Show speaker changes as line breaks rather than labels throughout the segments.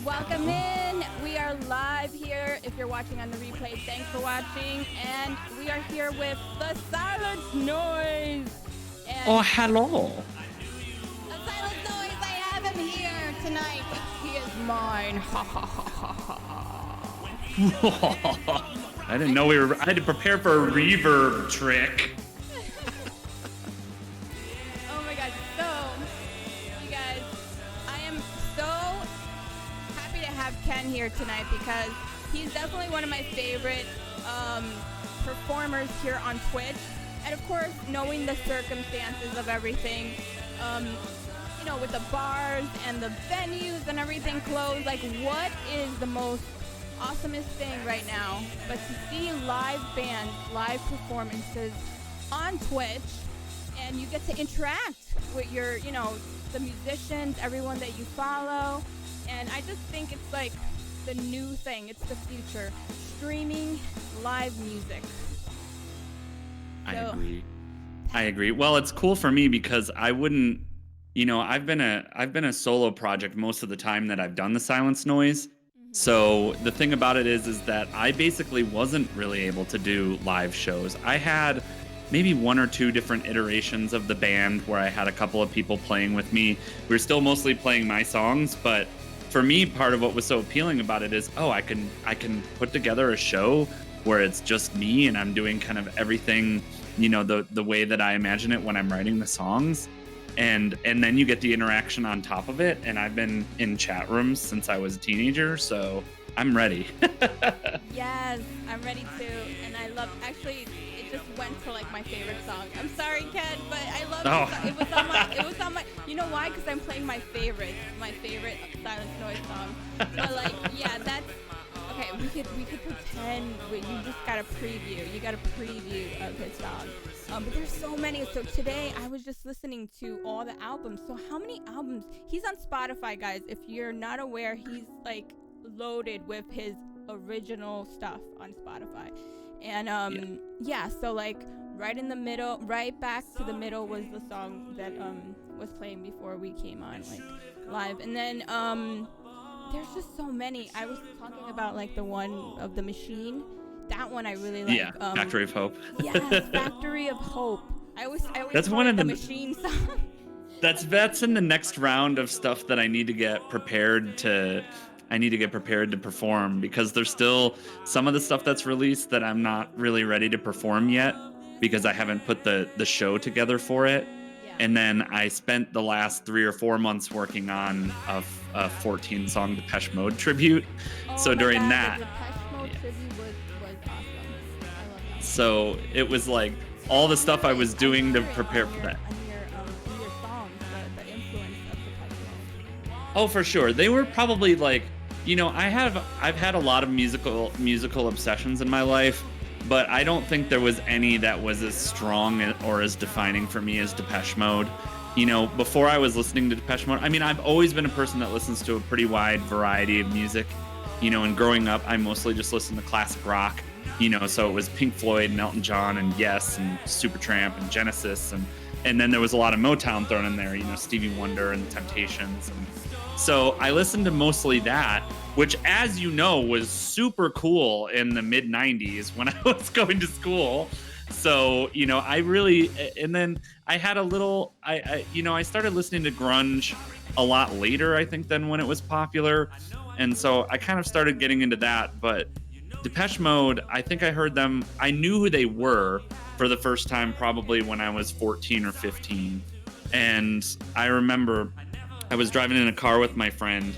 Welcome in. We are live here. If you're watching on the replay, thanks for watching. And we are here with the Silence Noise. And
hello.
the Silence Noise, I have him here tonight. He is mine. Ha ha ha ha ha.
I didn't know I had to prepare for a reverb trick.
Oh my god. So, you guys, I am so happy to have Ken here tonight because he's definitely one of my favorite performers here on Twitch. And of course, knowing the circumstances of everything, you know, with the bars and the venues and everything closed, like what is the most awesomest thing right now but to see live bands, live performances on Twitch, and you get to interact with your, you know, the musicians, everyone that you follow. And I just think it's like the new thing. It's the future. Streaming live music.
I agree. Well, it's cool for me because I wouldn't, you know, I've been a solo project most of the time that I've done the Silence Noise. So the thing about it is that I basically wasn't really able to do live shows. I had maybe one or two different iterations of the band where I had a couple of people playing with me. We were still mostly playing my songs, but for me, part of what was so appealing about it is, I can put together a show where it's just me and I'm doing kind of everything, you know, the way that I imagine it when I'm writing the songs. And then you get the interaction on top of it. And I've been in chat rooms since I was a teenager, so I'm ready.
Yes, I'm ready too. And I love, actually, it just went to like my favorite song. I'm sorry, Ken, but I love it. It was on my, you know why? Because I'm playing my favorite Silence Noise song. But like, yeah, that's, okay, we could pretend, you just got a preview. You got a preview of his song. But there's so many. So today I was just listening to all the albums. So how many albums? He's on Spotify, guys. If you're not aware, he's like loaded with his original stuff on Spotify. And yeah, so like right in the middle, right back to the middle was the song that was playing before we came on like live. And then there's just so many. I was talking about like the one of the Machine. That one I really like.
Yeah, Factory of Hope.
Yes, Factory of Hope. I always
that's
call
one
it
of
the Machine song.
That's in the next round of stuff that I need to get prepared to perform, because there's still some of the stuff that's released that I'm not really ready to perform yet because I haven't put the show together for it. Yeah. And then I spent the last 3 or 4 months working on a 14-song Depeche Mode tribute. So during that,
the Depeche Mode tribute was awesome. I love that.
So it was like all the stuff I was doing to prepare for that.
In your songs, the influence of Depeche Mode.
Oh, for sure. They were probably like, you know, I've had a lot of musical obsessions in my life, but I don't think there was any that was as strong or as defining for me as Depeche Mode. You know, before I was listening to Depeche Mode, I mean, I've always been a person that listens to a pretty wide variety of music. You know, and growing up, I mostly just listened to classic rock. You know, so it was Pink Floyd and Elton John and Yes and Supertramp and Genesis, and then there was a lot of Motown thrown in there, you know, Stevie Wonder and the Temptations. And so I listened to mostly that, which, as you know, was super cool in the mid 90s when I was going to school. So, you know, and then I had a little, I started listening to grunge a lot later, I think, than when it was popular. And so I kind of started getting into that, but Depeche Mode, I think I heard them, I knew who they were for the first time probably when I was 14 or 15. And I remember I was driving in a car with my friend,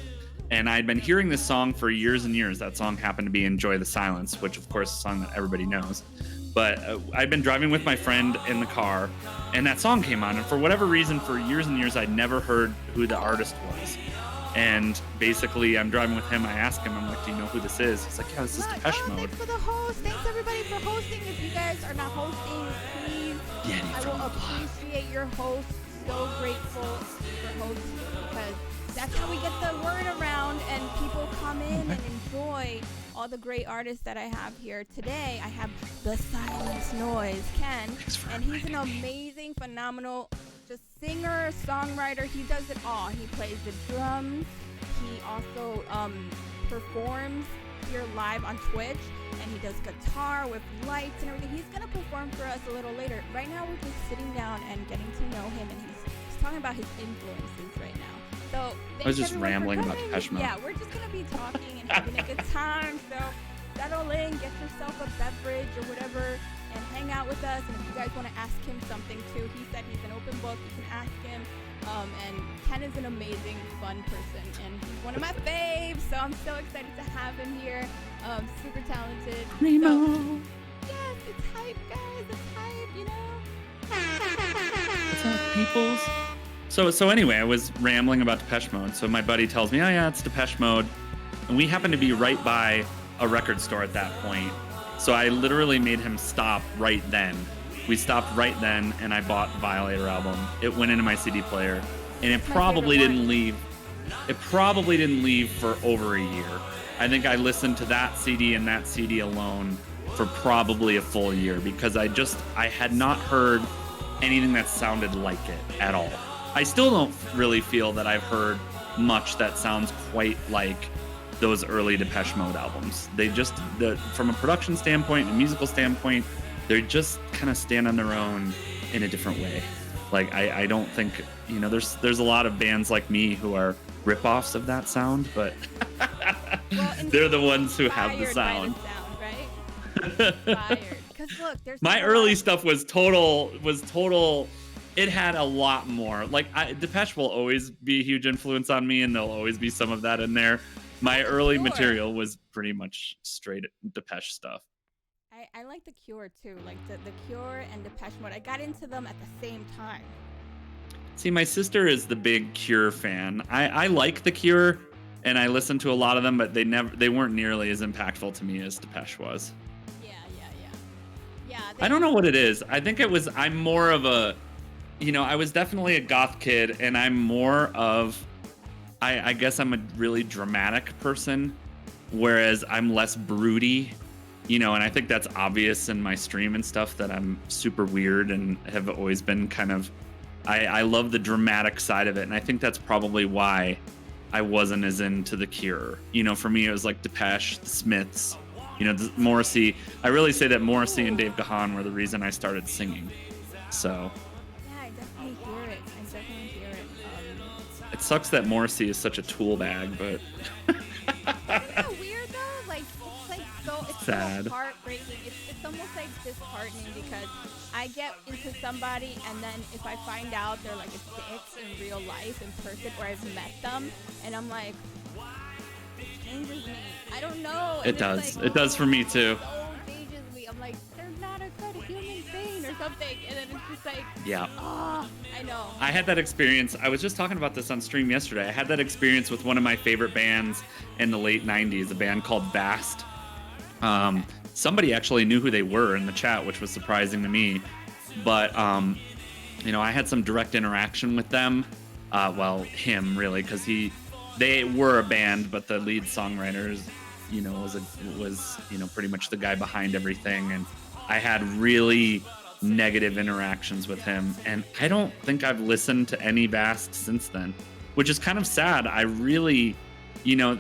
and I'd been hearing this song for years and years. That song happened to be Enjoy the Silence, which of course is a song that everybody knows. But I'd been driving with my friend in the car, and that song came on. And for whatever reason, for years and years, I'd never heard who the artist was. And basically, I'm driving with him. I ask him, I'm like, do you know who this is? He's like, yeah, this is Depeche Mode.
Thanks for the host. Thanks, everybody, for hosting. If you guys are not hosting, please, I will appreciate your host. So grateful for hosting, because that's how we get the word around and people come in and enjoy all the great artists that I have here. Today, I have the Silence Noise, Ken, and he's an amazing, phenomenal just singer, songwriter. He does it all. He plays the drums, he also performs here live on Twitch, and he does guitar with lights and everything. He's gonna perform for us a little later. Right now, we're just sitting down and getting to know him, and he's talking about his influences right now. So
I was just rambling about Depeche Mode.
Yeah, we're just gonna be talking and having a good time. So settle in, get yourself a beverage or whatever, and hang out with us. And if you guys want to ask him something too, he said he's an open book. You can ask him. And Ken is an amazing, fun person, and he's one of my faves. So I'm so excited to have him here. Super talented.
Primo.
So, yes, it's hype, guys. It's hype, you know.
What's up, peoples? So anyway, I was rambling about Depeche Mode. So my buddy tells me, oh yeah, it's Depeche Mode. And we happened to be right by a record store at that point. So I literally made him stop right then. We stopped right then, and I bought the Violator album. It went into my CD player, and it probably didn't leave. It probably didn't leave for over a year. I think I listened to that CD and that CD alone for probably a full year, because I had not heard anything that sounded like it at all. I still don't really feel that I've heard much that sounds quite like those early Depeche Mode albums. They just, from a production standpoint and a musical standpoint, they just kind of stand on their own in a different way. Like, I don't think, you know, there's a lot of bands like me who are ripoffs of that sound, but well, they're the ones who have the sound.
Inspired. Because look, there's
my early stuff was total. It had a lot more. Like, Depeche will always be a huge influence on me, and there'll always be some of that in there. My early material was pretty much straight Depeche stuff.
I like The Cure too, like the Cure and Depeche Mode. I got into them at the same time.
See, my sister is the big Cure fan. I like The Cure, and I listened to a lot of them, but they weren't nearly as impactful to me as Depeche was.
Yeah.
I don't know what it is. I think I'm more of a, you know, I was definitely a goth kid, and I'm more of, I guess I'm a really dramatic person, whereas I'm less broody. You know, and I think that's obvious in my stream and stuff, that I'm super weird and have always been kind of, I love the dramatic side of it. And I think that's probably why I wasn't as into The Cure. You know, for me, it was like Depeche, the Smiths, you know, Morrissey. I really say that Morrissey and Dave Gahan were the reason I started singing. So.
Yeah, I definitely hear it.
It sucks that Morrissey is such a tool bag, but.
Isn't that weird though? Like, it's
sad.
So heartbreaking. It's almost like disheartening, because I get into somebody, and then if I find out they're like a dick in real life, in person, or I've met them, and I'm like, it changes me. I don't know.
It does. Like, it does for me too.
So changes me. I'm like, they're not a good human being or something, and then it's just like,
yeah.
Oh, I know.
I had that experience. I was just talking about this on stream yesterday. I had that experience with one of my favorite bands in the late 90s, a band called Vast. Somebody actually knew who they were in the chat, which was surprising to me. But, you know, I had some direct interaction with them. Well, him, really, because they were a band, but the lead songwriter, you know, was you know, pretty much the guy behind everything. And I had really negative interactions with him. And I don't think I've listened to any Vast since then, which is kind of sad. I really... You know,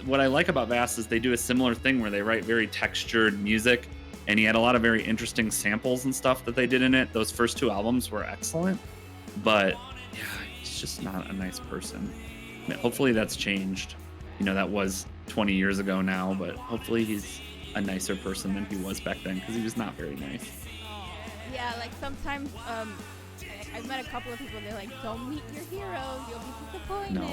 what I like about Vast is they do a similar thing where they write very textured music, and he had a lot of very interesting samples and stuff that they did in it. Those first two albums were excellent, but yeah, he's just not a nice person. I mean, hopefully that's changed. You know, that was 20 years ago now, but hopefully he's a nicer person than he was back then, because he was not very nice.
Yeah, like sometimes I've met a couple of people, they're like, don't meet your heroes, you'll be disappointed.
No.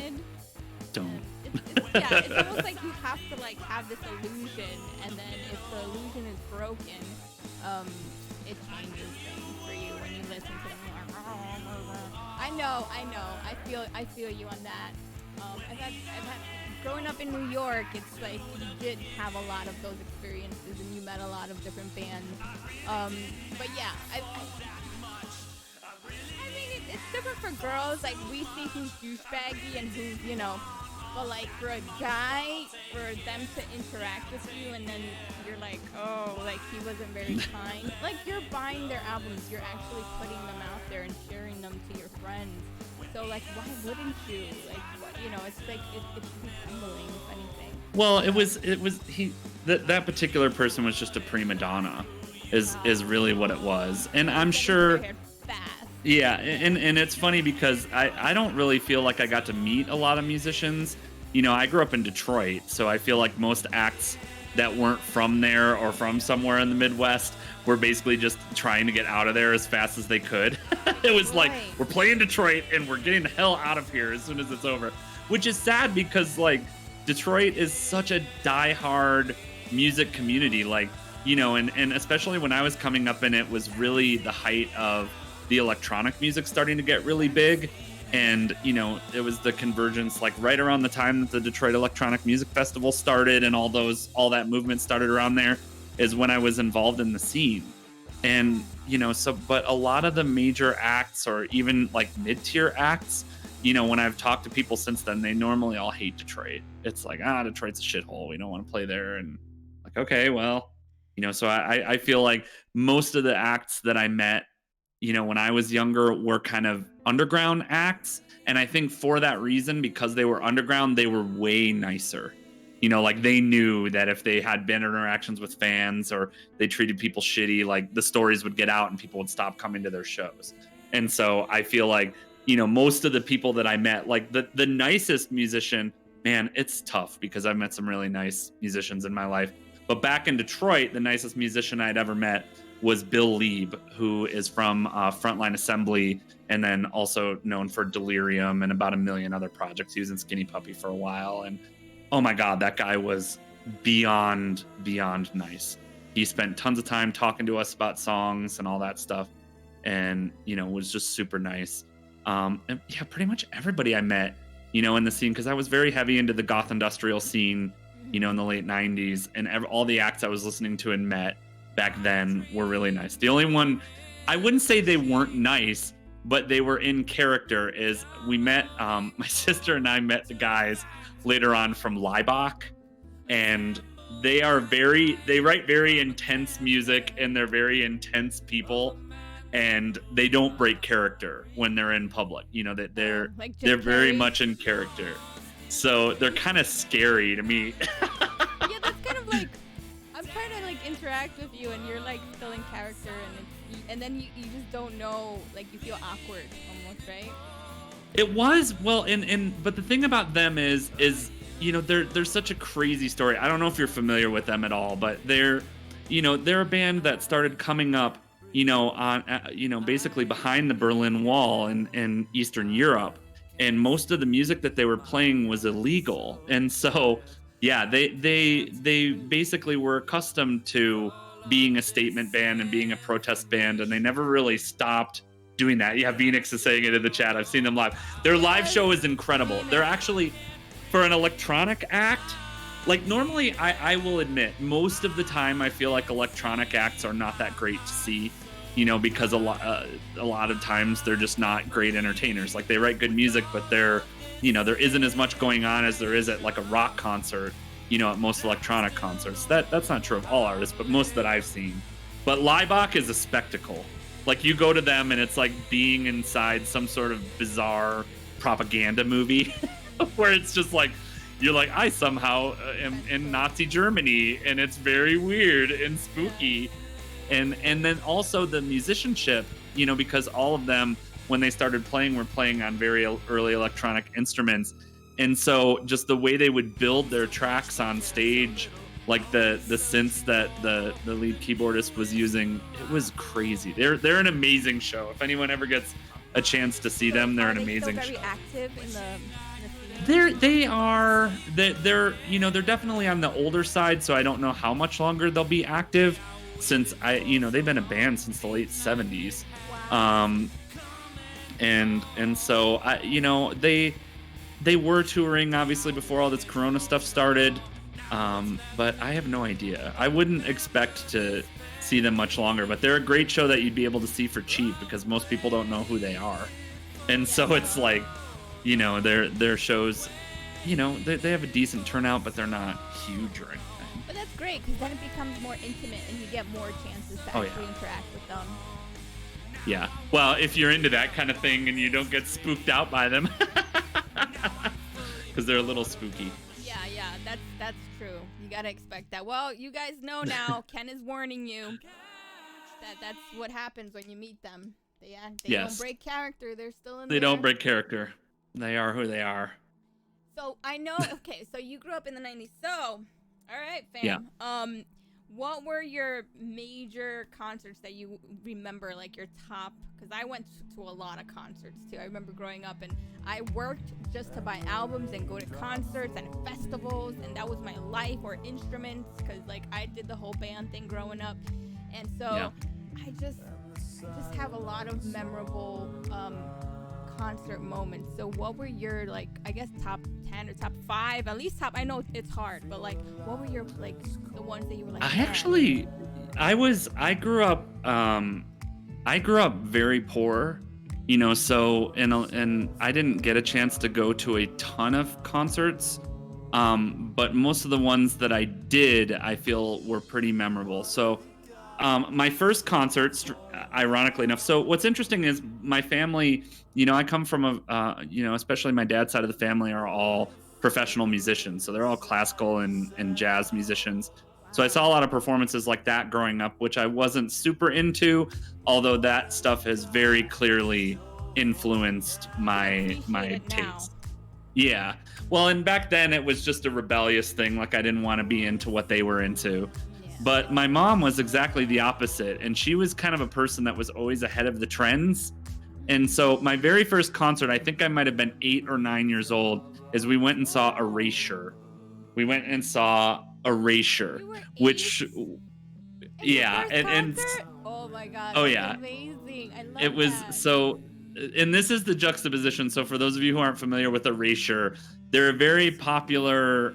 Don't.
It's almost like you have to like have this illusion, and then if the illusion is broken, it changes things for you when you listen to them. I know. I feel you on that. I've had growing up in New York, it's like you did have a lot of those experiences, and you met a lot of different bands. But yeah, I mean, it's different for girls. Like, we see who's douchebaggy and who's, you know, But like for a guy, for them to interact with you and then you're like, oh, like he wasn't very kind. Like you're buying their albums, you're actually putting them out there and sharing them to your friends. So like, why wouldn't you? Like, you know, it's like it's humbling, if anything.
Well, it was that particular person was just a prima donna, is really what it was, and I'm sure. Yeah, and it's funny because I don't really feel like I got to meet a lot of musicians. You know, I grew up in Detroit, so I feel like most acts that weren't from there or from somewhere in the Midwest were basically just trying to get out of there as fast as they could. It was like, we're playing Detroit and we're getting the hell out of here as soon as it's over, which is sad because like Detroit is such a diehard music community. Like, you know, and especially when I was coming up in it was really the height of the electronic music starting to get really big. And, you know, it was the convergence, like right around the time that the Detroit Electronic Music Festival started and all that movement started around there is when I was involved in the scene. And, you know, but a lot of the major acts or even like mid-tier acts, you know, when I've talked to people since then, they normally all hate Detroit. It's like, Detroit's a shithole. We don't want to play there. And like, okay, well, you know, so I feel like most of the acts that I met, you know, when I was younger were kind of underground acts. And I think for that reason, because they were underground, they were way nicer. You know, like they knew that if they had bad interactions with fans or they treated people shitty, like the stories would get out and people would stop coming to their shows. And so I feel like, you know, most of the people that I met, like the nicest musician, man, it's tough because I've met some really nice musicians in my life. But back in Detroit, the nicest musician I'd ever met was Bill Lieb, who is from Frontline Assembly and then also known for Delirium and about a million other projects. He was in Skinny Puppy for a while. And oh my God, that guy was beyond nice. He spent tons of time talking to us about songs and all that stuff. And, you know, was just super nice. And yeah, pretty much everybody I met, you know, in the scene, because I was very heavy into the goth industrial scene, you know, in the late 90s. And all the acts I was listening to and met back then were really nice. The only one, I wouldn't say they weren't nice, but they were in character, is we met, my sister and I met the guys later on from Laibach, and they write very intense music and they're very intense people, and they don't break character when they're in public. You know, that they're very much in character. So they're kind of scary to me.
Yeah, that's kind of like, I'm trying to like interact with you and you're like still in character, and then you just don't know, like you feel awkward almost, right?
It was, well, but the thing about them is you know, they're such a crazy story. I don't know if you're familiar with them at all, but they're a band that started coming up, you know, on basically behind the Berlin Wall in Eastern Europe, and most of the music that they were playing was illegal. And so, yeah, they basically were accustomed to being a statement band and being a protest band, and they never really stopped doing that. Yeah, Phoenix is saying it in the chat. I've seen them live. Their live show is incredible. They're actually, for an electronic act, like normally I will admit most of the time I feel like electronic acts are not that great to see, you know, because a lot of times they're just not great entertainers. Like they write good music, but there isn't as much going on as there is at like a rock concert, you know, at most electronic concerts. That's not true of all artists, but most that I've seen. But Laibach is a spectacle. Like you go to them and it's like being inside some sort of bizarre propaganda movie where it's just like, you're like, I somehow am in Nazi Germany and it's very weird and spooky. And then also the musicianship, you know, because all of them, when they started playing, were playing on very early electronic instruments. And so just the way they would build their tracks on stage, like the synths that the lead keyboardist was using, it was crazy. They're an amazing show. If anyone ever gets a chance to see them, they're an amazing show.
Are they still very active in the scene?
They're definitely on the older side, so I don't know how much longer they'll be active, since they've been a band since the late 70s.
Wow.
And so they were touring obviously before all this Corona stuff started. But I have no idea. I wouldn't expect to see them much longer, but they're a great show that you'd be able to see for cheap because most people don't know who they are. And so it's like, you know, their shows they have a decent turnout, but they're not huge or anything.
But that's great, because then it becomes more intimate and you get more chances to actually interact with them.
Yeah. Well, if you're into that kind of thing and you don't get spooked out by them, because they're a little spooky.
Yeah, that's true. You gotta expect that. Well, you guys know now. Ken is warning you that's what happens when you meet them. They don't break character. They're still in.
They don't break character. They are who they are.
So I know. Okay, so you grew up in the 90s. So, all right, fam.
Yeah.
What were your major concerts that you remember, like your top? Because I went to a lot of concerts too. I remember growing up, and I worked just to buy albums and go to concerts and festivals, and that was my life, or instruments, because like I did the whole band thing growing up, and so I just have a lot of memorable concert moments. So what were your, like, I guess top 10 or top 5, at least top, I know it's hard, but like what were your, like, the ones that you were like, I grew up very poor, so and I didn't get a chance to go to a ton of concerts, but most of the ones that I did, I feel were pretty memorable. So my first concert, ironically enough, so what's interesting is my family, I come from especially my dad's side of the family are all professional musicians. So they're all classical and jazz musicians. So I saw a lot of performances like that growing up, which I wasn't super into, although that stuff has very clearly influenced my taste. Yeah. Well, and back then it was just a rebellious thing. Like I didn't want to be into what they were into. But my mom was exactly the opposite, and she was kind of a person that was always ahead of the trends. And so my very first concert, I think I might have been 8 or 9 years old, is we went and saw Erasure. Which, yeah, and oh my God,
oh
that's
yeah,
amazing. I love
it was
that.
so. And this is the juxtaposition. So for those of you who aren't familiar with Erasure, they're a very popular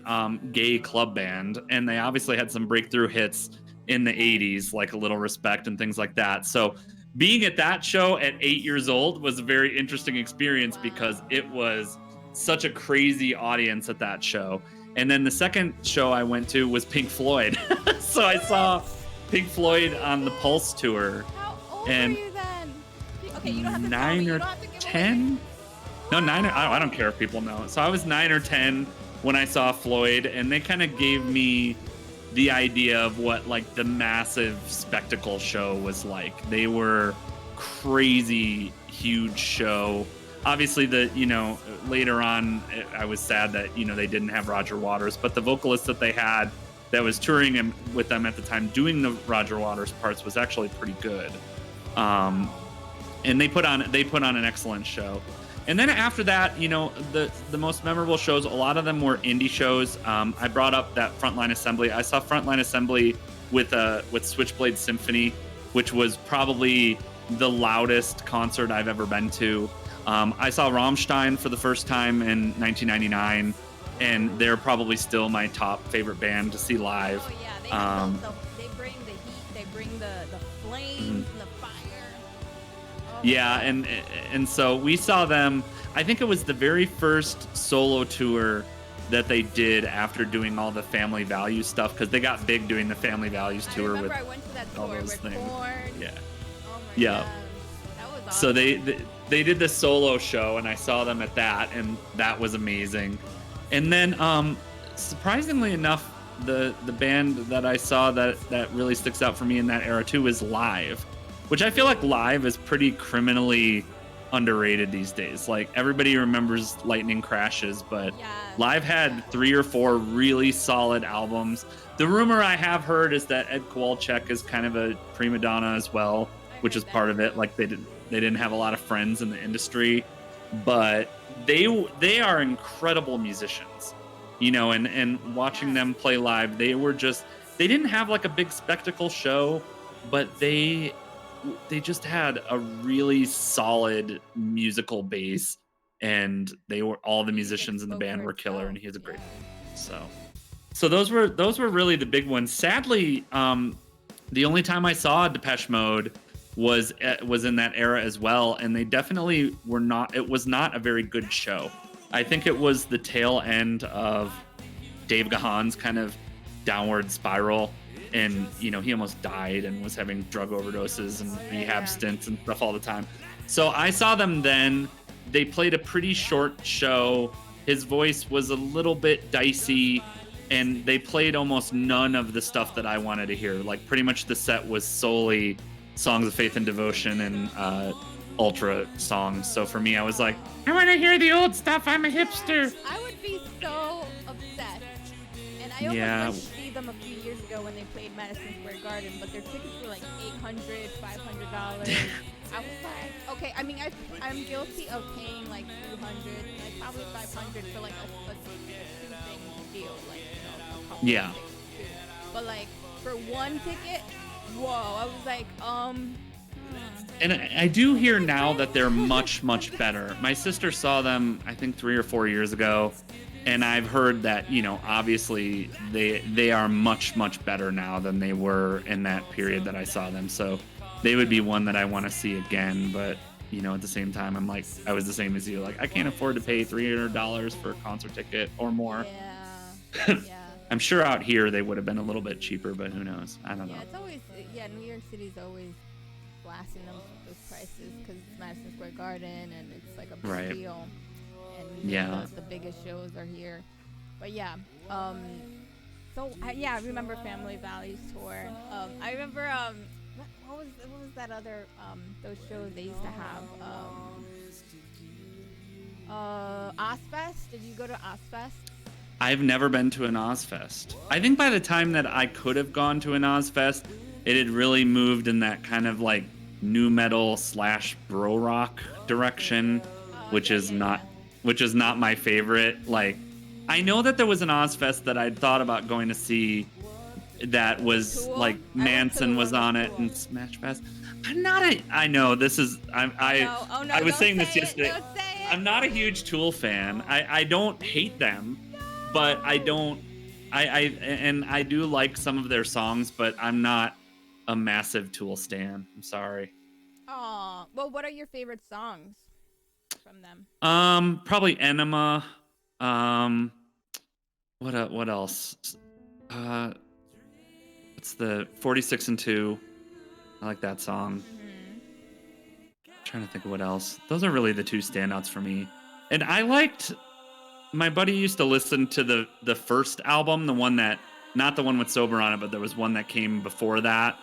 gay club band, and they obviously had some breakthrough hits in the 80s, like A Little Respect and things like that. So being at that show at 8 years old was a very interesting experience because it was such a crazy audience at that show. And then the second show I went to was Pink Floyd. So I saw Pink Floyd on the Pulse tour.
How old
and
were you then? Okay, you don't have to
9 or 10? No, 9. I don't care if people know. So I was 9 or 10 when I saw Floyd, and they kind of gave me the idea of what like the massive spectacle show was like. They were crazy, huge show. Obviously, later on, I was sad that they didn't have Roger Waters, but the vocalist that they had that was touring with them at the time, doing the Roger Waters parts, was actually pretty good. And they put on an excellent show. And then after that, the most memorable shows, a lot of them were indie shows. I brought up that Frontline Assembly. I saw Frontline Assembly with Switchblade Symphony, which was probably the loudest concert I've ever been to. I saw Rammstein for the first time in 1999, and they're probably still my top favorite band to see live.
Oh yeah, they bring the heat, they bring the flames and the fire. Oh,
yeah, and so we saw them. I think it was the very first solo tour that they did after doing all the Family Values stuff, because they got big doing the Family Values tour with
I went to that
all
tour
those
with
things.
Korn.
Yeah.
Oh my
Yeah.
God. That was awesome.
So they did the solo show, and I saw them at that, and that was amazing. And then surprisingly enough, the band that I saw that really sticks out for me in that era too is Live, which I feel like Live is pretty criminally underrated these days. Like everybody remembers Lightning Crashes, but Live had 3 or 4 really solid albums. The rumor I have heard is that Ed Kowalczyk is kind of a prima donna as well, which is part of it. Like they didn't have a lot of friends in the industry, but they are incredible musicians, and watching them play live, they didn't have like a big spectacle show, but they just had a really solid musical base, and all the musicians in the band were killer, and he has a great band. So those were really the big ones. Sadly, the only time I saw Depeche Mode was in that era as well, and they definitely were not. It was not a very good show. I think it was the tail end of Dave Gahan's kind of downward spiral. And, you know, he almost died and was having drug overdoses and rehab stints and stuff all the time. So I saw them then. They played a pretty short show. His voice was a little bit dicey, and they played almost none of the stuff that I wanted to hear. Like, pretty much the set was solely songs of faith and devotion and ultra songs. So for me, I was like, I want to hear the old stuff. I'm a hipster.
I would be so upset. And I almost went to see them a few years ago when they played Madison Square Garden, but their tickets were like $800, $500. I was like, okay, I mean, I'm guilty of paying like $200, like probably $500 for like a two-thing deal, like, you know, a couple
Yeah.
of tickets too. But like for one ticket, whoa, I was like,
And I do hear now that they're much, much better. My sister saw them, I think 3 or 4 years ago, and I've heard that, you know, obviously they are much, much better now than they were in that period that I saw them. So they would be one that I want to see again. But, you know, at the same time, I'm like, I was the same as you. Like, I can't afford to pay $300 for a concert ticket or more.
yeah.
I'm sure out here they would have been a little bit cheaper, but who knows? I don't know.
Yeah, it's always, New York City's always blasting those prices because it's Madison Square Garden and it's like a big deal. And the biggest shows are here. But yeah, I remember Family Value's tour. I remember what was that other those shows they used to have? Ozfest. Did you go to Ozfest?
I've never been to an Ozfest. I think by the time that I could have gone to an Ozfest, it had really moved in that kind of like nu metal / bro rock direction, which is not my favorite. Like, I know that there was an Ozfest that I'd thought about going to see that was
Tool?
like Manson was on it and Smash Fest. I know this is I was saying this yesterday. I'm not a huge Tool fan. I don't hate them, but I do like some of their songs, but I'm not a massive Tool stan. I'm sorry.
Oh, well, what are your favorite songs from them?
Probably Enema. What else? It's the 46 and 2. I like that song. Trying to think of what else. Those are really the two standouts for me. And I liked, my buddy used to listen to the first album, the one that, not the one with Sober on it, but there was one that came before that,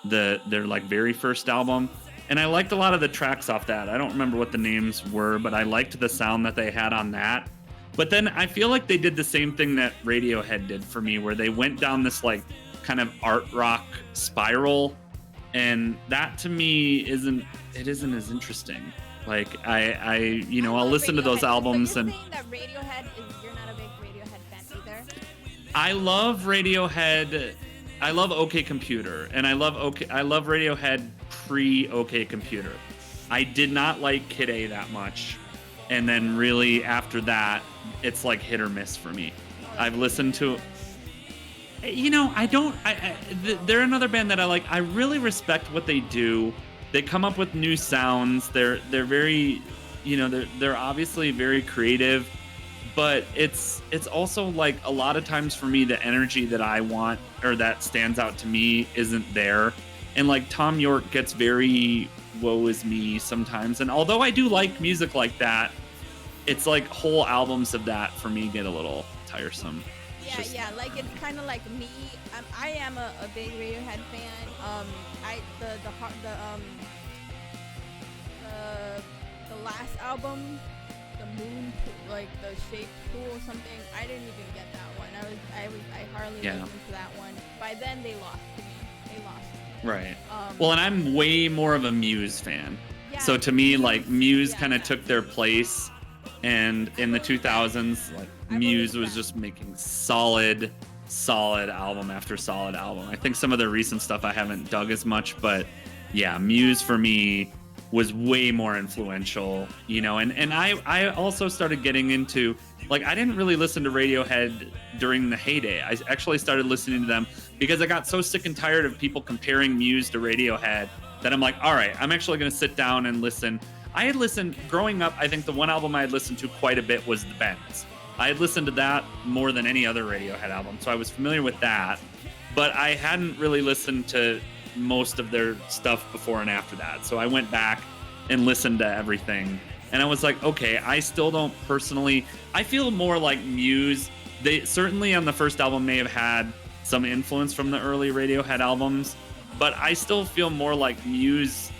their like very first album. And I liked a lot of the tracks off that. I don't remember what the names were, but I liked the sound that they had on that. But then I feel like they did the same thing that Radiohead did for me, where they went down this like kind of art rock spiral. And that to me isn't as interesting. Like I'll listen to those albums.
So you're
and
saying that you're not a big Radiohead fan either?
I love Radiohead. I love OK Computer, and I love Radiohead pre OK Computer. I did not like Kid A that much, and then really after that, it's like hit or miss for me. I've listened to. They're another band that I like. I really respect what they do. They come up with new sounds. They're very, they're obviously very creative, but it's also like a lot of times for me, the energy that I want or that stands out to me isn't there. And like Tom York gets very woe is me sometimes. And although I do like music like that, it's like whole albums of that for me get a little tiresome.
Yeah, like it's kind of like me. I am a big Radiohead fan. The last album, the Moon, like the Shape Pool or something. I didn't even get that one. I hardly listened to that one. By then they lost to me.
Right. Well, and I'm way more of a Muse fan. Yeah, so to me, like Muse kind of took their place. And in the 2000s, like Muse was just making solid album after solid album. I think some of their recent stuff I haven't dug as much, but yeah, Muse for me was way more influential, and I also started getting into, like, I didn't really listen to Radiohead during the heyday. I actually started listening to them because I got so sick and tired of people comparing Muse to Radiohead that I'm like, all right, I'm actually going to sit down and listen. I had listened growing up. I think the one album I had listened to quite a bit was The Bends. I had listened to that more than any other Radiohead album, so I was familiar with that. But I hadn't really listened to most of their stuff before and after that. So I went back and listened to everything. And I was like, okay, I still don't personally... I feel more like Muse. They certainly on the first album may have had some influence from the early Radiohead albums, but I still feel more like Muse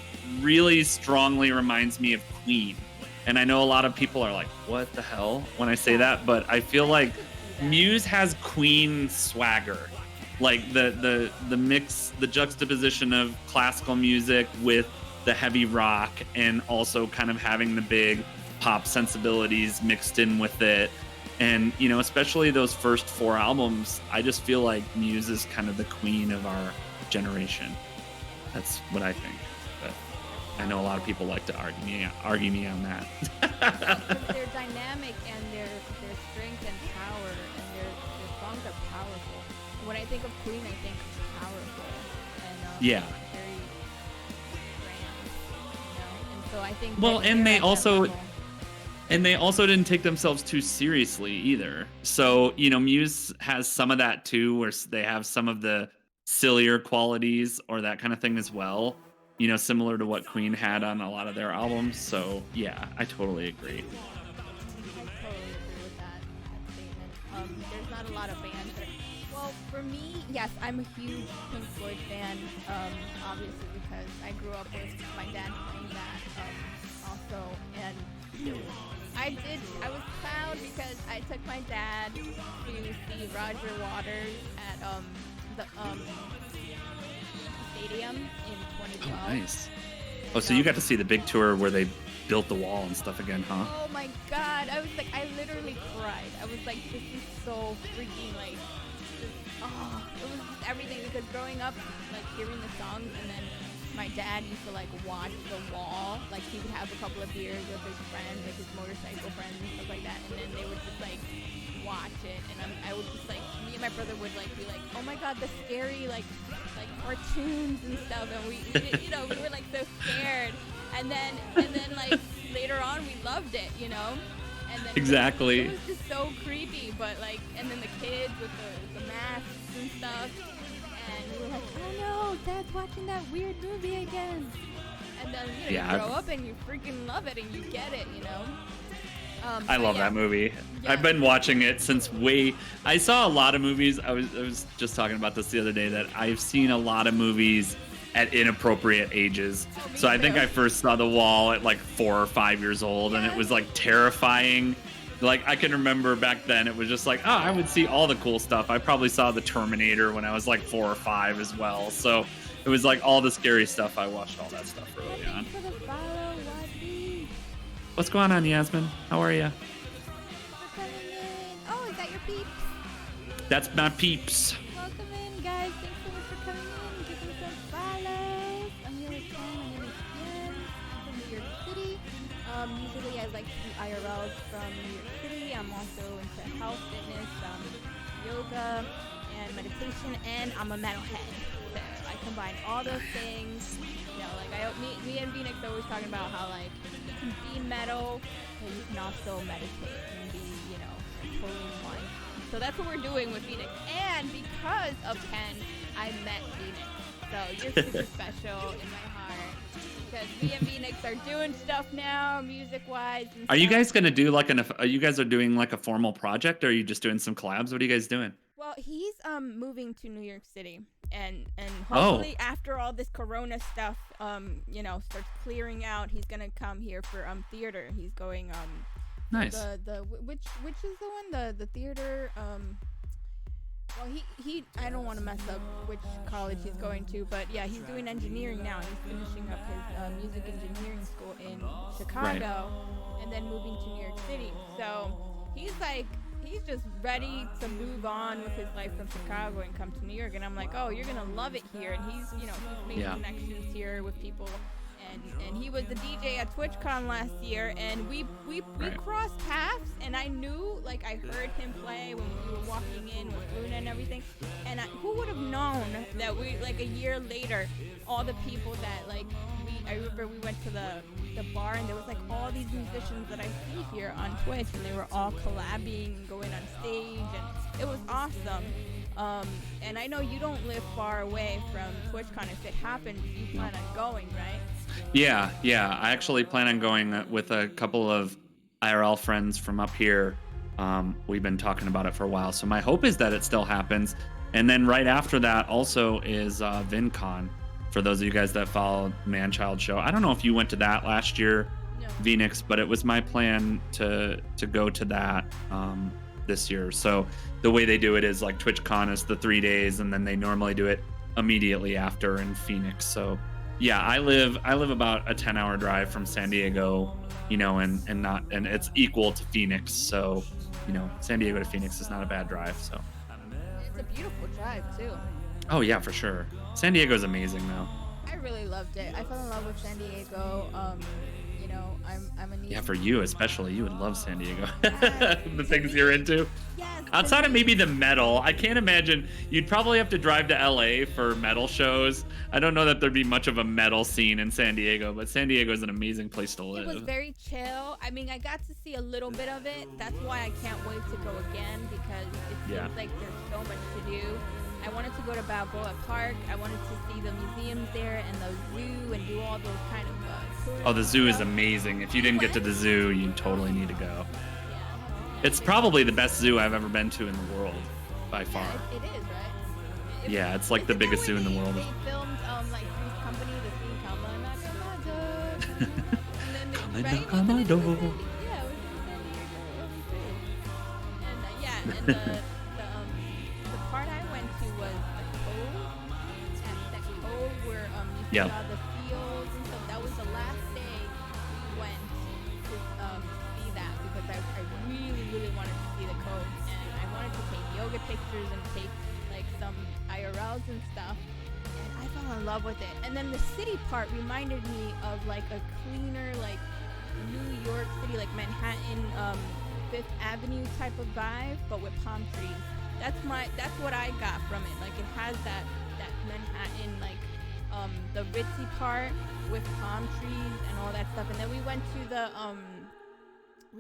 really strongly reminds me of Queen. And I know a lot of people are like, what the hell when I say that, but I feel like Muse has Queen swagger. Like the mix, the juxtaposition of classical music with the heavy rock, and also kind of having the big pop sensibilities mixed in with it. And, you know, especially those first 4 albums, I just feel like Muse is kind of the Queen of our generation. That's what I think. But I know a lot of people like to argue me on that.
Their dynamic and their strength and power, and their songs are powerful. When I think of Queen, I think powerful and
yeah.
very grand, you know? And so I think
well, and they also didn't take themselves too seriously either. So, you know, Muse has some of that too, where they have some of the sillier qualities or that kind of thing as well, you know, similar to what Queen had on a lot of their albums. So yeah, I totally agree.
I totally agree with that statement. There's not a lot of bands that well, for me, yes, I'm a huge Pink Floyd fan, obviously because I grew up with my dad playing that also, and I was proud because I took my dad to see Roger Waters at the stadium in 2012.
Oh, nice. Oh, so you got to see the big tour where they built the wall and stuff again, huh?
Oh my God! I was like, I literally cried. I was like, this is so freaking like, it was just everything, because growing up, like hearing the songs, and then my dad used to like watch the wall. Like he would have a couple of beers with his friends, like his motorcycle friends and stuff like that, and then they would just like watch it, and I would just like, me and my brother would like be like, oh my God, the scary like cartoons and stuff, and we you know, we were like so scared, and then like later on we loved it, you know, and then
exactly,
it was just so creepy, but like, and then the kids with the masks and stuff. And we were like, oh no, Dad's watching that weird movie again. And then you grow up and you freaking love it and you get it, you know?
I love that movie. Yeah. I've been watching it since I saw a lot of movies. I was just talking about this the other day, that I've seen a lot of movies at inappropriate ages. So I think I first saw The Wall at like 4 or 5 years old, and it was like terrifying. Like, I can remember back then, it was just like, oh, I would see all the cool stuff. I probably saw The Terminator when I was like 4 or 5 as well. So it was like all the scary stuff. I watched all that stuff early on. What's going on, Yasmin? How are you?
Oh, is that your peeps?
That's my peeps.
Welcome in, guys. Thanks so much for coming in. Give me some follows. I'm here with Ken. My name is Jen. I'm from New York City. Usually I like to do IRLs from New York City. I'm also into health, fitness, yoga, and meditation, and I'm a metalhead. So I combine all those things. You know, like me and Phoenix are always talking about how like you can be metal, but you can also meditate and be, you know, totally one. So that's what we're doing with Phoenix. And because of Ken, I met Phoenix. So you're super special in my heart. Because me and Phoenix are doing stuff now, music-wise.
Are you guys gonna do like you guys are doing like a formal project, or are you just doing some collabs? What are you guys doing?
Well, he's moving to New York City, and hopefully after all this Corona stuff, you know, starts clearing out, he's gonna come here for theater. He's going
nice.
Which is the one, the theater well, he I don't want to mess up which college he's going to, but yeah, he's doing engineering now. He's finishing up his music engineering school in Chicago, and then moving to New York City. So he's just ready to move on with his life from Chicago and come to New York. And I'm like, oh, you're gonna love it here. And he's made connections here with people, and he was the DJ at TwitchCon last year, and we
Right.
crossed paths, and I knew, like, I heard him play when we were walking in with Luna and everything, and who would have known that we, like, a year later, all the people that, like, I remember we went to the bar, and there was, like, all these musicians that I see here on Twitch, and they were all collabing and going on stage, and it was awesome. And I know you don't live far away from TwitchCon. If it happens, you plan on going, right?
Yeah. I actually plan on going with a couple of IRL friends from up here. We've been talking about it for a while, so my hope is that it still happens. And then right after that also is VinCon. For those of you guys that follow Man-Child Show, I don't know if you went to that last year,
No.
Phoenix, but it was my plan to go to that this year. So the way they do it is like TwitchCon is the 3 days, and then they normally do it immediately after in Phoenix. So yeah, I live about a 10-hour drive from San Diego, and it's equal to Phoenix. So, San Diego to Phoenix is not a bad drive. So
It's a beautiful drive, too.
oh yeah, for sure. San Diego's amazing though.
I really loved it. I fell in love with San Diego. I'm a
Yeah, for you especially, you would love San Diego.
Yes.
The things you're into.
Yes.
Outside of maybe the metal, I can't imagine you'd probably have to drive to LA for metal shows. I don't know that there'd be much of a metal scene in San Diego, but San Diego is an amazing place to live.
It was very chill. I mean, I got to see a little bit of it. That's why I can't wait to go again, because it seems like there's so much to do. I wanted to go to Balboa Park. I wanted to see the museums there and the zoo and do all those kind of
Oh, the zoo is
stuff.
amazing. If you didn't get to the zoo, you totally need to go.
Yeah.
It's probably the best zoo I've ever been to in the world, by far.
Yeah, it is, right?
Yeah, it's like the
Isn't that
biggest
where
zoo in the
they-
world.
They filmed like Three's Company, the scene Come on, and then
Come
they,
and
right?
knock on my
Wasn't it in
door.
San Diego? Yeah, it was in San Diego too. And and the part I went to was the cove. At that cove where you
Yep.
saw the fields and stuff. That was the last day we went to see that, because I really wanted to see the cove, and I wanted to take yoga pictures and take like some IRLs and stuff. And I fell in love with it. And then the city part reminded me of like a cleaner, like New York City, like Manhattan, Fifth Avenue type of vibe, but with palm trees. That's what I got from it. Like it has that Manhattan, like the ritzy part with palm trees and all that stuff. And then we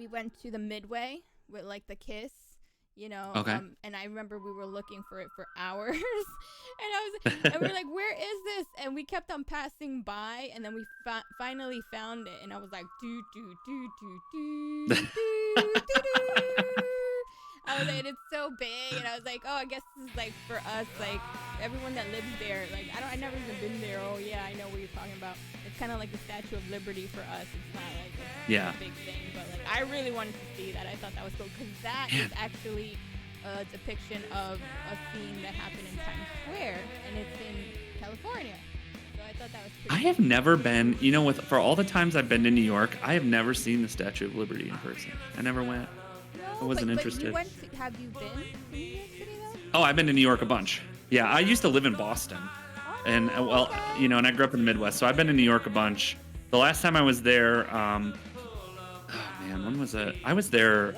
went to the Midway with like the Kiss.
Okay.
And I remember we were looking for it for hours, and we were like, "Where is this?" And we kept on passing by, and then we finally found it, and I was like, "Do do do do do do do do." I was like, "It's so big," and I was like, "Oh, I guess this is like for us, like everyone that lives there. Like I never even been there. Oh yeah, I know what you're talking about. It's kind of like the Statue of Liberty for us. It's not like a big thing, but like I really wanted to see that. I thought that was cool, because that is actually a depiction of a scene that happened in Times Square, and it's in California. So I thought that was pretty
I have never been, for all the times I've been to New York, I have never seen the Statue of Liberty in person. I never went.
No,
I wasn't
but
interested.
Have you been to New York City though?
Oh, I've been to New York a bunch. Yeah, I used to live in Boston. And
Okay.
and I grew up in the Midwest, so I've been to New York a bunch. The last time I was there, when was it? I was there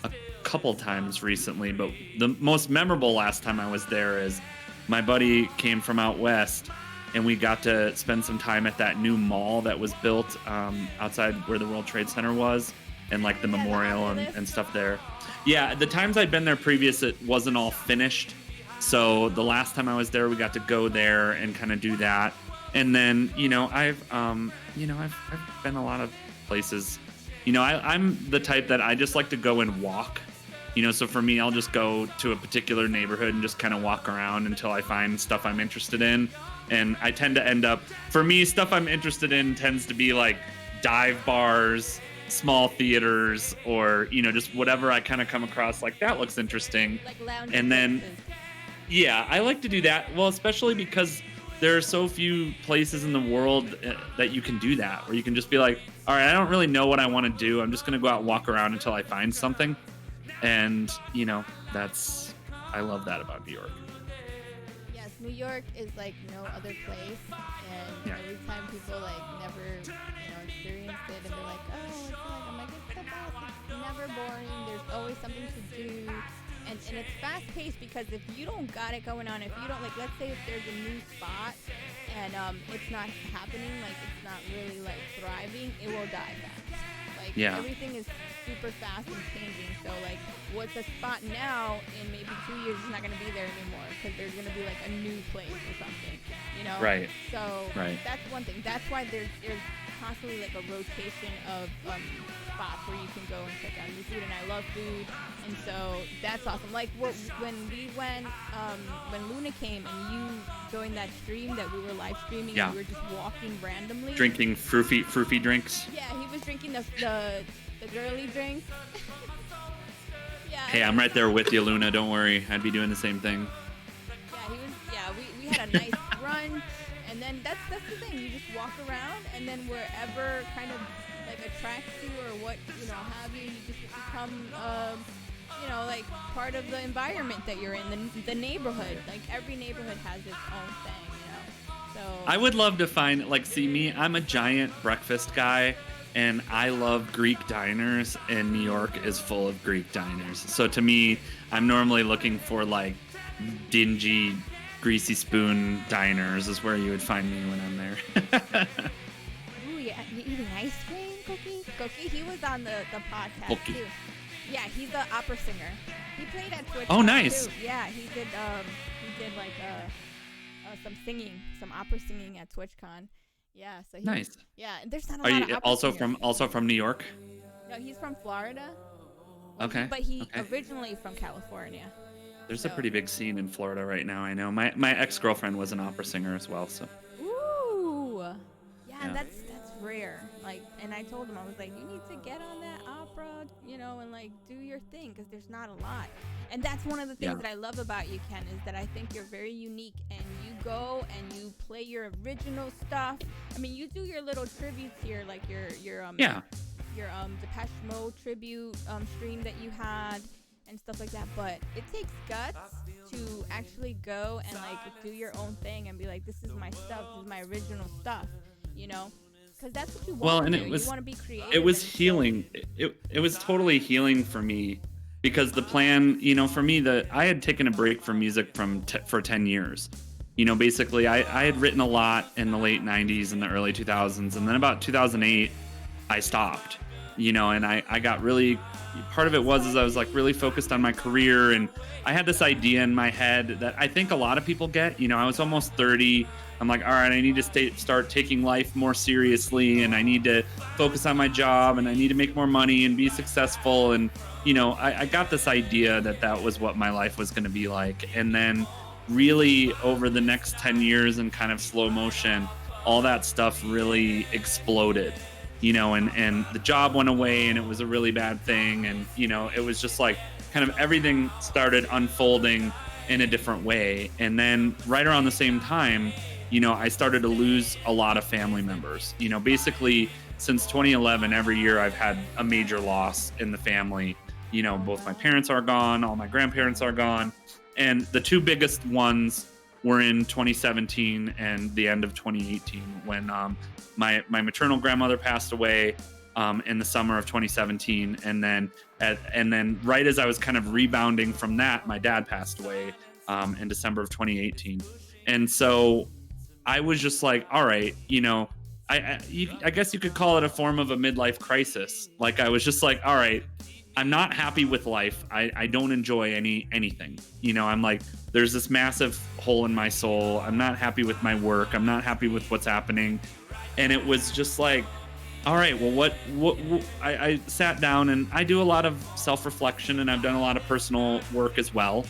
a couple times recently, but the most memorable last time I was there is my buddy came from out west, and we got to spend some time at that new mall that was built outside where the World Trade Center was, and like the memorial and stuff there. Yeah, the times I'd been there previous, it wasn't all finished. So the last time I was there, we got to go there and kind of do that. And then, I've been a lot of places. I'm the type that I just like to go and walk. So for me, I'll just go to a particular neighborhood and just kind of walk around until I find stuff I'm interested in. And I tend to end up, for me, stuff I'm interested in tends to be like dive bars, small theaters, or, just whatever I kind of come across like that looks interesting.
Like lounge
And then
places.
yeah, I like to do that. Well, especially because there are so few places in the world that you can do that, where you can just be like, all right, I don't really know what I want to do. I'm just going to go out and walk around until I find something. And, I love that about New York.
Yes, New York is like no other place, and every time people like never, experienced it, and they're like, oh, it's like, I'm like, it's the best. It's never boring. There's always something to do, and it's fast paced because if you don't got it going on, if you don't like, let's say if there's a new spot and it's not happening, like it's not really like thriving, it will die fast. Like everything is super fast and changing. So like what's a spot now in maybe 2 years is not going to be there anymore because there's going to be like a new place or something,
Right.
So that's one thing. That's why there's constantly like a rotation of spots where you can go and check out new food, and I love food, and so that's awesome. Like when we went, when Luna came and you joined that stream that we were live streaming, and we were just walking randomly,
drinking fruity drinks.
Yeah, he was drinking the girly drinks.
Hey, I'm right there with you, Luna. Don't worry, I'd be doing the same thing.
Yeah, he was. Yeah, we had a nice brunch. And then that's the thing. You just walk around, and then wherever kind of like attracts you or what have you, you just become like part of the environment that you're in, the neighborhood. Like every neighborhood has its own thing, So
I would love to find see me. I'm a giant breakfast guy, and I love Greek diners, and New York is full of Greek diners. So to me, I'm normally looking for like dingy, greasy spoon diners is where you would find me when I'm there.
Ooh, yeah. You eating ice cream, Cookie? He was on the podcast too. Yeah, he's an opera singer. He played at TwitchCon.
Oh, nice.
Too. Yeah, he did like some singing, some opera singing at TwitchCon. Yeah, so
nice.
Yeah, and there's not a
Are
lot
you
of opera
also from New York?
No, he's from Florida.
Okay.
But he originally from California.
There's a pretty big scene in Florida right now. I know. My ex-girlfriend was an opera singer as well. So.
Ooh. Yeah. That's rare. Like, and I told him, I was like, you need to get on that opera, and like do your thing because there's not a lot. And that's one of the things that I love about you, Ken, is that I think you're very unique, and you go and you play your original stuff. I mean, you do your little tributes here, like your Depeche Mode tribute stream that you had. And stuff like that, but it takes guts to actually go and like do your own thing and be like, this is my stuff, this is my original stuff, because that's what you want.
Well, and
you want to be creative.
It was healing. It was totally healing for me, because the plan, for me, I had taken a break from music for 10 years. Basically, I had written a lot in the late 90s and the early 2000s, and then about 2008, I stopped. And I got really. Part of it was I was like really focused on my career, and I had this idea in my head that I think a lot of people get. I was almost 30. I'm like, all right, I need to start taking life more seriously, and I need to focus on my job, and I need to make more money and be successful. And I got this idea that was what my life was going to be like. And then really over the next 10 years in kind of slow motion, all that stuff really exploded. And the job went away, and it was a really bad thing. And, it was just like kind of everything started unfolding in a different way. And then right around the same time, I started to lose a lot of family members. Basically since 2011, every year I've had a major loss in the family. Both my parents are gone, all my grandparents are gone. And the two biggest ones were in 2017 and the end of 2018 when, my maternal grandmother passed away in the summer of 2017, and then right as I was kind of rebounding from that, my dad passed away in December of 2018, and so I was just like, all right, I guess you could call it a form of a midlife crisis. Like I was just like, all right, I'm not happy with life. I don't enjoy anything. I'm like, there's this massive hole in my soul. I'm not happy with my work. I'm not happy with what's happening. And it was just like, all right, well, what I sat down, and I do a lot of self-reflection, and I've done a lot of personal work as well.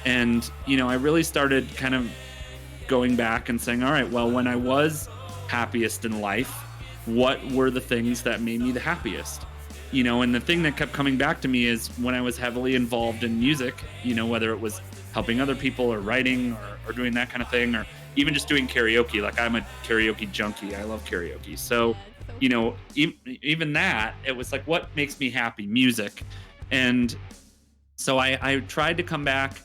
And, I really started kind of going back and saying, all right, well, when I was happiest in life, what were the things that made me the happiest? And the thing that kept coming back to me is when I was heavily involved in music, whether it was helping other people or writing or doing that kind of thing, or even just doing karaoke. Like I'm a karaoke junkie. I love karaoke. So, even that, it was like, what makes me happy? Music. And so I tried to come back,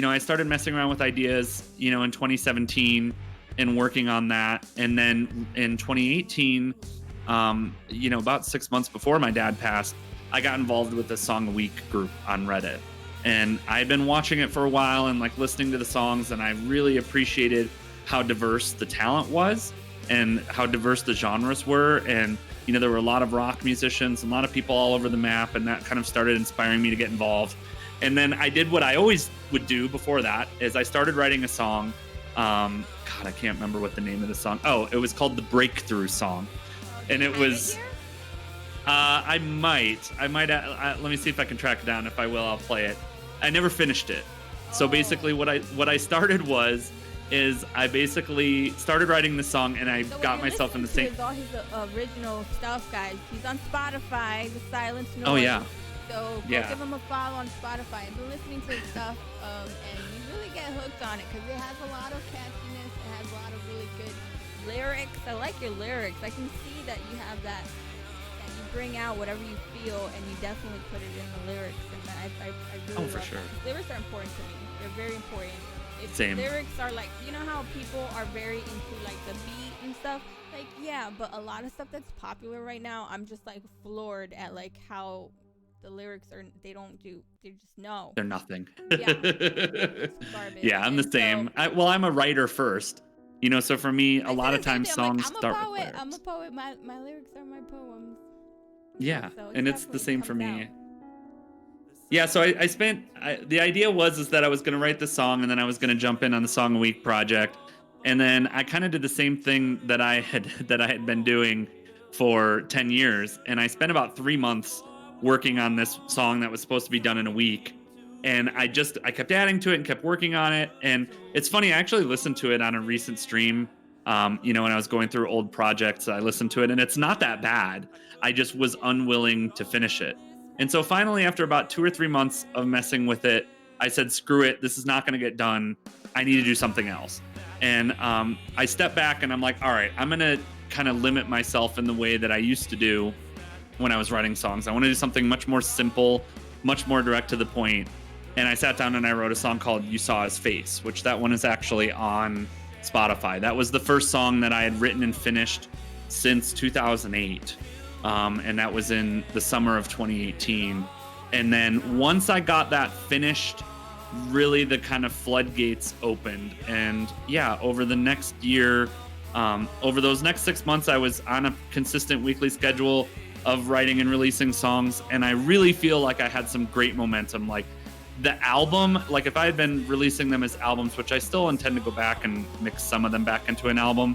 I started messing around with ideas, in 2017 and working on that. And then in 2018, about 6 months before my dad passed, I got involved with the Song a Week group on Reddit. And I'd been watching it for a while and like listening to the songs, and I really appreciated how diverse the talent was and how diverse the genres were. And, there were a lot of rock musicians, a lot of people all over the map, and that kind of started inspiring me to get involved. And then I did what I always would do before that, is I started writing a song. God, I can't remember what the name of the song. Oh, it was called The Breakthrough Song. And it was, I might, let me see if I can track it down. If I will, I'll play it. I never finished it. So basically what I started is I basically started writing the song, and I got myself in the same.
All his original stuff, guys. He's on Spotify, The Silence Noise.
Oh yeah.
So go give him a follow on Spotify. I've been listening to his stuff, and you really get hooked on it because it has a lot of catchiness. It has a lot of really good lyrics. I like your lyrics. I can see that you have that you bring out whatever you feel, and you definitely put it in the lyrics. And I really
for
love
sure.
that. Lyrics are important to me. They're very important.
Same.
Lyrics are like, how people are very into like the beat and stuff. Like, yeah, but a lot of stuff that's popular right now, I'm just like floored at like how the lyrics are. They're just no.
They're nothing.
Yeah. It's garbage.
Yeah, I'm the same. I'm a writer first. So for me, a lot of times songs start with lyrics.
I'm a poet. My lyrics are my poems.
Yeah,
so
and it's the same for me.
out.
Yeah, so the idea was that I was going to write the song, and then I was going to jump in on the Song a Week project. And then I kind of did the same thing that I had been doing for 10 years. And I spent about 3 months working on this song that was supposed to be done in a week. And I kept adding to it and kept working on it. And it's funny, I actually listened to it on a recent stream. When I was going through old projects, I listened to it, and it's not that bad. I just was unwilling to finish it. And so finally, after about 2 or 3 months of messing with it, I said, screw it. This is not going to get done. I need to do something else. And I stepped back, and I'm like, all right, I'm going to kind of limit myself in the way that I used to do when I was writing songs. I want to do something much more simple, much more direct to the point. And I sat down and I wrote a song called You Saw His Face, which that one is actually on Spotify. That was the first song that I had written and finished since 2008. And that was in the summer of 2018. And then once I got that finished, really the kind of floodgates opened. And yeah, over the next year, over those next 6 months, I was on a consistent weekly schedule of writing and releasing songs. And I really feel like I had some great momentum. Like the album, like if I had been releasing them as albums, which I still intend to go back and mix some of them back into an album,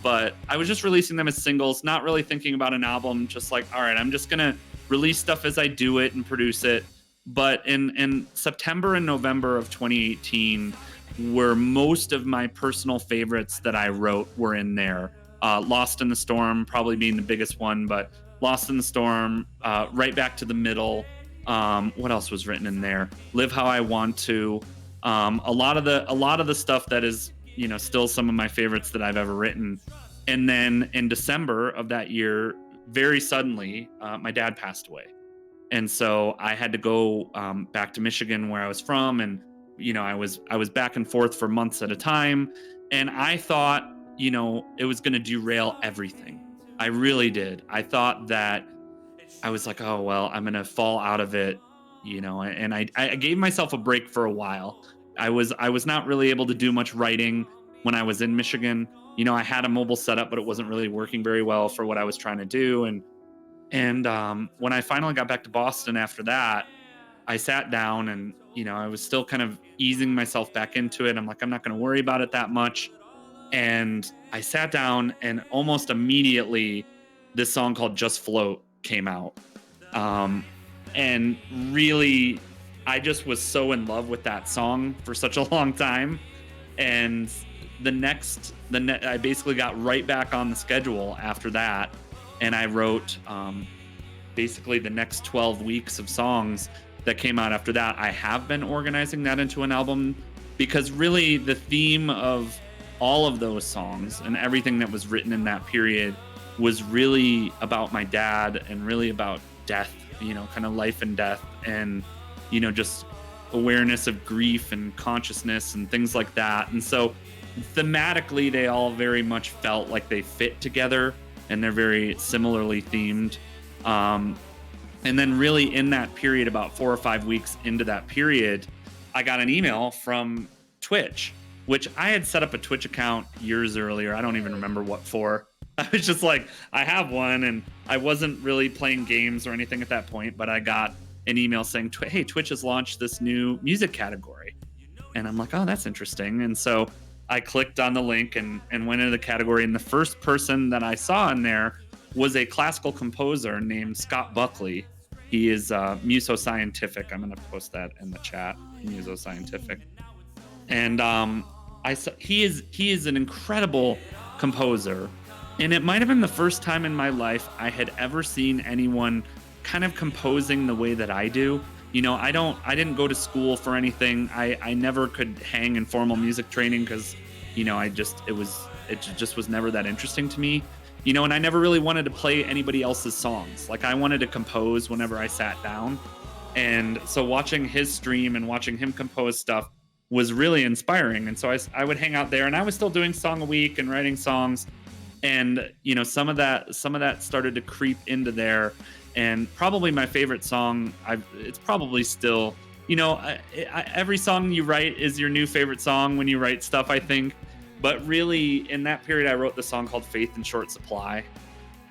but I was just releasing them as singles, not really thinking about an album, just like, all right, I'm just going to release stuff as I do it and produce it. But in September and November of 2018 were most of my personal favorites that I wrote were in there. Lost in the Storm probably being the biggest one, but Lost in the Storm, Right Back to the Middle. What else was written in there? Live How I Want To. A lot of the stuff that is, still some of my favorites that I've ever written. And then in December of that year, very suddenly, my dad passed away. And so I had to go back to Michigan, where I was from. And, I was back and forth for months at a time. And I thought, it was going to derail everything. I really did. I thought that I was like, oh, well, I'm going to fall out of it, and I gave myself a break for a while. I was not really able to do much writing when I was in Michigan. I had a mobile setup, but it wasn't really working very well for what I was trying to do. And when I finally got back to Boston after that, I sat down and, I was still kind of easing myself back into it. I'm like, I'm not going to worry about it that much. And I sat down, and almost immediately this song called Just Float came out. And really, I just was so in love with that song for such a long time. And I basically got right back on the schedule after that. And I wrote basically the next 12 weeks of songs that came out after that. I have been organizing that into an album, because really the theme of all of those songs and everything that was written in that period was really about my dad and really about death, kind of life and death, and, just awareness of grief and consciousness and things like that. And so thematically, they all very much felt like they fit together, and they're very similarly themed. And then really in that period, about 4 or 5 weeks into that period, I got an email from Twitch, which I had set up a Twitch account years earlier. I don't even remember what for. I was just like, I have one, and I wasn't really playing games or anything at that point, but I got an email saying, hey, Twitch has launched this new music category. And I'm like, oh, that's interesting. And so I clicked on the link and went into the category, and the first person that I saw in there was a classical composer named Scott Buckley. He is Muso-Scientific. I'm going to post that in the chat, Muso-Scientific. And he is an incredible composer. And it might have been the first time in my life I had ever seen anyone kind of composing the way that I do. You know, I didn't go to school for anything. I never could hang in formal music training because, you know, it just was never that interesting to me. You know, and I never really wanted to play anybody else's songs. Like, I wanted to compose whenever I sat down. And so watching his stream and watching him compose stuff was really inspiring. And so I would hang out there, and I was still doing song a week and writing songs. And, you know, some of that started to creep into there. And probably my favorite song, it's probably still, you know, every song you write is your new favorite song when you write stuff, I think. But really, in that period, I wrote the song called Faith in Short Supply.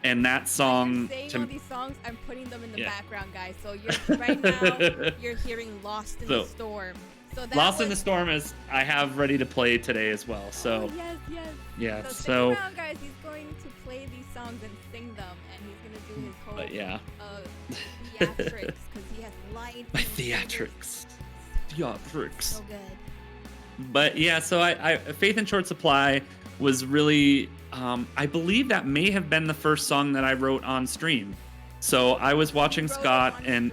And that song...
You're saying all these songs, I'm putting them in the background, guys. So right now, you're hearing Lost in the Storm. So
Lost in the Storm is I have ready to play today as well. So
yes.
Yeah,
so stick around, guys. He's going to play these songs and sing them, and he's going to do his whole theatrics, because he has light.
My theatrics.
So good.
But yeah, so I Faith in Short Supply was really, I believe that may have been the first song that I wrote on stream. So I was watching Scott and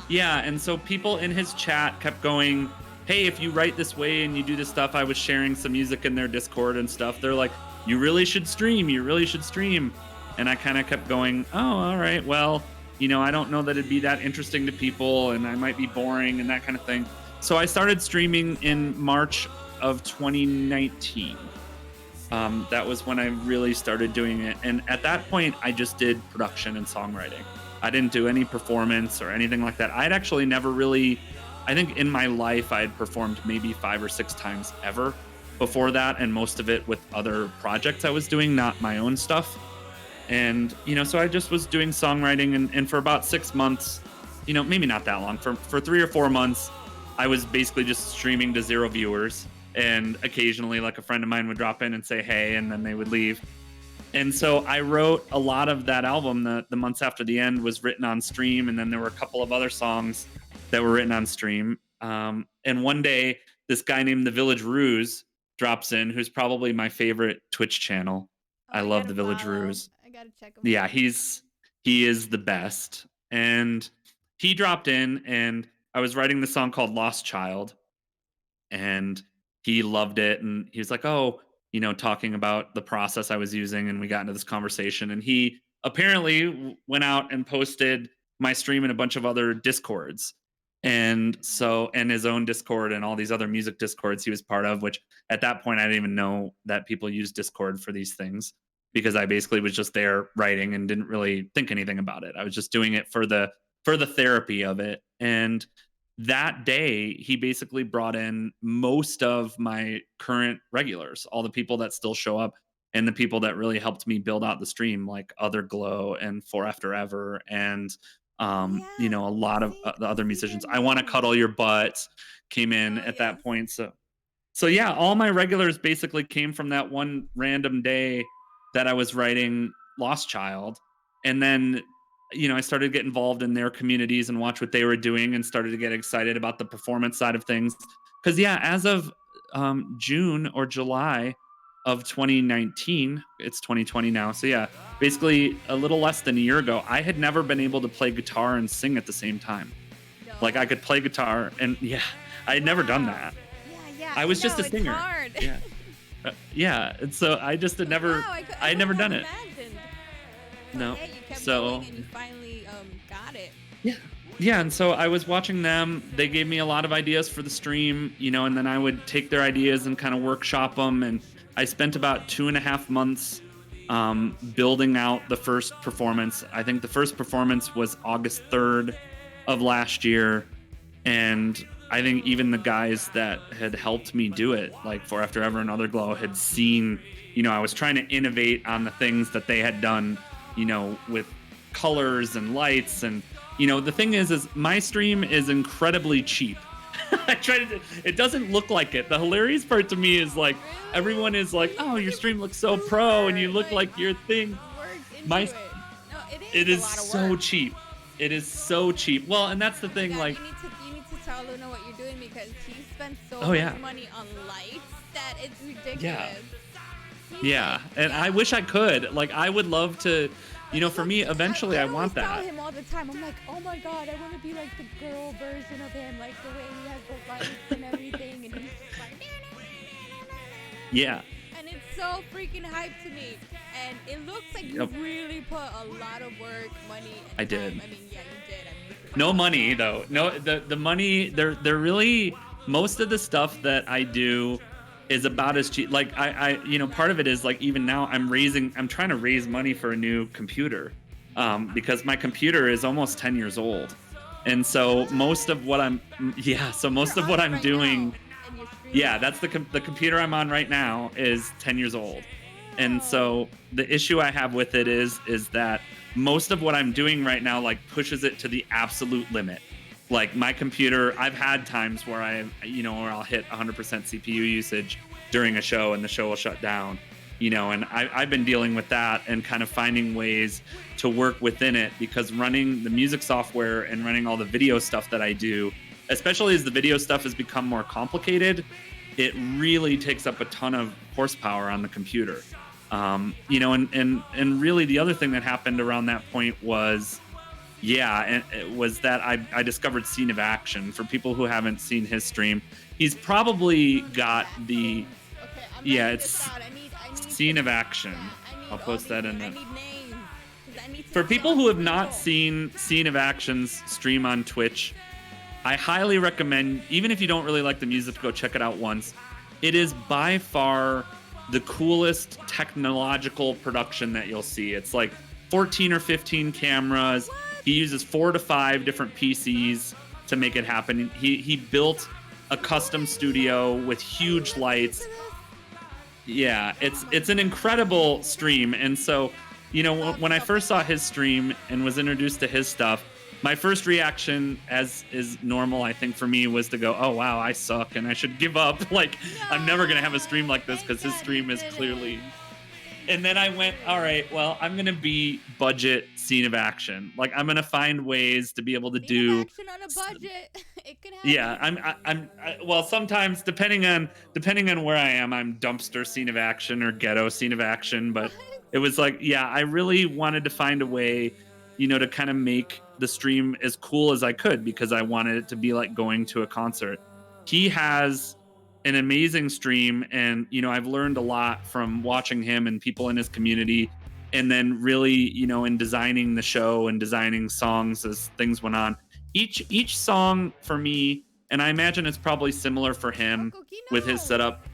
and so people in his chat kept going, hey, if you write this way and you do this stuff, I was sharing some music in their Discord and stuff. They're like, you really should stream. And I kind of kept going, oh, all right, well, you know, I don't know that it'd be that interesting to people, and I might be boring and that kind of thing. So I started streaming in March of 2019. That was when I really started doing it. And at that point, I just did production and songwriting. I didn't do any performance or anything like that. I'd actually never really, I think in my life, I had performed maybe 5 or 6 times ever before that. And most of it with other projects I was doing, not my own stuff. And, you know, so I just was doing songwriting. And for about 6 months, you know, maybe not that long, for 3 or 4 months, I was basically just streaming to 0 viewers, and occasionally like a friend of mine would drop in and say, hey, and then they would leave. And so I wrote a lot of that album. The Months After the End was written on stream. And then there were a couple of other songs that were written on stream. And one day this guy named The Village Ruse drops in, who's probably my favorite Twitch channel. I love The Village Ruse.
I gotta check him.
Yeah, he is the best. And he dropped in, and I was writing the song called Lost Child, and he loved it. And he was like, oh, you know, talking about the process I was using, and we got into this conversation. And he apparently went out and posted my stream in a bunch of other Discords. And so, and his own Discord and all these other music Discords he was part of, which at that point, I didn't even know that people use Discord for these things, because I basically was just there writing and didn't really think anything about it. I was just doing it for the therapy of it. And that day, he basically brought in most of my current regulars, all the people that still show up, and the people that really helped me build out the stream, like Other Glow and For After Ever, and you know, a lot of the other musicians. I Want to Cuddle Your Butt came in at that point. So yeah, all my regulars basically came from that one random day that I was writing Lost Child. And then, you know, I started to get involved in their communities and watch what they were doing, and started to get excited about the performance side of things. Because yeah, as of June or July of 2019, it's 2020 now. So yeah, basically a little less than a year ago, I had never been able to play guitar and sing at the same time. No. Like I could play guitar, and yeah, I had never done that.
Yeah.
I was just a singer.
It's hard.
Yeah. Yeah, and so I just had never, I had never done it.
Imagined.
No,
Hey, you kept
so
going and you finally got it.
Yeah, Yeah, and so I was watching them. They gave me a lot of ideas for the stream, and then I would take their ideas and kind of workshop them. And I spent about 2.5 months building out the first performance. I think the first performance was August 3rd of last year. And I think even the guys that had helped me do it, like for After Ever and Other Glow, had seen, I was trying to innovate on the things that they had done, with colors and lights. And, the thing is my stream is incredibly cheap. I try to, it doesn't look like it. The hilarious part to me is like, everyone is like, oh, your stream looks so pro and you look like your thing. It is so cheap. It is so cheap. Well, and that's the thing, like,
you need to tell Luna what you're doing, because he spends so
Oh, yeah.
much money on lights that it's ridiculous.
Yeah, and I wish I could. Like, I would love to, for me, eventually I want that.
I tell him all the time. I'm like, oh my God, I want to be like the girl version of him, like the way he has the lights and everything, and he's just like,
Yeah.
and it's so freaking hype to me. And it looks like you really put a lot of work, money, and
I did.
time. I mean, yeah, you did.
No money though. No, the money. They're really, most of the stuff that I do is about as cheap. Like I part of it is like, even now I'm trying to raise money for a new computer, because my computer is almost 10 years old, and so most of what I'm doing, that's the computer I'm on right now is 10 years old. And so the issue I have with it is that most of what I'm doing right now, like, pushes it to the absolute limit. Like, my computer, I've had times where where I'll hit 100% CPU usage during a show and the show will shut down, and I've been dealing with that and kind of finding ways to work within it, because running the music software and running all the video stuff that I do, especially as the video stuff has become more complicated, it really takes up a ton of horsepower on the computer. And really the other thing that happened around that point was, and it was that I discovered Scene of Action. For people who haven't seen his stream, he's probably got the, it's Scene of Action. I'll post that in the. For people who have not seen Scene of Action's stream on Twitch, I highly recommend, even if you don't really like the music, to go check it out once. It is by far the coolest technological production that you'll see. It's like 14 or 15 cameras. He uses 4 to 5 different PCs to make it happen. He built a custom studio with huge lights. Yeah, it's an incredible stream. And so, when I first saw his stream and was introduced to his stuff, my first reaction, as is normal, I think, for me, was to go, oh, wow, I suck and I should give up. Like, I'm never going to have a stream like this, because his stream is clearly... And then I went, all right, well, I'm going to be budget Scene of Action. Like, I'm going to find ways to be able to do...
Action on a budget. It could happen.
Yeah, well, sometimes, depending on where I am, I'm dumpster Scene of Action or ghetto Scene of Action. But it was like, I really wanted to find a way, to kind of make the stream as cool as I could, because I wanted it to be like going to a concert. He has an amazing stream, and I've learned a lot from watching him and people in his community, and then really in designing the show and designing songs as things went on. Each song for me, and I imagine it's probably similar for him with his setup,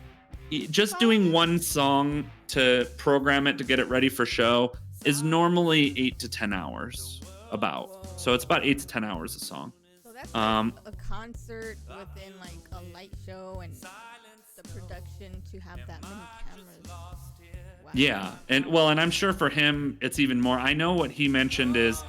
just doing one song to program it to get it ready for show is normally 8 to 10 hours about. So it's about 8 to 10 hours a song.
So that's like a concert within like a light show and the production to have that many cameras. Wow.
Yeah, and I'm sure for him it's even more. I know what he mentioned is,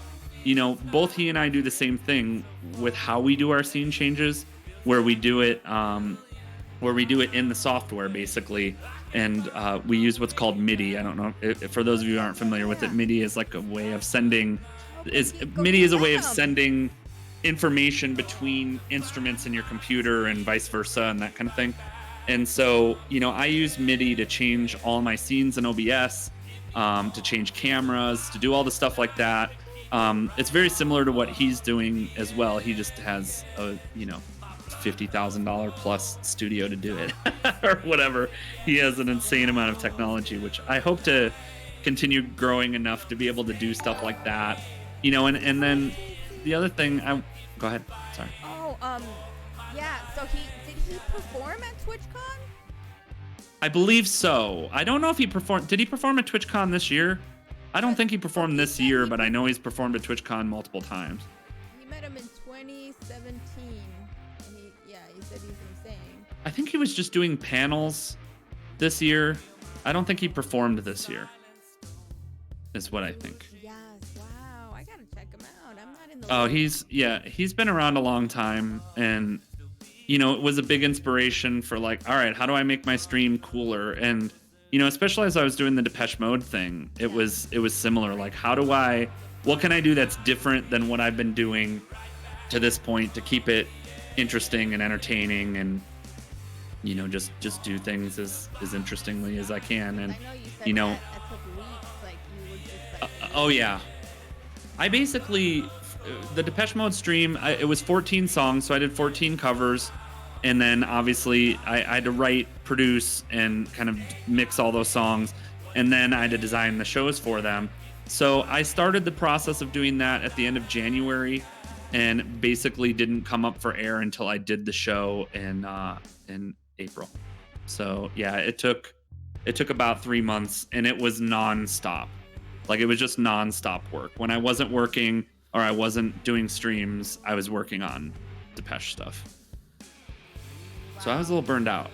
both he and I do the same thing with how we do our scene changes, where we do it in the software basically, and we use what's called MIDI. I don't know if for those of you who aren't familiar with it. MIDI is like a way of sending. MIDI is a way of sending information between instruments in your computer and vice versa and that kind of thing. And so, I use MIDI to change all my scenes in OBS, to change cameras, to do all the stuff like that. It's very similar to what he's doing as well. He just has a, $50,000 plus studio to do it or whatever. He has an insane amount of technology, which I hope to continue growing enough to be able to do stuff like that. And then the other thing Go ahead. Sorry.
Oh, yeah. So did he perform at TwitchCon?
I believe so. I don't know if he performed. Did he perform at TwitchCon this year? I don't think he performed this year, but I know he's performed at TwitchCon multiple times.
He met him in 2017. And he said he's insane.
I think he was just doing panels this year. I don't think he performed this year. Is what I think.
Yes. Wow. I gotta check him out. I'm not in the.
Oh, he's been around a long time, and it was a big inspiration for like, all right, how do I make my stream cooler? And especially as I was doing the Depeche Mode thing, it was similar. Like, what can I do that's different than what I've been doing to this point to keep it interesting and entertaining, and just do things as interestingly as I can. And
I know you said that took weeks. Like you were just like.
Oh yeah, I basically the Depeche Mode stream. It was 14 songs, so I did 14 covers. And then obviously I had to write, produce, and kind of mix all those songs. And then I had to design the shows for them. So I started the process of doing that at the end of January, and basically didn't come up for air until I did the show in April. So yeah, it took about 3 months, and it was nonstop. Like, it was just nonstop work. When I wasn't working or I wasn't doing streams, I was working on Depeche stuff. So I was a little burned out.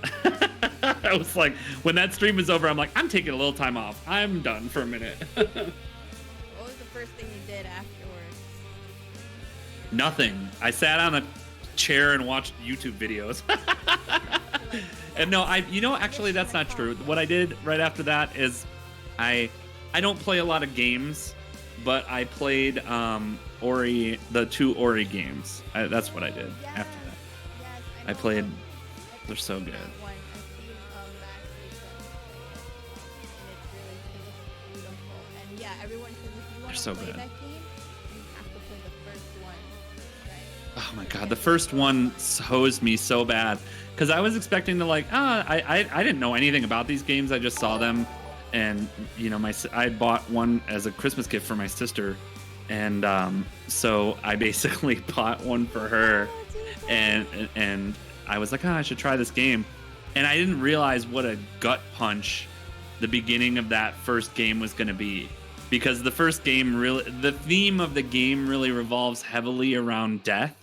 I was like, when that stream was over, I'm like, I'm taking a little time off. I'm done for a minute.
What was the first thing you did afterwards?
Nothing. I sat on a chair and watched YouTube videos. And no, actually that's not true. What I did right after that is I don't play a lot of games, but I played Ori, the 2 Ori games. That's what I did after that.
Yes,
I played. They're so good.
And yeah, everyone says if you want to play that game, you have to play the first one. Right?
Oh my god, the first one hosed me so bad, because I was expecting to I didn't know anything about these games. I just saw them, and I bought one as a Christmas gift for my sister, and so I basically bought one for her, and I was like, I should try this game. And I didn't realize what a gut punch the beginning of that first game was going to be. Because the first game the theme of the game really revolves heavily around death.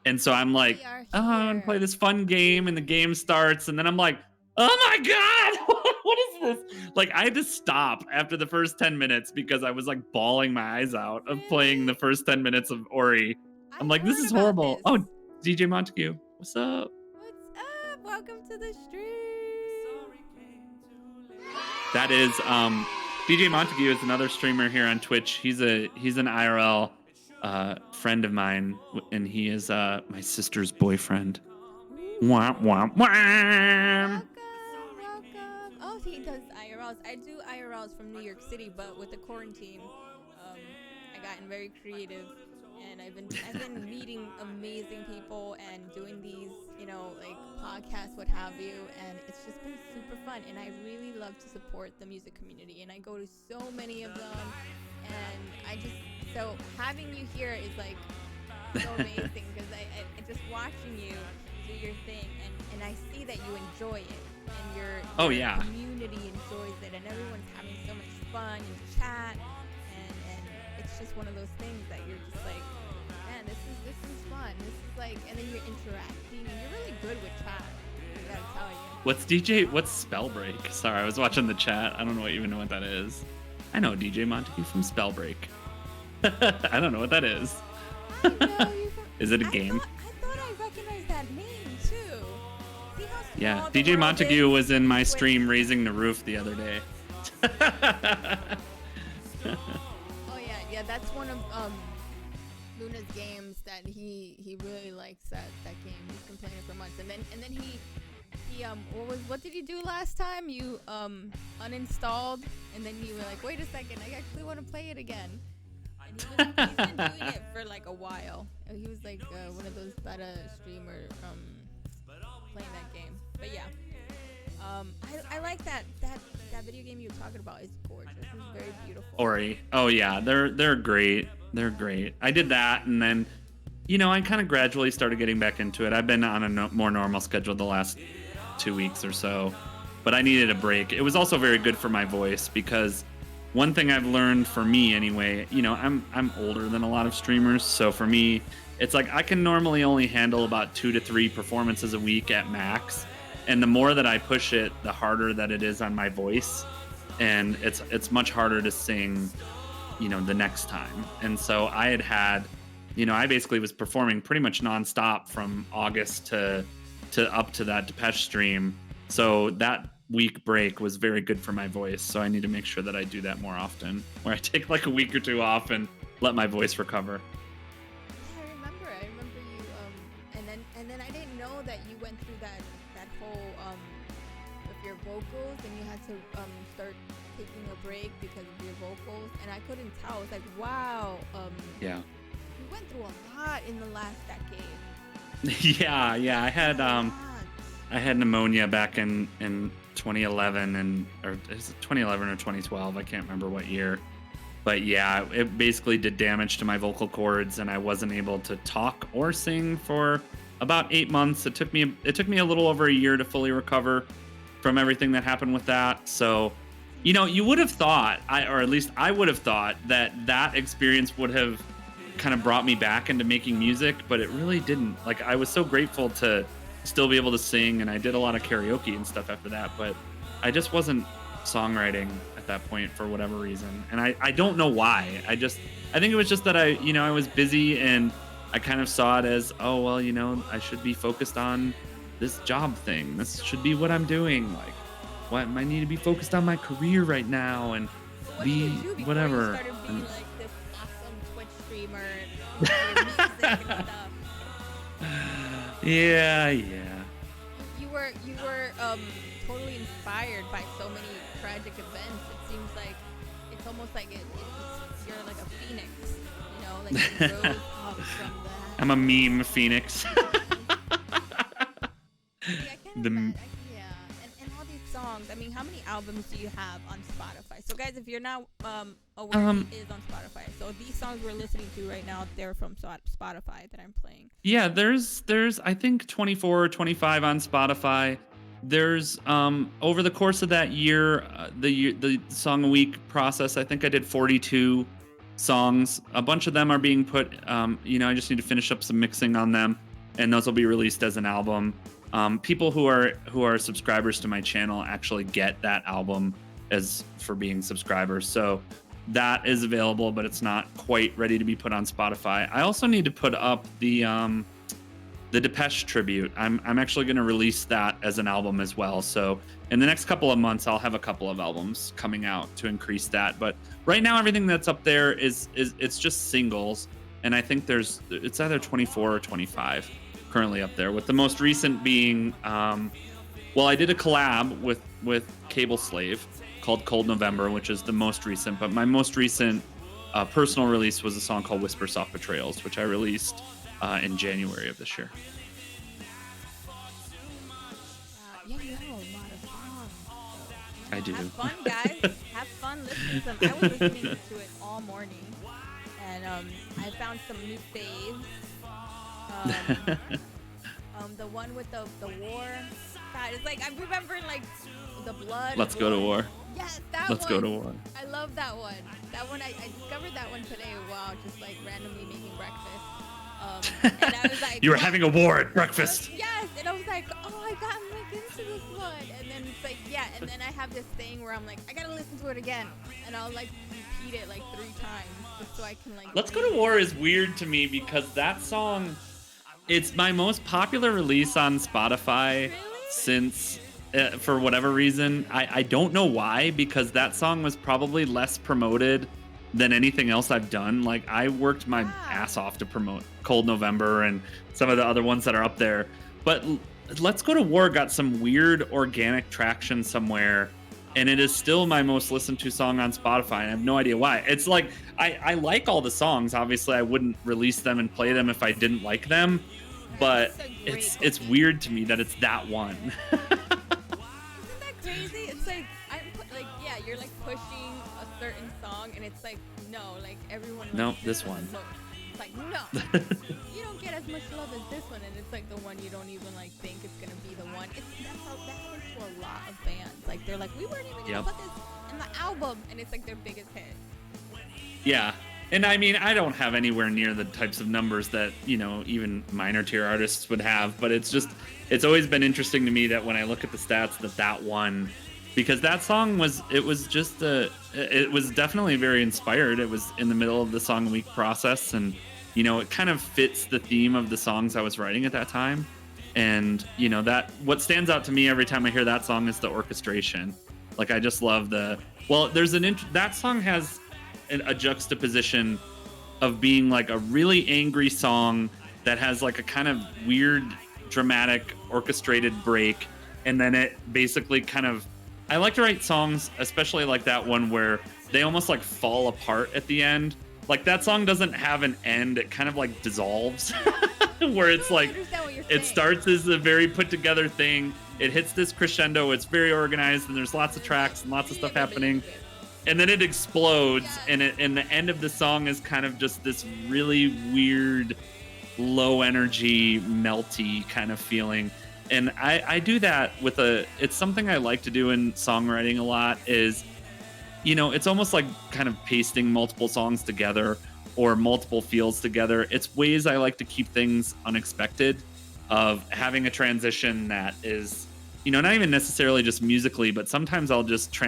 And so I'm like, I'm going to play this fun game, and the game starts, and then I'm like, oh my God, what is this? Like, I had to stop after the first 10 minutes because I was like bawling my eyes out of playing the first 10 minutes of Ori. I'm like, this is horrible. Oh, DJ Montague. What's up?
What's up? Welcome to the stream.
That is DJ Montague is another streamer here on Twitch. He's an IRL friend of mine, and he is my sister's boyfriend. Wah, wah, wah.
Welcome. Oh, he does IRLs. I do IRLs from New York City, but with the quarantine, I gotten very creative. And I've been meeting amazing people and doing these, like podcasts, what have you, and it's just been super fun. And I really love to support the music community, and I go to so many of them, and so having you here is like so amazing, because I just watching you do your thing, and I see that you enjoy it, and your community enjoys it, and everyone's having so much fun and chat, and it's just one of those things that you're just like, man, this is fun. This is like, and then you're interacting, and you're really good with chat. I gotta tell you.
What's Spellbreak? Sorry, I was watching the chat. I don't even know what that is. I know DJ Montague from Spellbreak. I don't know what that is.
I know you from,
Is it a game?
I thought I recognized that name too. See how small
Yeah,
the
DJ
world
Montague
is?
was in my stream raising the roof the other day.
Oh yeah, that's one of Luna's games that he really likes that game. He's been playing it for months, and then he what did you do last time? You uninstalled, and then you were like, wait a second, I actually want to play it again. And he's been doing it for like a while. He was like one of those beta streamers playing that game. But yeah, I like that video game you were talking about. Is gorgeous. It's very beautiful.
Ori. Oh yeah, they're great. They're great. I did that, and then I kind of gradually started getting back into it. I've been on a more normal schedule the last 2 weeks or so, but I needed a break. It was also very good for my voice because one thing I've learned for me anyway, I'm older than a lot of streamers, so for me, it's like I can normally only handle about 2 to 3 performances a week at max, and the more that I push it, the harder that it is on my voice, and it's much harder to sing, the next time. And so I basically was performing pretty much nonstop from August to up to that Depeche stream. So that week break was very good for my voice. So I need to make sure that I do that more often, where I take like a week or two off and let my voice recover.
I remember you. And then I didn't know that you went through that whole with your vocals, and you had to start taking a break because of your vocals, and I couldn't tell. It's like, wow.
Yeah.
You went through a lot in the last decade.
Yeah. I had pneumonia back in 2011 or is it 2011 or 2012? I can't remember what year. But yeah, it basically did damage to my vocal cords, and I wasn't able to talk or sing for about 8 months. It took me a little over a year to fully recover from everything that happened with that. So, you would have thought, or at least I would have thought that experience would have kind of brought me back into making music, but it really didn't. Like, I was so grateful to still be able to sing, and I did a lot of karaoke and stuff after that, but I just wasn't songwriting at that point for whatever reason. And I don't know why. I think it was just that I was busy, and I kind of saw it as, oh, well, I should be focused on this job thing. This should be what I'm doing. Like, what I need to be focused on my career right now and
So
be whatever.
You started being like this awesome Twitch streamer, and music and stuff.
Yeah.
You were totally inspired by so many tragic events. It seems like it's almost like you're like a phoenix, like you rose up from that.
I'm a meme phoenix.
I can't imagine. Yeah, and all these songs. I mean, how many albums do you have on Spotify? So, guys, if you're not aware, he is on Spotify. So these songs we're listening to right now, they're from Spotify that I'm playing.
Yeah, there's I think 24 or 25 on Spotify. There's over the course of that year, the song a week process, I think I did 42 songs. A bunch of them are being put, I just need to finish up some mixing on them, and those will be released as an album. People who are subscribers to my channel actually get that album as for being subscribers. So that is available, but it's not quite ready to be put on Spotify. I also need to put up the Depeche tribute. I'm actually going to release that as an album as well. So in the next couple of months, I'll have a couple of albums coming out to increase that. But right now, everything that's up there is it's just singles, and I think it's either 24 or 25 currently up there, with the most recent being I did a collab with Cable Slave called Cold November, which is the most recent, but my most recent personal release was a song called Whisper Soft Betrayals, which I released in January of this year.
Yeah, you have a lot of songs.
I do.
Have fun, guys. Have fun listening to them. I was listening to it all morning, and I found some new faves. The one with the war. God, it's like I'm remembering like the blood.
Let's go to war.
Yes, that
Let's
one.
go to war.
I love that one. That one I discovered that one today while just like randomly making breakfast. And I was like,
You were having a war at breakfast.
Yes, and I was like, oh, I got like into this one, and then it's like, yeah, and then I have this thing where I'm like, I gotta listen to it again, and I'll like repeat it like 3 times just so I can like.
Let's Go to War is weird to me because that song, it's my most popular release on Spotify since, for whatever reason. I don't know why, because that song was probably less promoted than anything else I've done. Like, I worked my ass off to promote Cold November and some of the other ones that are up there. But Let's Go to War got some weird organic traction somewhere, and it is still my most listened to song on Spotify. I have no idea why. It's like, I like all the songs. Obviously, I wouldn't release them and play them if I didn't like them. But it's weird to me that it's that one.
Isn't that crazy? It's like you're like pushing a certain song, and it's like no, like everyone.
No, this one.
It's like, no, you don't get as much love as this one, and it's like the one you don't even like think it's gonna be the one. That happens to a lot of bands. Like they're like, we weren't even gonna put this in the album, and it's like their biggest hit.
Yeah. And I mean, I don't have anywhere near the types of numbers that, you know, even minor tier artists would have, but it's always been interesting to me that when I look at the stats that won, because that song was definitely very inspired. It was in the middle of the song week process, and, you know, it kind of fits the theme of the songs I was writing at that time. And, you know, that what stands out to me every time I hear that song is the orchestration. Like, I just love that song has a juxtaposition of being like a really angry song that has like a kind of weird dramatic orchestrated break, and then it basically kind of, I like to write songs especially like that one where they almost like fall apart at the end. Like that song doesn't have an end, it kind of like dissolves where it's like it starts as a very put together thing, it hits this crescendo, it's very organized, and there's lots of tracks and lots of stuff happening. And then it explodes, and the end of the song is kind of just this really weird, low energy, melty kind of feeling. And I do that it's something I like to do in songwriting a lot is, you know, it's almost like kind of pasting multiple songs together or multiple feels together. It's ways I like to keep things unexpected, of having a transition that is, you know, not even necessarily just musically, but sometimes I'll just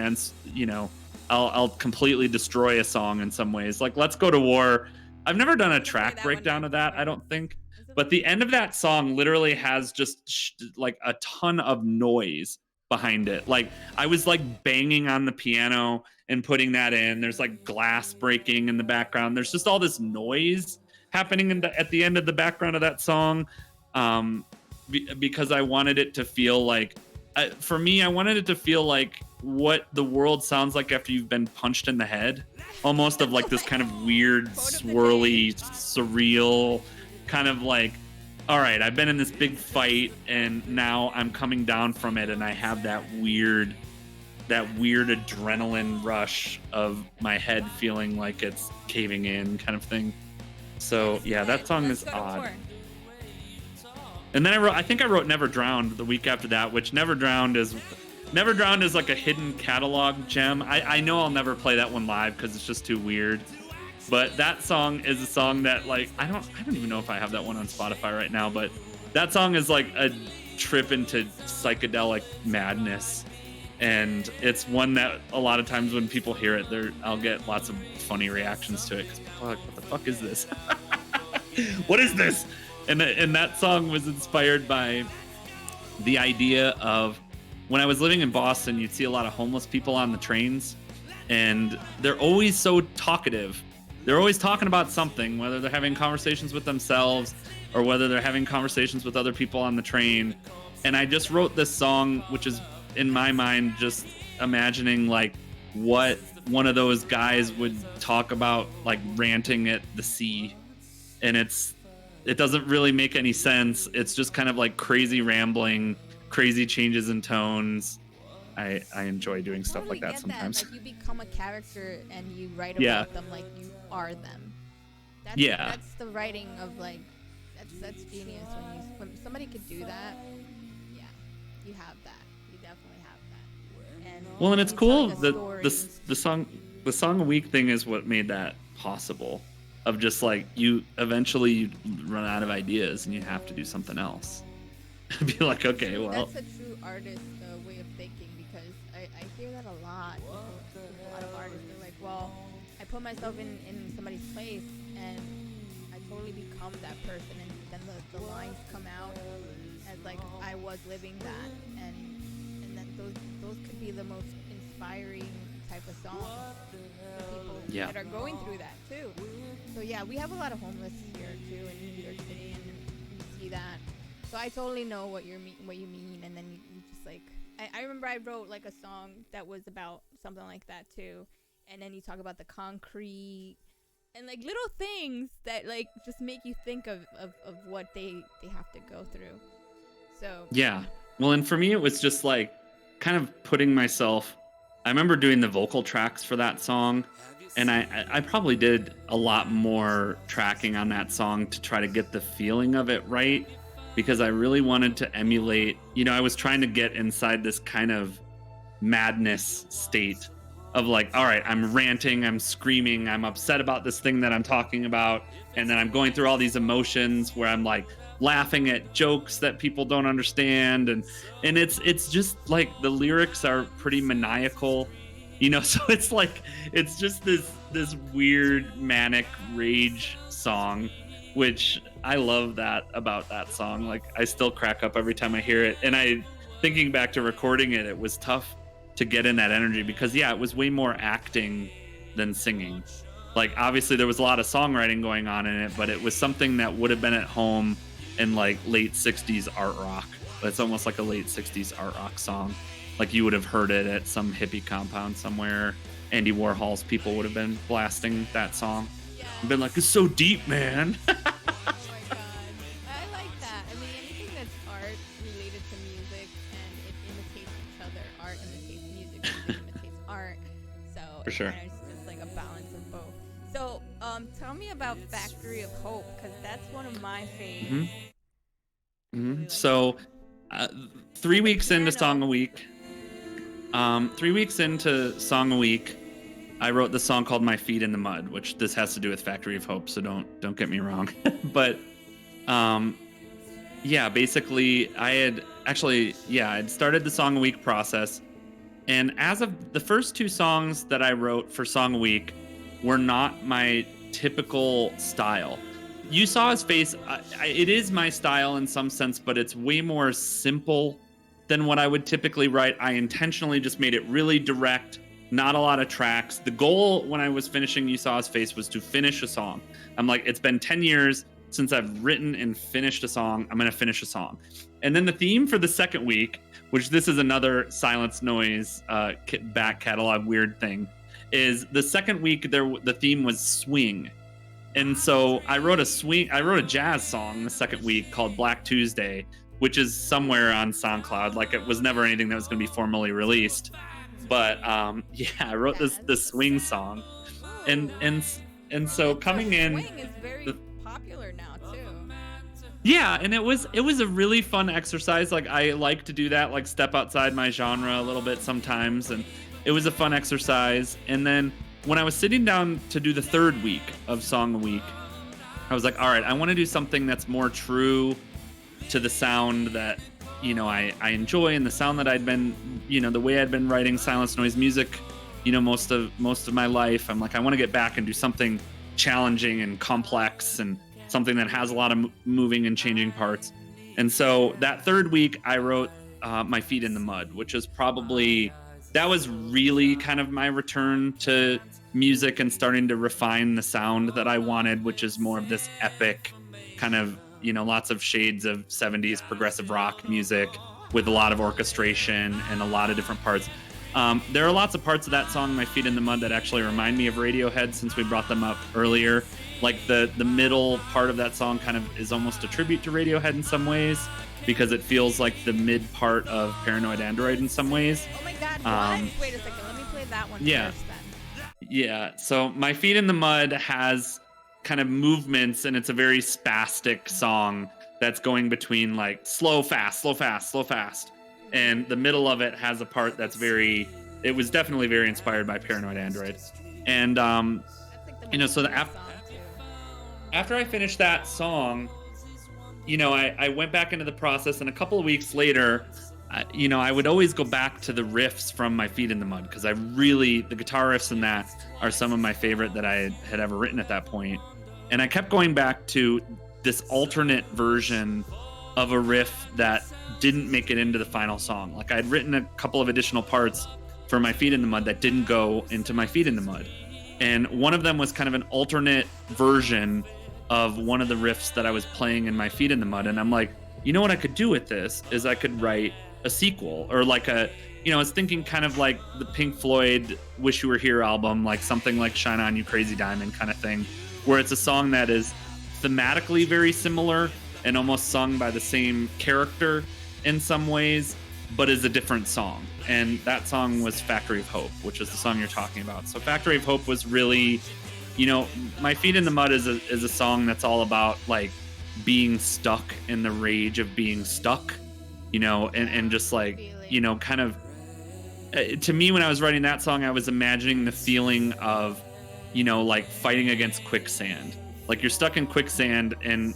I'll completely destroy a song in some ways. Like Let's Go to War. I've never done a track breakdown of that, I don't think. But the end of that song literally has just like a ton of noise behind it. Like I was like banging on the piano and putting that in. There's like glass breaking in the background. There's just all this noise happening at the end of the background of that song, because I wanted it to feel like, for me, I wanted it to feel like what the world sounds like after you've been punched in the head, almost of like this kind of weird, swirly, surreal kind of like, all right, I've been in this big fight and now I'm coming down from it, and I have that weird adrenaline rush of my head feeling like it's caving in kind of thing. So yeah, that song is odd. And then I think I wrote Never Drowned the week after that, which Never Drowned is like a hidden catalog gem. I know I'll never play that one live because it's just too weird. But that song is a song that, like, I don't even know if I have that one on Spotify right now, but that song is like a trip into psychedelic madness. And it's one that a lot of times when people hear it, I'll get lots of funny reactions to it because people are like, what the fuck is this? What is this? And that song was inspired by the idea of when I was living in Boston, you'd see a lot of homeless people on the trains, and they're always so talkative. They're always talking about something, whether they're having conversations with themselves or whether they're having conversations with other people on the train. And I just wrote this song, which is in my mind just imagining like what one of those guys would talk about, like ranting at the sea. And it doesn't really make any sense. It's just kind of like crazy rambling, crazy changes in tones. I enjoy doing stuff like that sometimes.
Like you become a character and you write about them like you are them. That's the writing of like that's genius when somebody could do that. Yeah, you have that. You definitely have that. And
it's cool. The song a week thing is what made that possible. Of just like you run out of ideas and you have to do something else. Be like, okay, well.
That's a true artist way of thinking, because I hear that a lot. A lot of artists are like, well, I put myself in somebody's place and I totally become that person, and then the lines come out as like I was living that, and then those could be the most inspiring type of songs for people that are going through that too. So yeah, we have a lot of homeless here too in New York City, and we see that. So I totally know what you mean, and then you just like I remember I wrote like a song that was about something like that too, and then you talk about the concrete and like little things that like just make you think of what they have to go through. So
yeah, well, and for me it was just like kind of putting myself. I remember doing the vocal tracks for that song, And I probably did a lot more tracking on that song to try to get the feeling of it right, because I really wanted to emulate, I was trying to get inside this kind of madness state of like, all right, I'm ranting, I'm screaming, I'm upset about this thing that I'm talking about. And then I'm going through all these emotions where I'm like laughing at jokes that people don't understand. And it's just like the lyrics are pretty maniacal, so it's just this weird manic rage song, which I love that about that song. Like I still crack up every time I hear it. And thinking back to recording it, it was tough to get in that energy because it was way more acting than singing. Like obviously there was a lot of songwriting going on in it, but it was something that would have been at home in like late 60s art rock. It's almost like a late 60s art rock song. Like you would have heard it at some hippie compound somewhere. Andy Warhol's people would have been blasting that song.
Yeah.
And been like, it's so deep, man.
Oh my god. I like that. I mean, anything that's art related to music and it imitates each other. Art imitates music, music imitates art. So
For sure.
It's just like a balance of both. So tell me about Factory of Hope, because that's one of my favorites.
So 3 weeks into Song a Week, 3 weeks into Song a Week, I wrote the song called My Feet in the Mud, which this has to do with Factory of Hope, so don't get me wrong. But basically I'd started the Song a Week process, and as of the first two songs that I wrote for Song a Week were not my typical style. You Saw His Face, it is my style in some sense, but it's way more simple than what I would typically write. I intentionally just made it really direct, not a lot of tracks. The goal when I was finishing You Saw His Face was to finish a song. I'm like, it's been 10 years since I've written and finished a song. I'm going to finish a song. And then the theme for the second week, which this is another Silence Noise back catalog weird thing, is the second week the theme was swing. And so I wrote a jazz song the second week called Black Tuesday, which is somewhere on SoundCloud. Like it was never anything that was going to be formally released. But I wrote this swing song. And so coming in,
swing is very popular now too.
Yeah, and it was a really fun exercise. Like I like to do that, like step outside my genre a little bit sometimes, and it was a fun exercise. And then when I was sitting down to do the third week of Song a Week, I was like, all right, I want to do something that's more true to the sound that, I enjoy, and the sound that I'd been, the way I'd been writing Silence Noise music, most of my life. I'm like, I want to get back and do something challenging and complex and something that has a lot of moving and changing parts. And so that third week I wrote My Feet in the Mud, which is that was really kind of my return to music and starting to refine the sound that I wanted, which is more of this epic kind of, lots of shades of 70s progressive rock music with a lot of orchestration and a lot of different parts. There are lots of parts of that song, My Feet in the Mud, that actually remind me of Radiohead, since we brought them up earlier. Like the middle part of that song kind of is almost a tribute to Radiohead in some ways, because it feels like the mid part of Paranoid Android in some ways.
Oh my god, what? Wait a second, let me play that one first then.
Yeah, so My Feet in the Mud has kind of movements, and it's a very spastic song that's going between like slow, fast, slow, fast, slow, fast. And the middle of it has a part that's it was definitely very inspired by Paranoid Android. And, so after I finished that song, I went back into the process, and a couple of weeks later, I would always go back to the riffs from My Feet in the Mud, because the guitar riffs in that are some of my favorite that I had ever written at that point. And I kept going back to this alternate version of a riff that didn't make it into the final song. Like I'd written a couple of additional parts for My Feet in the Mud that didn't go into My Feet in the Mud. And one of them was kind of an alternate version of one of the riffs that I was playing in My Feet in the Mud. And I'm like, what I could do with this is I could write a sequel, or like I was thinking kind of like the Pink Floyd Wish You Were Here album, like something like Shine On You Crazy Diamond kind of thing, where it's a song that is thematically very similar and almost sung by the same character in some ways, but is a different song. And that song was Factory of Hope, which is the song you're talking about. So Factory of Hope was really, My Feet in the Mud is a song that's all about like being stuck in the rage of being stuck, and just like, kind of, to me, when I was writing that song, I was imagining the feeling of, like fighting against quicksand. Like you're stuck in quicksand, and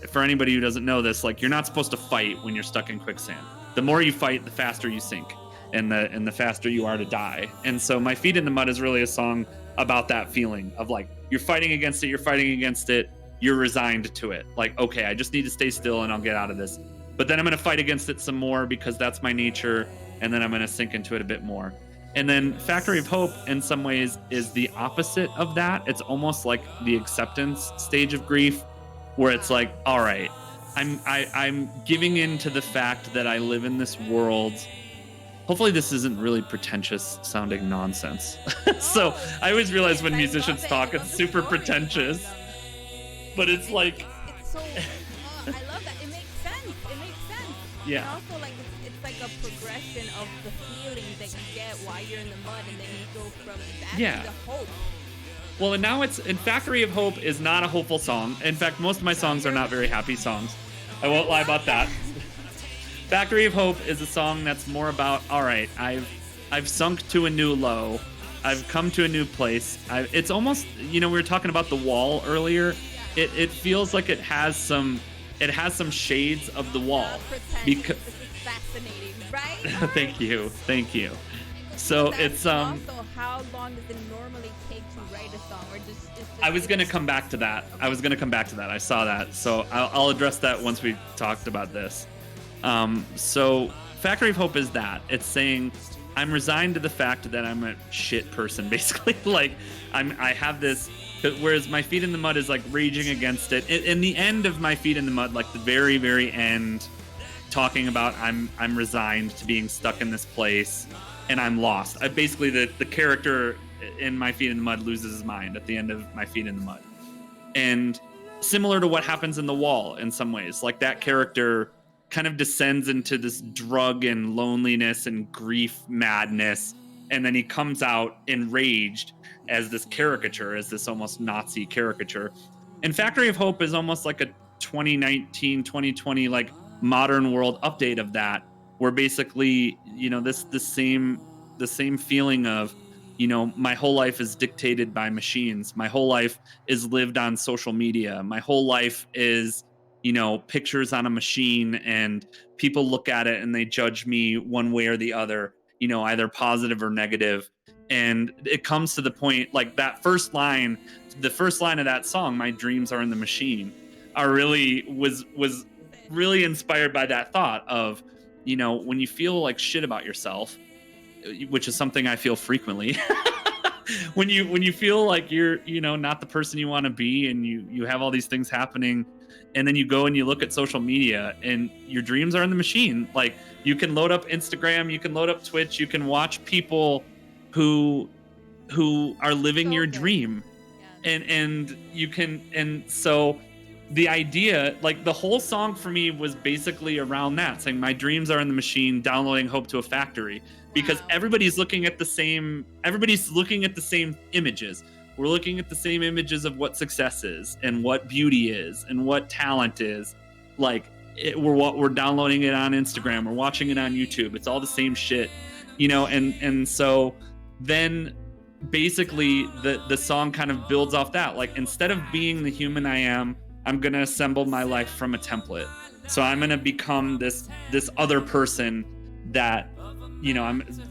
for anybody who doesn't know this, like you're not supposed to fight when you're stuck in quicksand. The more you fight, the faster you sink, and the faster you are to die. And so My Feet in the Mud is really a song about that feeling of like you're fighting against it, you're resigned to it. Like, okay, I just need to stay still and I'll get out of this. But then I'm going to fight against it some more because that's my nature, and then I'm going to sink into it a bit more. And then Factory of Hope, in some ways, is the opposite of that. It's almost like the acceptance stage of grief, where it's like, all right, I'm giving in to the fact that I live in this world. Hopefully this isn't really pretentious sounding nonsense. So I always realize when musicians talk, it's super pretentious. But it's like...
It's so... I love that. It makes sense.
Yeah.
And also, like, it's like a progression of the feelings that you get while you're in the mud, and then you go from that to hope.
Well, and now Factory of Hope is not a hopeful song. In fact, most of my songs are not very happy songs. I won't lie about that. Factory of Hope is a song that's more about, all right, I've sunk to a new low. I've come to a new place. It's almost, we were talking about The Wall earlier. It feels like it has some shades of The Wall.
Because this is fascinating, right?
Thank you. So it's
also, how long does it normally take to write a song, or just?
I was gonna come back to that. I saw that, so I'll address that once we talked about this. So Factory of Hope is that. It's saying I'm resigned to the fact that I'm a shit person, basically. Like I have this. Whereas My Feet in the Mud is like raging against it. In the end of My Feet in the Mud, like the very, very end, talking about I'm resigned to being stuck in this place and I'm lost. Basically, the character in My Feet in the Mud loses his mind at the end of My Feet in the Mud. And similar to what happens in The Wall in some ways, like that character kind of descends into this drug and loneliness and grief madness. And then he comes out enraged as this caricature, as this almost Nazi caricature. And Factory of Hope is almost like a 2019, 2020, like modern world update of that, where basically, the same feeling of, my whole life is dictated by machines. My whole life is lived on social media. My whole life is, pictures on a machine, and people look at it and they judge me one way or the other, either positive or negative. And it comes to the point, like the first line of that song, My Dreams Are in the Machine, was really inspired by that thought of, when you feel like shit about yourself, which is something I feel frequently, when you feel like you're, not the person you want to be, and you have all these things happening, and then you go and you look at social media and your dreams are in the machine. Like you can load up Instagram, you can load up Twitch, you can watch people who are living your dream. And so the idea, like the whole song for me was basically around that, saying my dreams are in the machine, downloading hope to a factory, because everybody's looking at the same images. We're looking at the same images of what success is and what beauty is and what talent is. Like we're downloading it on Instagram, we're watching it on YouTube. It's all the same shit, and so then basically the song kind of builds off that. Like, instead of being the human I am, I'm going to assemble my life from a template. So I'm going to become this other person that,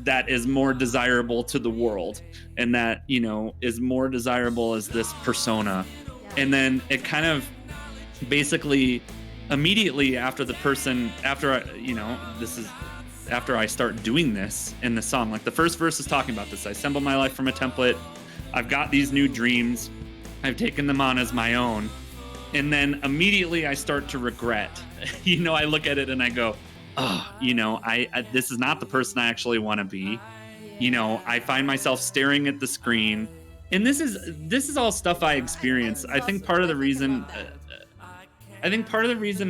that is more desirable to the world, and that, is more desirable as this persona. And then it kind of basically immediately after I start doing this in the song, like the first verse is talking about this. I assemble my life from a template. I've got these new dreams. I've taken them on as my own. And then immediately I start to regret. I look at it and I go, I this is not the person I actually want to be. I find myself staring at the screen. And this is all stuff I experience. I think part of the reason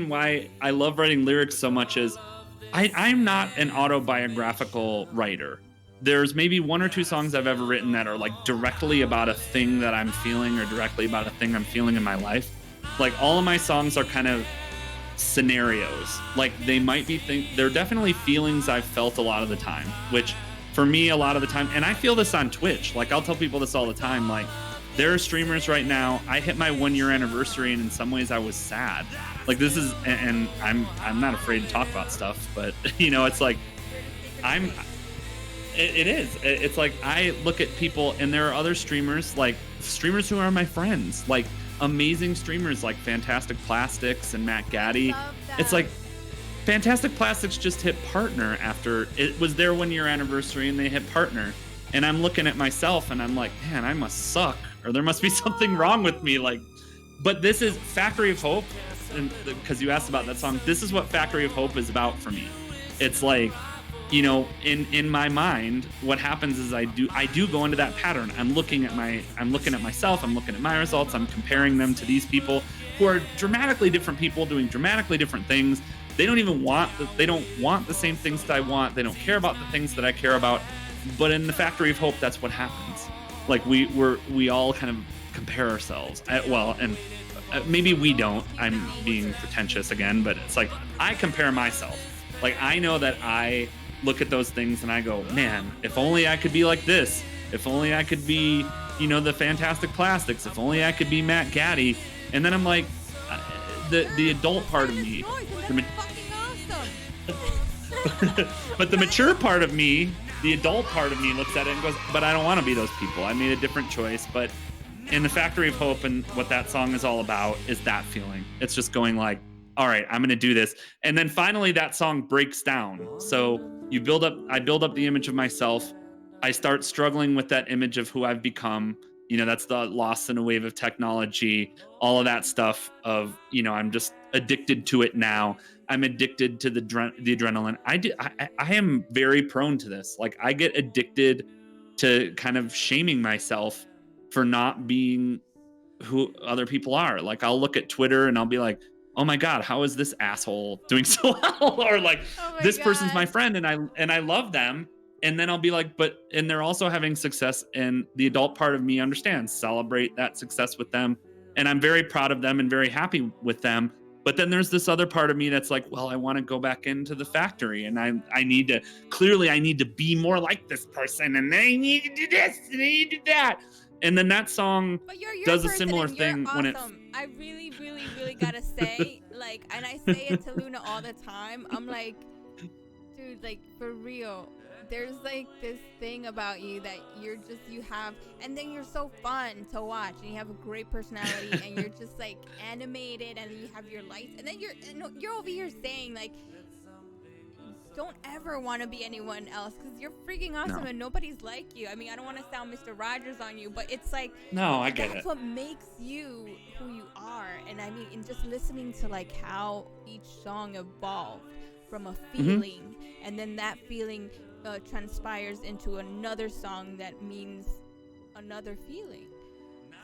why I love writing lyrics so much is I'm not an autobiographical writer. There's maybe one or two songs I've ever written that are like directly about a thing that I'm feeling or directly about a thing I'm feeling in my life. Like all of my songs are kind of scenarios. Like they might be they're definitely feelings I've felt a lot of the time, which for me a lot of the time, and I feel this on Twitch. Like I'll tell people this all the time. Like there are streamers right now. I hit my 1 year anniversary, and in some ways I was sad. Like this is, and I'm not afraid to talk about stuff, but you know, it's like it is. It's like I look at people, and there are other streamers, like streamers who are my friends, like amazing streamers like Fantastic Plastics and Matt Gaddy. It's like Fantastic Plastics just hit partner after it was their 1 year anniversary, and they hit partner. And I'm looking at myself and I'm like, man, I must suck, or there must be something wrong with me. Like, but this is Factory of Hope. And because you asked about that song, this is what Factory of Hope is about for me. It's like, you know, in my mind, what happens is I do go into that pattern. I'm looking at myself, I'm looking at my results, I'm comparing them to these people who are dramatically different people doing dramatically different things. They don't want the same things that I want. They don't care about the things that I care about. But in the Factory of Hope, that's what happens. Like we all kind of compare ourselves. Maybe we don't. I'm being pretentious again, but it's like I compare myself. Like I know that I look at those things and I go, man, if only I could be like this. If only I could be, you know, the Fantastic Plastics. If only I could be Matt Gaddy. And then I'm like, the adult part of me, but the mature part of me, the adult part of me looks at it and goes, but I don't want to be those people. I made a different choice. But in the Factory of Hope, and what that song is all about is that feeling. It's just going like, all right, I'm going to do this. And then finally that song breaks down. So I build up the image of myself. I start struggling with that image of who I've become. You know, that's the lost in a wave of technology, all of that stuff of, you know, I'm just addicted to it now. I'm addicted to the adrenaline. I am very prone to this. Like I get addicted to kind of shaming myself for not being who other people are. Like I'll look at Twitter and I'll be like, oh my God, how is this asshole doing so well? Or like, this person's my friend and I love them. And then I'll be like, and they're also having success, and the adult part of me understands, celebrate that success with them. And I'm very proud of them and very happy with them. But then there's this other part of me that's like, well, I want to go back into the factory, and I need to be more like this person, and I need to do this and I need to do that. And then that song does a similar thing
awesome.
when it.
I really, really, really gotta say, like, and I say it to Luna all the time. I'm like, dude, like for real. There's like this thing about you that you have, and then you're so fun to watch, and you have a great personality, and you're just like animated, and you have your lights, and then you're over here saying like, don't ever want to be anyone else because you're freaking awesome and nobody's like you. I mean, I don't want to sound Mr. Rogers on you, but it's like,
no, I get
that's
it.
what makes you who you are. And I mean, in just listening to like how each song evolved from a feeling, and then that feeling transpires into another song that means another feeling.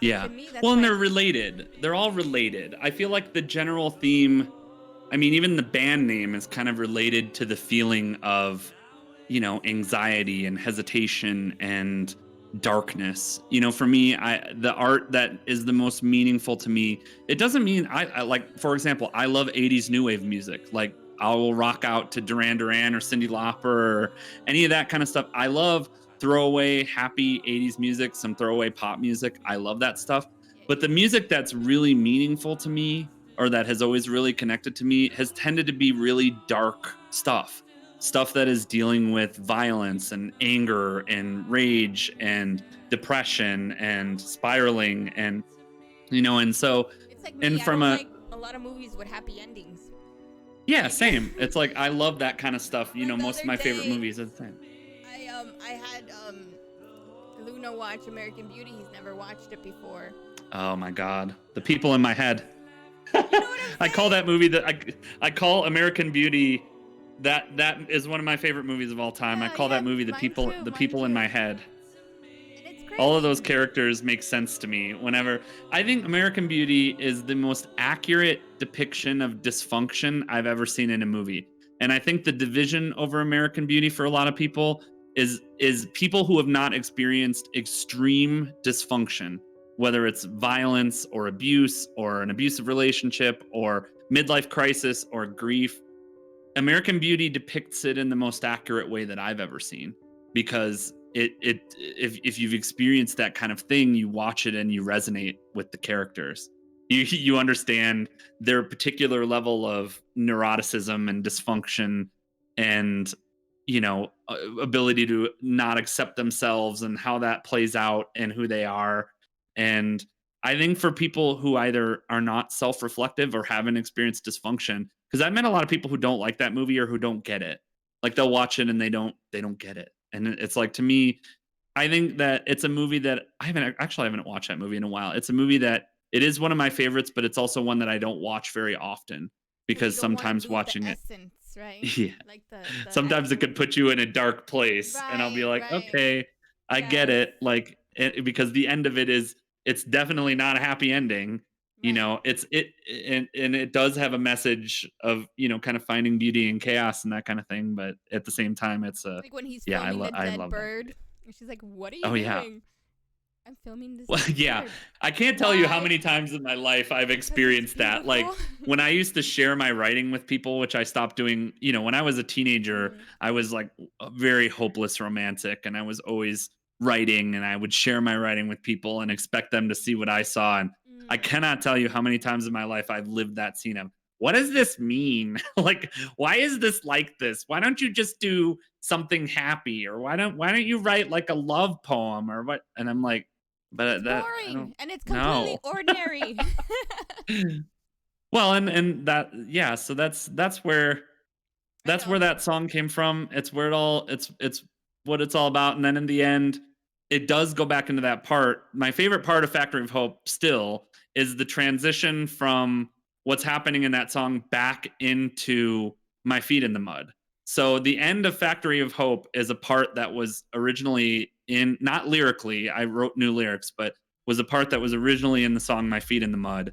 Yeah.
To me, that's
well, and they're related. They're all related. I feel like the general theme, I mean, even the band name is kind of related to the feeling of, you know, anxiety and hesitation and darkness. You know, for me, the art that is the most meaningful to me, it doesn't mean I like, for example, I love 80s new wave music. Like I will rock out to Duran Duran or Cyndi Lauper or any of that kind of stuff. I love throwaway, happy 80s music, some throwaway pop music. I love that stuff. But the music that's really meaningful to me, or that has always really connected to me, has tended to be really dark stuff that is dealing with violence and anger and rage and depression and spiraling, and, you know, and so,
it's like me,
and from
like a lot of movies with happy endings.
Yeah, same. It's like I love that kind of stuff. You know, most of my favorite movies are the same.
I had Luna watch American Beauty. He's never watched it before.
Oh my God, The People in My Head.
You know what I'm saying?
I call that movie I call American Beauty. That is one of my favorite movies of all time. I call that movie The People in My Head. All of those characters make sense to me whenever. I think American Beauty is the most accurate depiction of dysfunction I've ever seen in a movie. And I think the division over American Beauty for a lot of people is people who have not experienced extreme dysfunction, whether it's violence or abuse or an abusive relationship or midlife crisis or grief. American Beauty depicts it in the most accurate way that I've ever seen, because if you've experienced that kind of thing, you watch it and you resonate with the characters. You understand their particular level of neuroticism and dysfunction, and ability to not accept themselves, and how that plays out and who they are. And I think for people who either are not self-reflective or haven't experienced dysfunction, because I've met a lot of people who don't like that movie or who don't get it. Like they'll watch it and they don't get it. And it's like, to me, I think that it's a movie that I haven't watched that movie in a while. It's a movie that it is one of my favorites, but it's also one that I don't watch very often, because sometimes watching it,
essence, right?
yeah,
Like the
sometimes it could put you in a dark place, and I'll be like,
right.
okay, I get it. Like, because the end of it is, it's definitely not a happy ending.
Right.
And it does have a message of, kind of finding beauty in chaos and that kind of thing. But at the same time, it's
like when he's
yeah,
filming the
I
dead
love
bird,
that.
and she's like, "What are you
Oh
doing?"
yeah.
I'm filming this.
Well,
dead
yeah,
bird.
I can't tell you how
Why?
many times in my life I've
'Cause it's
experienced that. Like
beautiful.
when I used to share my writing with people, which I stopped doing, when I was a teenager, I was like a very hopeless romantic, and I was always writing, and I would share my writing with people and expect them to see what I saw. And I
Mm.
cannot tell you how many times in my life I've lived that scene of, what does this mean? Like, why is this like this? Why don't you just do something happy? Or why don't you write like a love poem or what? And I'm like,
It's
but that I
boring
don't
and it's completely
know.
ordinary.
Well, and that, yeah, so that's where
I
that's where
know.
that song came from. It's where it's what it's all about. And then in the end, it does go back into that part. My favorite part of Factory of Hope still is the transition from what's happening in that song back into My Feet in the Mud. So the end of Factory of Hope is a part that was originally in, not lyrically, I wrote new lyrics, but was a part that was originally in the song My Feet in the Mud.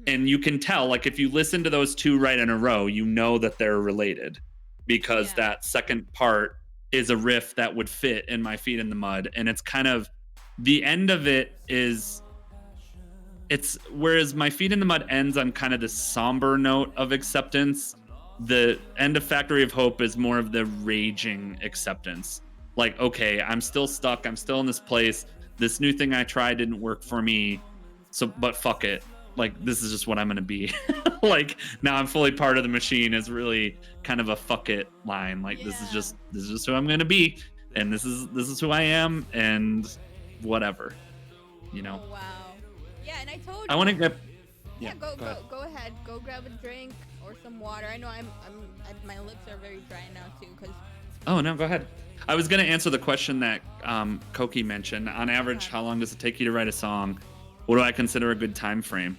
And you can tell, like, if you listen to those two right in a row, you know that they're related, because
Yeah.
that second part is a riff that would fit in My Feet in the Mud. And it's kind of, the end of it is, it's, whereas My Feet in the Mud ends on kind of this somber note of acceptance, the end of Factory of Hope is more of the raging acceptance. Like, okay, I'm still stuck, I'm still in this place, this new thing I tried didn't work for me, so, but fuck it, like, this is just what I'm gonna be. Like, now I'm fully part of the machine is really kind of a fuck it line. Like, this is just who I'm gonna be, and this is who I am, and whatever,
Oh wow. Yeah, and I told
I
you.
want to get,
Yeah, go
ahead.
ahead. Go grab a drink or some water. I know my lips are very dry now too, cause.
Oh no, go ahead. I was gonna answer the question that Koki mentioned. On average, how long does it take you to write a song? What do I consider a good time frame?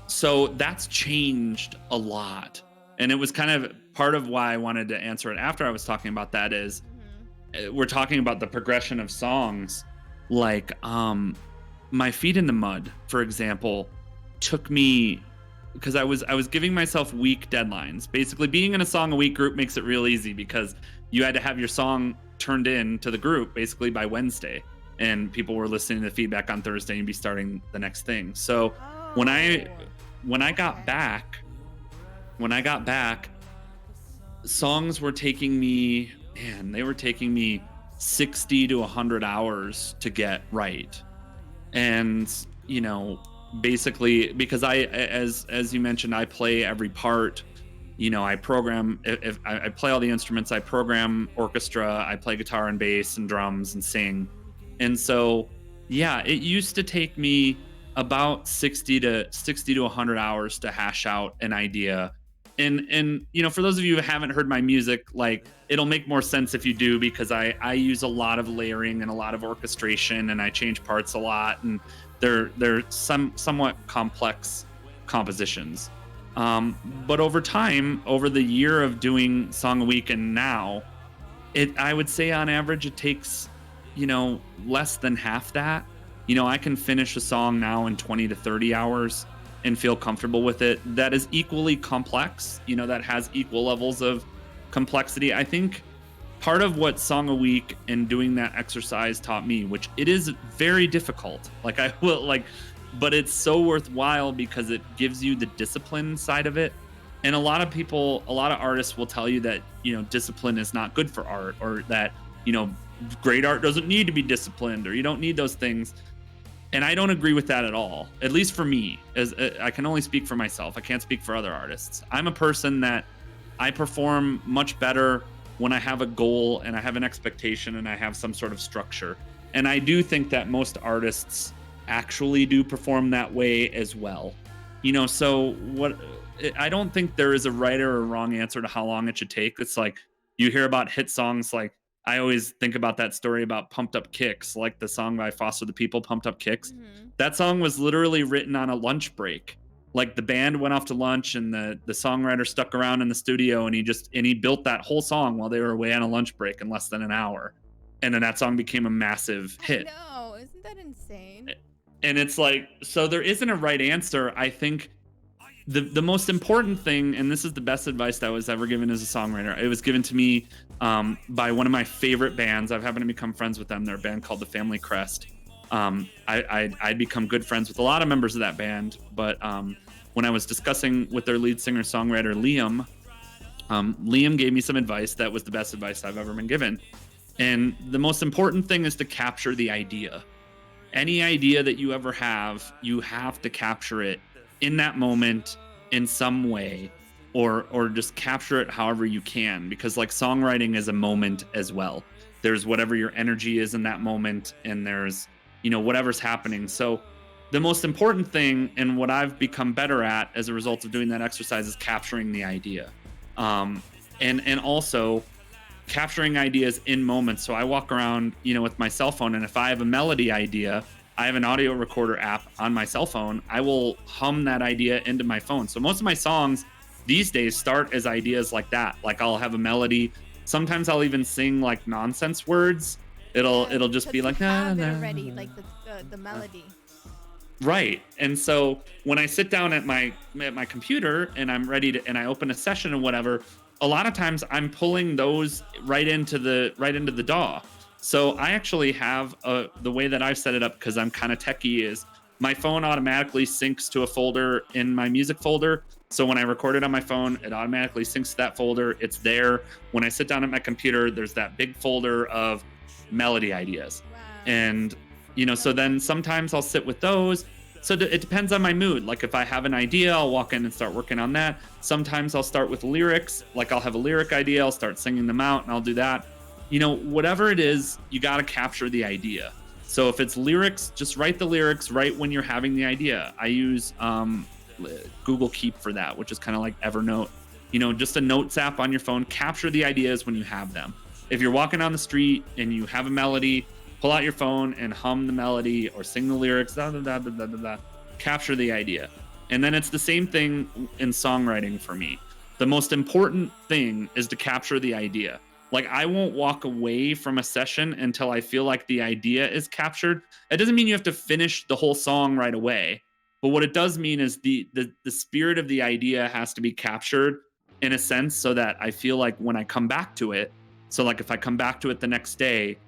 So that's changed a lot, and it was kind of part of why I wanted to answer it after I was talking about that. Is we're talking about the progression of songs, like My Feet in the Mud, for example, took me, because I was giving myself week deadlines. Basically, being in a song a week group makes it real easy, because you had to have your song turned in to the group basically by Wednesday, and people were listening to the feedback on Thursday and be starting the next thing. So when I got back, songs were taking me, man, they were taking me 60 to 100 hours to get right. And basically, because as you mentioned, I play every part. I program, if I play all the instruments, I program orchestra, I play guitar and bass and drums and sing. And so, yeah, it used to take me about 60 to 100 hours to hash out an idea. And for those of you who haven't heard my music, like, it'll make more sense if you do, because I use a lot of layering and a lot of orchestration, and I change parts a lot, and they're somewhat complex compositions. But over time, over the year of doing song a week, and now, I would say on average it takes, less than half that. I can finish a song now in 20 to 30 hours, and feel comfortable with it, that is equally complex, that has equal levels of complexity. I think part of what Song a Week and doing that exercise taught me, which it is very difficult, but it's so worthwhile because it gives you the discipline side of it. And a lot of artists will tell you that, discipline is not good for art, or that, great art doesn't need to be disciplined, or you don't need those things. And I don't agree with that at all, at least for me, as I can only speak for myself. I can't speak for other artists. I'm a person that I perform much better when I have a goal and I have an expectation and I have some sort of structure. And I do think that most artists actually do perform that way as well. I don't think there is a right or a wrong answer to how long it should take. It's like you hear about hit songs, like I always think about that story about Pumped Up Kicks, like the song by Foster the People, Pumped Up Kicks.
Mm-hmm.
That song was literally written on a lunch break. Like the band went off to lunch and the songwriter stuck around in the studio and he built that whole song while they were away on a lunch break in less than an hour. And then that song became a massive hit.
No, isn't that insane?
And it's like, so there isn't a right answer. I think the most important thing, and this is the best advice that was ever given as a songwriter, it was given to me by one of my favorite bands. I've happened to become friends with them. They're a band called The Family Crest. I'd become good friends with a lot of members of that band, but when I was discussing with their lead singer songwriter Liam gave me some advice that was the best advice I've ever been given. And the most important thing is to capture the idea. Any idea that you ever have, you have to capture it in that moment in some way, or just capture it however you can, because like songwriting is a moment as well. There's whatever your energy is in that moment, and there's whatever's happening. So the most important thing, and what I've become better at as a result of doing that exercise, is capturing the idea, and also capturing ideas in moments. So I walk around with my cell phone, and if I have a melody idea, I have an audio recorder app on my cell phone. I will hum that idea into my phone. So most of my songs these days start as ideas like that. Like I'll have a melody. Sometimes I'll even sing like nonsense words. It'll just be like
already, like the melody.
Right. And so when I sit down at my computer and I'm ready to, and I open a session or whatever, a lot of times I'm pulling those right into the DAW. So I actually have the way that I've set it up, because I'm kind of techie, is my phone automatically syncs to a folder in my music folder. So when I record it on my phone, it automatically syncs to that folder. It's there. When I sit down at my computer, there's that big folder of melody ideas.
Wow.
And, so then sometimes I'll sit with those. So it depends on my mood. Like if I have an idea, I'll walk in and start working on that. Sometimes I'll start with lyrics. Like I'll have a lyric idea, I'll start singing them out, and I'll do that. Whatever it is, you got to capture the idea. So if it's lyrics, just write the lyrics right when you're having the idea. I use Google Keep for that, which is kind of like Evernote. Just a notes app on your phone. Capture the ideas when you have them. If you're walking down the street and you have a melody, pull out your phone and hum the melody or sing the lyrics. Capture the idea. And then it's the same thing in songwriting for me. The most important thing is to capture the idea. Like I won't walk away from a session until I feel like the idea is captured. It doesn't mean you have to finish the whole song right away, but what it does mean is the spirit of the idea has to be captured in a sense, so that I feel like when I come back to it, so like if I come back to it the next day,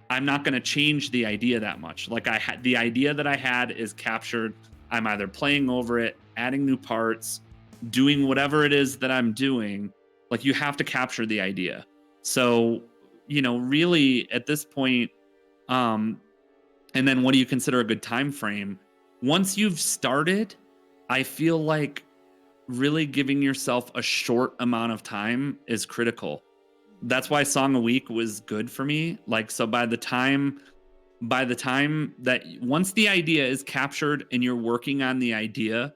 I'm not going to change the idea that much. Like the idea that I had is captured. I'm either playing over it, adding new parts, doing whatever it is that I'm doing. Like you have to capture the idea. So, really at this point, and then what do you consider a good time frame? Once you've started, I feel like really giving yourself a short amount of time is critical. That's why Song a Week was good for me. Like, so by the time that once the idea is captured and you're working on the idea,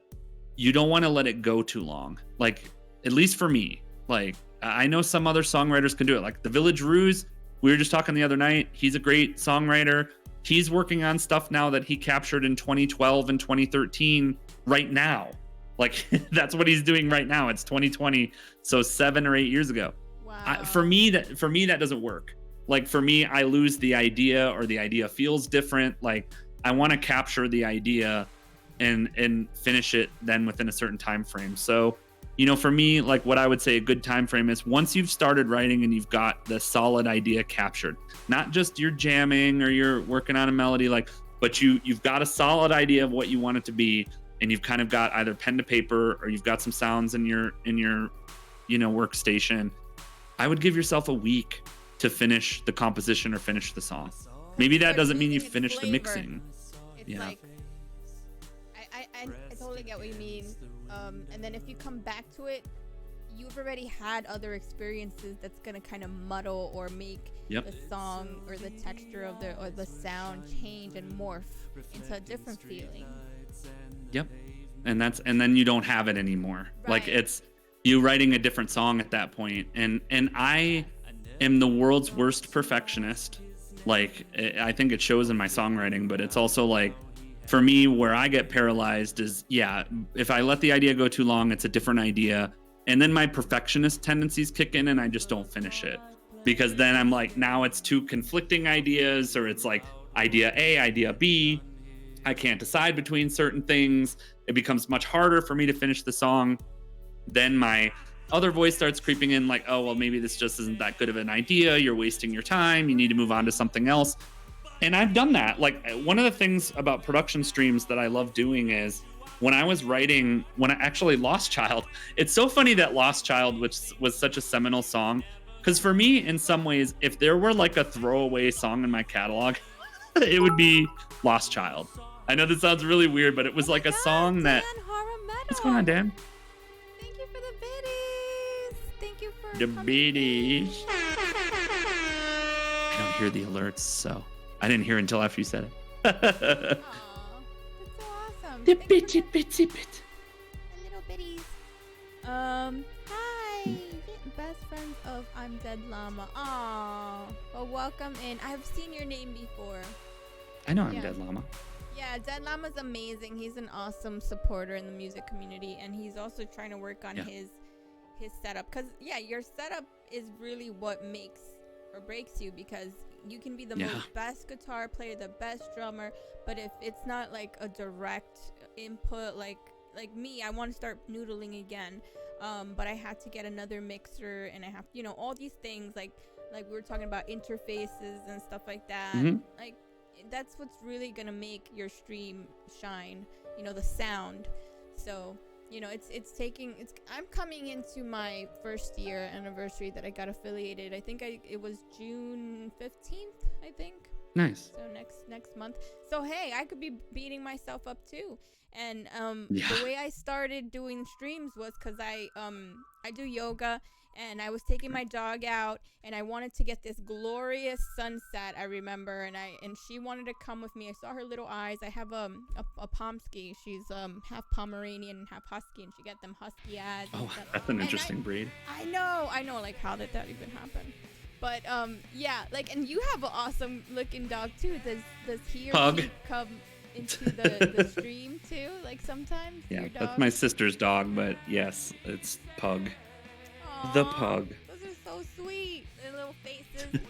you don't want to let it go too long. Like, at least for me, like, I know some other songwriters can do it. Like the Village Ruse, we were just talking the other night. He's a great songwriter. He's working on stuff now that he captured in 2012 and 2013 right now. Like that's what he's doing right now. It's 2020. So 7 or 8 years ago.
Wow.
For me, that doesn't work. Like for me, I lose the idea, or the idea feels different. Like I want to capture the idea and finish it then within a certain time frame. So, you know, for me, like what I would say a good time frame is once you've started writing and you've got the solid idea captured, not just you're jamming or you're working on a melody, like, but you've got a solid idea of what you want it to be, and you've kind of got either pen to paper or you've got some sounds in your you know, workstation. I would give yourself a week to finish the composition or finish the song. Maybe that doesn't mean you finish the mixing.
It's like, I totally get what you mean. And then if you come back to it, you've already had other experiences that's gonna kind of muddle or make the song or the texture of the sound change and morph into a different feeling.
Yep. And then you don't have it anymore. Right. Like it's you writing a different song at that point. And I am the world's worst perfectionist. Like I think it shows in my songwriting, but it's also like, for me, where I get paralyzed is, if I let the idea go too long, it's a different idea. And then my perfectionist tendencies kick in and I just don't finish it. Because then I'm like, now it's two conflicting ideas, or it's like idea A, idea B. I can't decide between certain things. It becomes much harder for me to finish the song. Then my other voice starts creeping in like, oh, well, maybe this just isn't that good of an idea. You're wasting your time. You need to move on to something else. And I've done that. Like one of the things about production streams that I love doing is when I was writing, when I actually Lost Child, it's so funny that Lost Child, which was such a seminal song, because for me, in some ways, if there were like a throwaway song in my catalog, it would be Lost Child. I know this sounds really weird, but it was like a song that... What's going on, Dan?
Thank you for the biddies. Thank you for
the biddies. I don't hear the alerts, so... I didn't hear it until after you said it.
Aw, that's so awesome.
The bitty bit.
The little bitties. Hi. Best friends of I'm Dead Llama. Aw. Well, welcome in. I've seen your name before.
I know I'm Dead Llama.
Yeah, Dead Llama's amazing. He's an awesome supporter in the music community, and he's also trying to work on his setup. Because, your setup is really what makes or breaks you, because you can be the most best guitar player, the best drummer, but if it's not like a direct input, like me, I want to start noodling again, but I had to get another mixer, and I have, all these things, like we were talking about interfaces and stuff like that. Like that's what's really gonna make your stream shine, the sound. So I'm coming into my first year anniversary that I got affiliated. I think it was June 15th, I think.
Nice.
So next month. So hey, I could be beating myself up too. And the way I started doing streams was because I do yoga, and I was taking my dog out, and I wanted to get this glorious sunset, I remember, and she wanted to come with me. I saw her little eyes. I have a Pomsky. She's half Pomeranian and half husky, and she got them husky eyes.
Oh, that's an interesting breed.
I know. Like, how did that even happen? But and you have an awesome looking dog too. Does he or she come into the stream too? Like sometimes. Yeah,
that's my sister's dog, but yes, it's Pug. The Pug.
Those are so sweet, their little faces.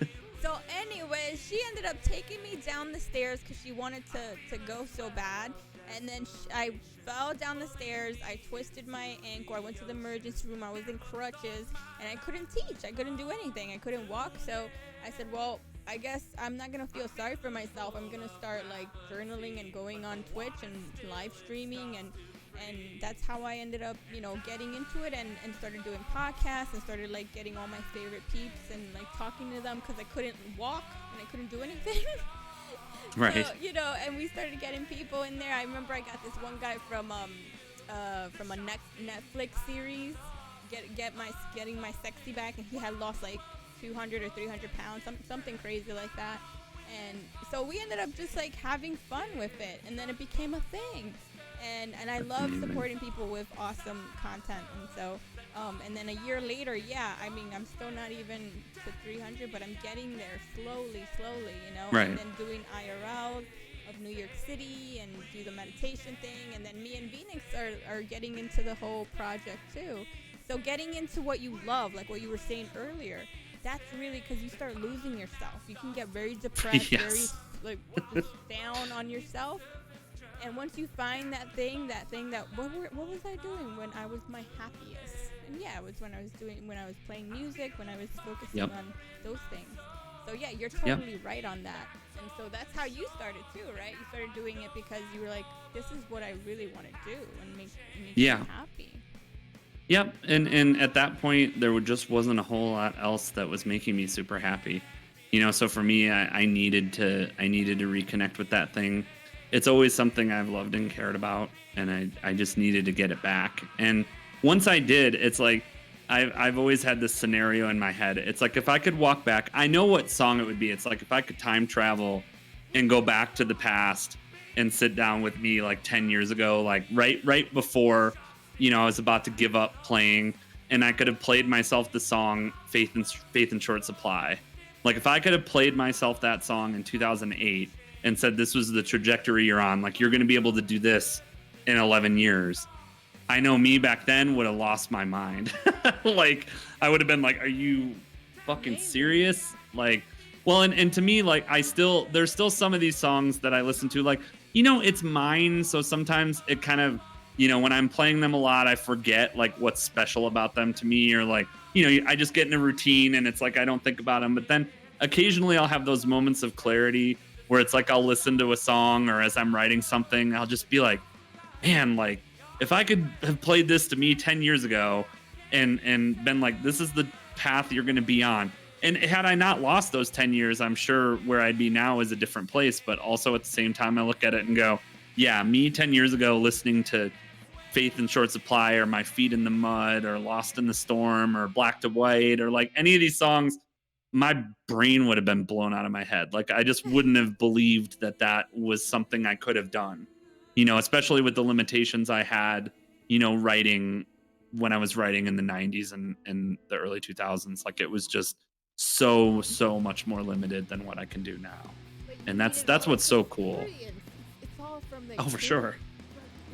So anyways, she ended up taking me down the stairs because she wanted to go so bad. And then I fell down the stairs. I twisted my ankle. I went to the emergency room. I was in crutches, and I couldn't teach. I couldn't do anything. I couldn't walk. So I said, well, I guess I'm not going to feel sorry for myself. I'm going to start like journaling and going on Twitch and live streaming, and that's how I ended up, getting into it and started doing podcasts and started like getting all my favorite peeps and like talking to them because I couldn't walk and I couldn't do anything.
Right.
So, and we started getting people in there. I remember I got this one guy from a Netflix series, getting my sexy back, and he had lost like 200 or 300 pounds, something crazy like that. And so we ended up just like having fun with it, and then it became a thing. And I love supporting people with awesome content. And so, and then a year later, I'm still not even to 300, but I'm getting there slowly,
Right.
And then doing IRL of New York City and do the meditation thing. And then me and Phoenix are getting into the whole project too. So getting into what you love, like what you were saying earlier, that's really because you start losing yourself. You can get very depressed, very like just down on yourself. And once you find that thing that what was I doing when I was my happiest? And yeah, it was when I was playing music, when I was focusing on those things. So yeah, you're totally right on that. And so that's how you started too, right? You started doing it because you were like, this is what I really want to do and make me happy.
Yep. And at that point, there just wasn't a whole lot else that was making me super happy. So for me, I needed to reconnect with that thing. It's always something I've loved and cared about, and I just needed to get it back. And once I did, it's like I've always had this scenario in my head. It's like if I could walk back, I know what song it would be. It's like if I could time travel and go back to the past and sit down with me like 10 years ago, like right before, I was about to give up playing, and I could have played myself the song Faith in Short Supply. Like if I could have played myself that song in 2008 and said, this was the trajectory you're on, like you're going to be able to do this in 11 years. I know me back then would have lost my mind. Like I would have been like, are you fucking serious? Like, well, and to me, like there's still some of these songs that I listen to, like, it's mine. So sometimes it kind of, when I'm playing them a lot, I forget like what's special about them to me, or like, I just get in a routine and it's like, I don't think about them. But then occasionally I'll have those moments of clarity where it's like, I'll listen to a song, or as I'm writing something, I'll just be like, man, like if I could have played this to me 10 years ago and been like, this is the path you're going to be on. And had I not lost those 10 years, I'm sure where I'd be now is a different place. But also at the same time, I look at it and go, yeah, me 10 years ago listening to Faith in Short Supply, or My Feet in the Mud, or Lost in the Storm, or Black to White, or like any of these songs, my brain would have been blown out of my head. Like I just wouldn't have believed that was something I could have done, especially with the limitations I had, writing when I was writing in the 90s and the early 2000s. Like it was just so much more limited than what I can do now. And that's what's so cool.
It's all from the
for sure.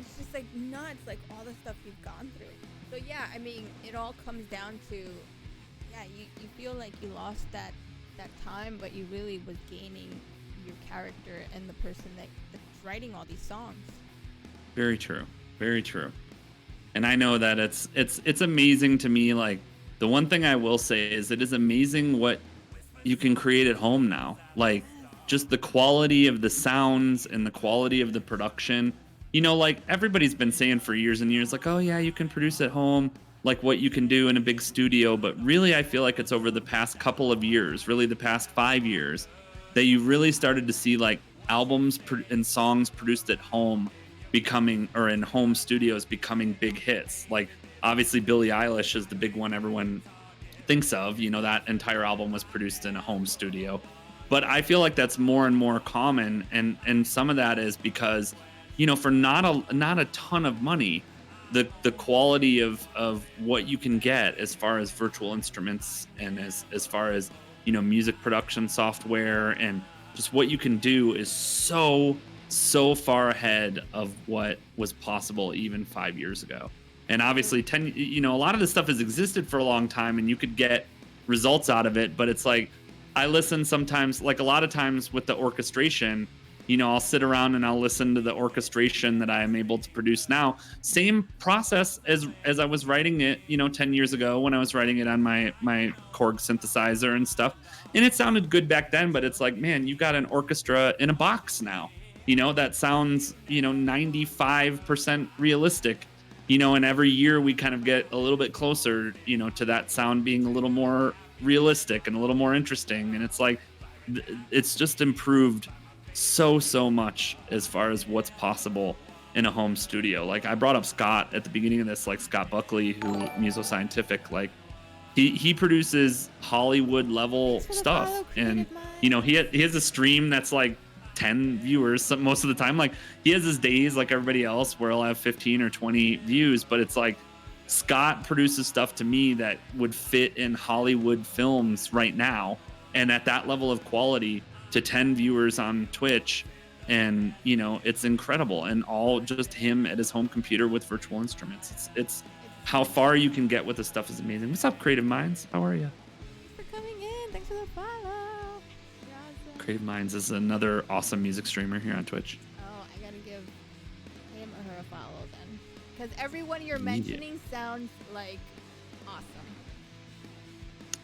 It's just like nuts, like all the stuff you've gone through. So yeah, I mean, it all comes down to, you feel like you lost that time, but you really was gaining your character and the person that's writing all these songs.
Very true. Very true. And I know that it's amazing to me. Like the one thing I will say is it is amazing what you can create at home now. Like just the quality of the sounds and the quality of the production. Like everybody's been saying for years and years, like, oh yeah, you can produce at home, like what you can do in a big studio. But really, I feel like it's over the past couple of years, really the past 5 years, that you really started to see like albums and songs produced at home becoming, or in home studios becoming big hits. Like obviously Billie Eilish is the big one everyone thinks of, that entire album was produced in a home studio. But I feel like that's more and more common. And some of that is because, for not a ton of money, the quality of what you can get as far as virtual instruments and as far as, music production software and just what you can do is so far ahead of what was possible even 5 years ago. And obviously a lot of this stuff has existed for a long time and you could get results out of it. But it's like, I listen sometimes, like a lot of times with the orchestration, I'll sit around and I'll listen to the orchestration that I am able to produce now. Same process as I was writing it, 10 years ago when I was writing it on my Korg synthesizer and stuff. And it sounded good back then, but it's like, man, you got an orchestra in a box now, that sounds, 95% realistic, and every year we kind of get a little bit closer, to that sound being a little more realistic and a little more interesting. And it's like, it's just improved so much as far as what's possible in a home studio. Like I brought up Scott at the beginning of this, like Scott Buckley, who Musoscientific, like he produces Hollywood level stuff. And he has a stream that's like 10 viewers most of the time. Like he has his days like everybody else where he'll have 15 or 20 views, but it's like Scott produces stuff to me that would fit in Hollywood films right now. And at that level of quality, to 10 viewers on Twitch, and it's incredible. And all just him at his home computer with virtual instruments. It's how far you can get with this stuff is amazing. What's up, Creative Minds? How are you?
Thanks for coming in. Thanks for the follow. You're awesome.
Creative Minds is another awesome music streamer here on Twitch.
Oh, I gotta give follow then, because everyone you're mentioning sounds like awesome.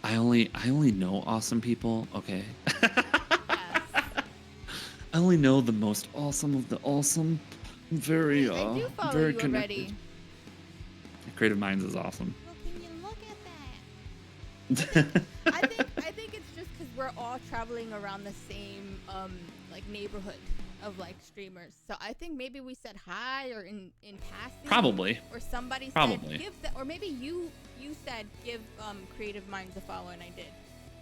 I only know awesome people. Okay.
Yes.
I only know the most awesome of the awesome. I'm very
I do follow
very
you
connected.
already.
Creative Minds is awesome.
Well, can you look at that? I think it's just because we're all traveling around the same like neighborhood of like streamers. So I think maybe we said hi or in passing.
Probably.
Or somebody
Probably.
said give or maybe you said give Creative Minds a follow and I did.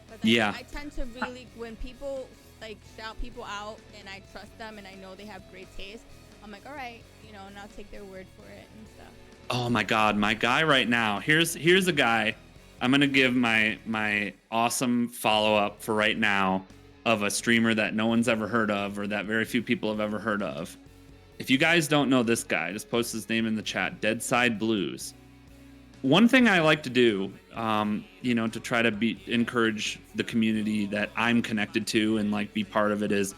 But
Yeah.
I tend to really when people like shout people out and I trust them and I know they have great taste, I'm like, all right, and I'll take their word for it and stuff.
Oh my God, my guy right now. Here's a guy. I'm gonna give my awesome follow up for right now of a streamer that no one's ever heard of or that very few people have ever heard of. If you guys don't know this guy, just post his name in the chat. Deadside Blues. One thing I like to do, to try to encourage the community that I'm connected to and like be part of it is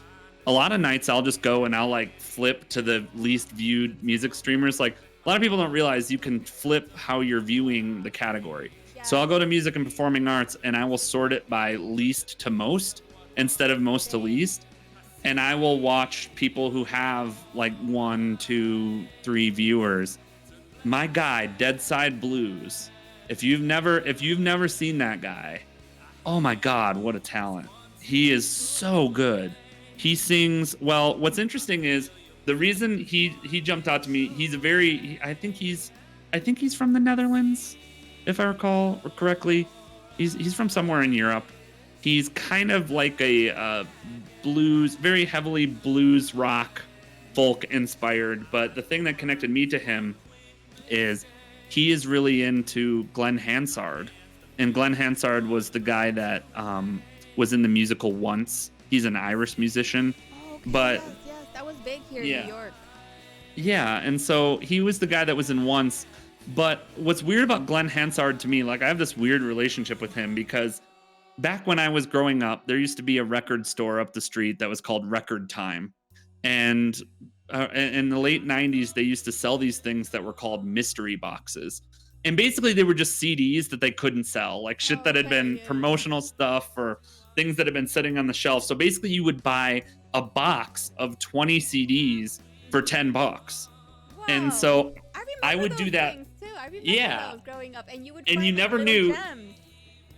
a lot of nights I'll just go and I'll like flip to the least viewed music streamers. Like a lot of people don't realize you can flip how you're viewing the category. Yeah. So I'll go to music and performing arts and I will sort it by least to most instead of most to least. And I will watch people who have like 1, 2, 3 viewers. My guy, Deadside Blues. If you've never seen that guy, oh my God, what a talent. He is so good. He sings, well, what's interesting is the reason he jumped out to me, I think he's from the Netherlands, if I recall correctly. He's from somewhere in Europe. He's kind of like a blues, very heavily blues rock, folk inspired. But the thing that connected me to him is he is really into Glenn Hansard. And Glenn Hansard was the guy that was in the musical Once. He's an Irish musician.
Oh, okay.
But
yes, that was big here in New York.
Yeah, and so he was the guy that was in Once. But what's weird about Glenn Hansard to me, like I have this weird relationship with him because back when I was growing up, there used to be a record store up the street that was called Record Time. And in the late 90s, they used to sell these things that were called mystery boxes. And basically, they were just CDs that they couldn't sell, like shit that had been promotional stuff or things that had been sitting on the shelf. So basically, you would buy a box of 20 CDs for $10.
Wow.
And so I would
those
do that.
Too. I remember those growing up, and you would
and
find
you
like
never
little
knew.
gems.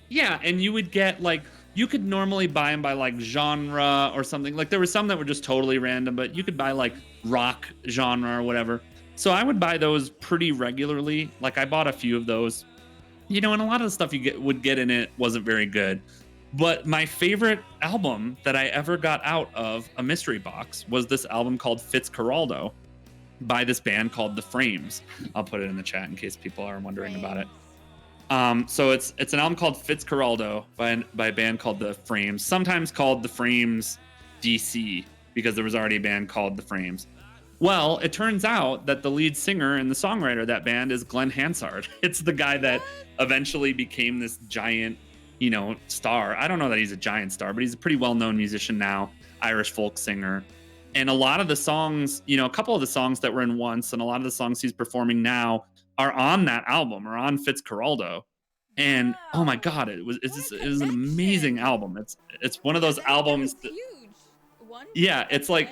Yeah, and you would get like you could normally buy them by like genre or something. Like there were some that were just totally random, but you could buy like rock genre or whatever. So I would buy those pretty regularly. Like I bought a few of those, and a lot of the stuff you would get in it wasn't very good. But my favorite album that I ever got out of a mystery box was this album called Fitzcarraldo by this band called The Frames. I'll put it in the chat in case people are wondering about it. So it's an album called Fitzcarraldo by a band called The Frames, sometimes called The Frames DC because there was already a band called The Frames. Well, it turns out that the lead singer and the songwriter of that band is Glenn Hansard. It's the guy that eventually became this giant, star. I don't know that he's a giant star, but he's a pretty well-known musician now, Irish folk singer. And a lot of the songs, a couple of the songs that were in Once and a lot of the songs he's performing now are on that album or on Fitzcarraldo. And oh my God, it was an amazing album. It's one of those albums
that huge.
It's like,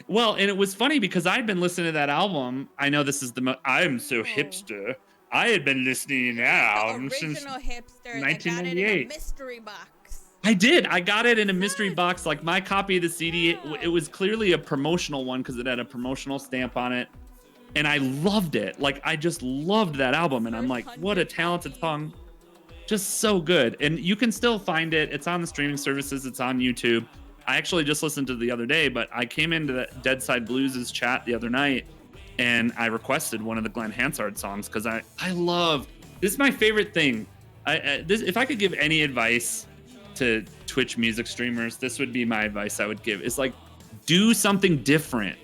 well, and it was funny because I'd been listening to that album. I know this is I'm so hipster. I had been listening to that album since
hipster
1998.
That got it in a mystery box.
I did. I got it in a mystery box. Like my copy of the CD, it was clearly a promotional one because it had a promotional stamp on it. And I loved it. Like, I just loved that album. And I'm like, what a talented song. Just so good. And you can still find it. It's on the streaming services. It's on YouTube. I actually just listened to it the other day, but I came into the Deadside Blues' chat the other night and I requested one of the Glenn Hansard songs because I love, this is my favorite thing. If I could give any advice to Twitch music streamers, this would be my advice I would give. It's like, do something different.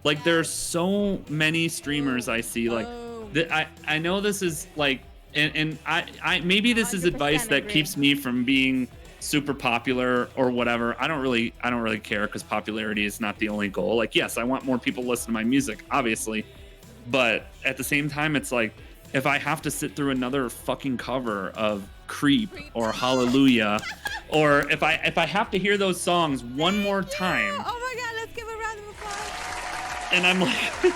Like there are so many streamers I see like that. I know this is like, and I maybe this is advice that keeps me from being super popular or whatever. I don't really care because popularity is not the only goal. Like, yes, I want more people to listen to my music, obviously, But at the same time, it's like, if I have to sit through another fucking cover of Creep or Hallelujah, or if I have to hear those songs one more time.
Oh my God, let's give a round of applause.
And I'm like,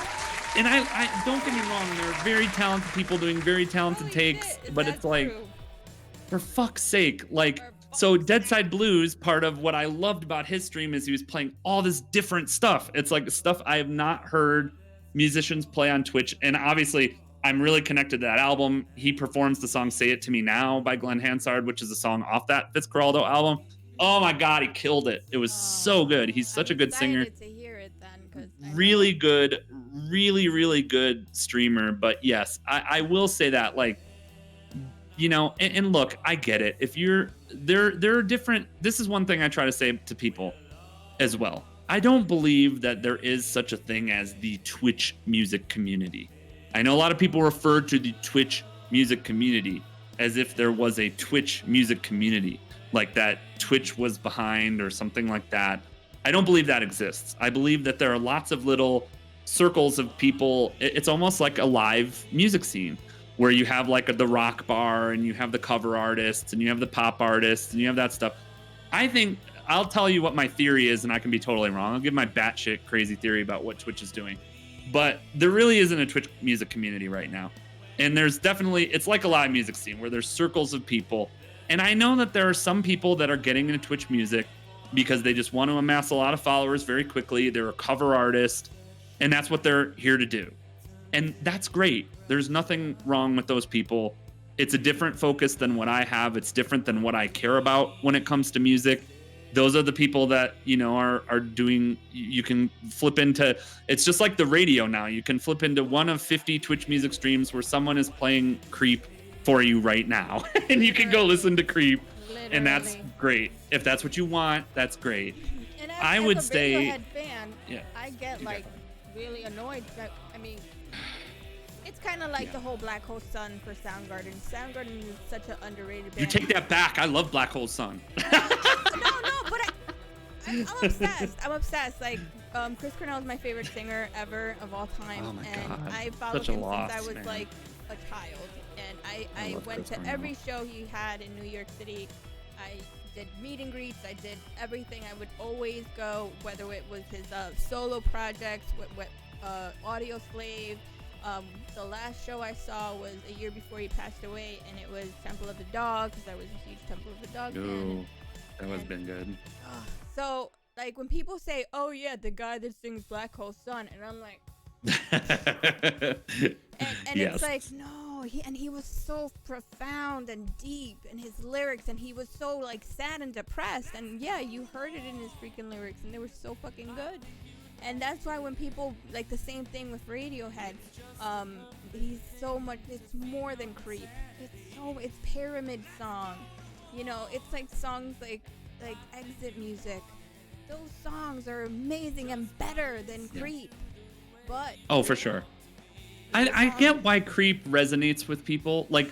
and I don't get me wrong, there are very talented people doing very talented takes, but it's like, for fuck's sake, like, so Deadside Blues, part of what I loved about his stream is he was playing all this different stuff. It's like stuff I have not heard musicians play on Twitch. And obviously, I'm really connected to that album. He performs the song Say It To Me Now by Glenn Hansard, which is a song off that Fitzcarraldo album. Oh my God, he killed it. It was so good. He's such a good singer.
To hear it then,
really good, really good streamer. But yes, I will say that, like, you know, and look, I get it. If you're there are different. This is one thing I try to say to people as well. I don't believe that there is such a thing as the Twitch music community. I know a lot of people refer to the Twitch music community as if there was a Twitch music community, like that Twitch was behind or something like that. I don't believe that exists. I believe that there are lots of little circles of people. It's almost like a live music scene where you have like the rock bar and you have the cover artists and you have the pop artists and you have that stuff. I think I'll tell you what my theory is, and I can be totally wrong. I'll give my batshit crazy theory about what Twitch is doing. But there really isn't a Twitch music community right now. And there's definitely, it's like a live music scene where there's circles of people. And I know that there are some people that are getting into Twitch music because they just want to amass a lot of followers very quickly. They're a cover artist, and that's what they're here to do. And that's great. There's nothing wrong with those people. It's a different focus than what I have. It's different than what I care about when it comes to music. Those are the people that, you know, are doing, you can flip into, it's just like the radio now. You can flip into one of 50 Twitch music streams where someone is playing Creep for you right now. And you can go listen to Creep. Literally. And that's great. If that's what you want, that's great.
And
I would say,
Radiohead fan, yeah, I get like really annoyed. I mean, it's kind of like the whole Black Hole Sun for Soundgarden. Soundgarden is such an underrated band.
You take that back. I love Black Hole Sun.
No, but I'm obsessed. I'm obsessed. Like, Chris Cornell is my favorite singer ever of all time.
Oh my
and
God.
I followed
Such a
him
loss,
since I was
man.
like a child. And I went to every show he had in New York City. I did meet and greets. I did everything. I would always go, whether it was his solo projects, with Audio Slave. The last show I saw was a year before he passed away, and it was Temple of the Dog, because I was a huge Temple of the Dog fan.
Ooh, that has been good.
So, like, when people say, oh, yeah, the guy that sings Black Hole Sun, and I'm like... and
yes.
It's like, no, he was so profound and deep in his lyrics, and he was so, like, sad and depressed, and yeah, you heard it in his freaking lyrics, and they were so fucking good. And that's why when people, like, the same thing with Radiohead, he's so much, it's more than Creep. It's Pyramid Song. You know, it's like songs like Exit Music. Those songs are amazing and better than Creep. But
oh, for sure. I get why Creep resonates with people. Like,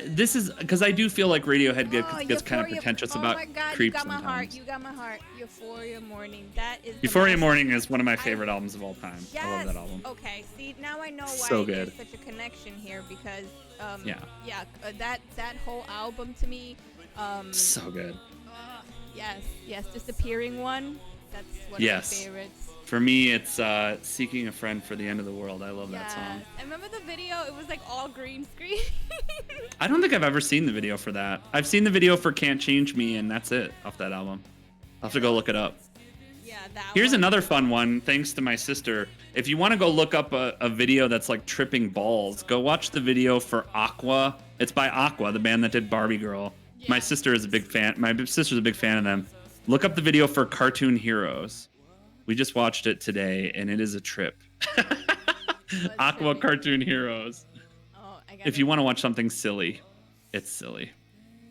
this is because I do feel like Radiohead gets kind of pretentious about Creep sometimes.
You got my heart. Euphoria Morning. That is
Euphoria Morning is one of my favorite albums of all time.
Yes.
I love that album.
Okay, see, now I know why
so good.
there's such a connection here, because that whole album to me,
so good.
Yes, Disappearing One. That's one of my favorites.
For me, it's Seeking a Friend for the End of the World. I love that song.
I remember the video. It was like all green screen.
I don't think I've ever seen the video for that. I've seen the video for Can't Change Me, and that's it off that album. I'll have to go look it up.
Yeah, that
Here's another fun one, thanks to my sister. If you want to go look up a video that's like tripping balls, go watch the video for Aqua. It's by Aqua, the band that did Barbie Girl. Yeah. My sister is a big fan. My sister's a big fan of them. Look up the video for Cartoon Heroes. We just watched it today, and it is a trip. Aqua Cartoon Heroes. Oh, if you want to watch something silly, it's silly.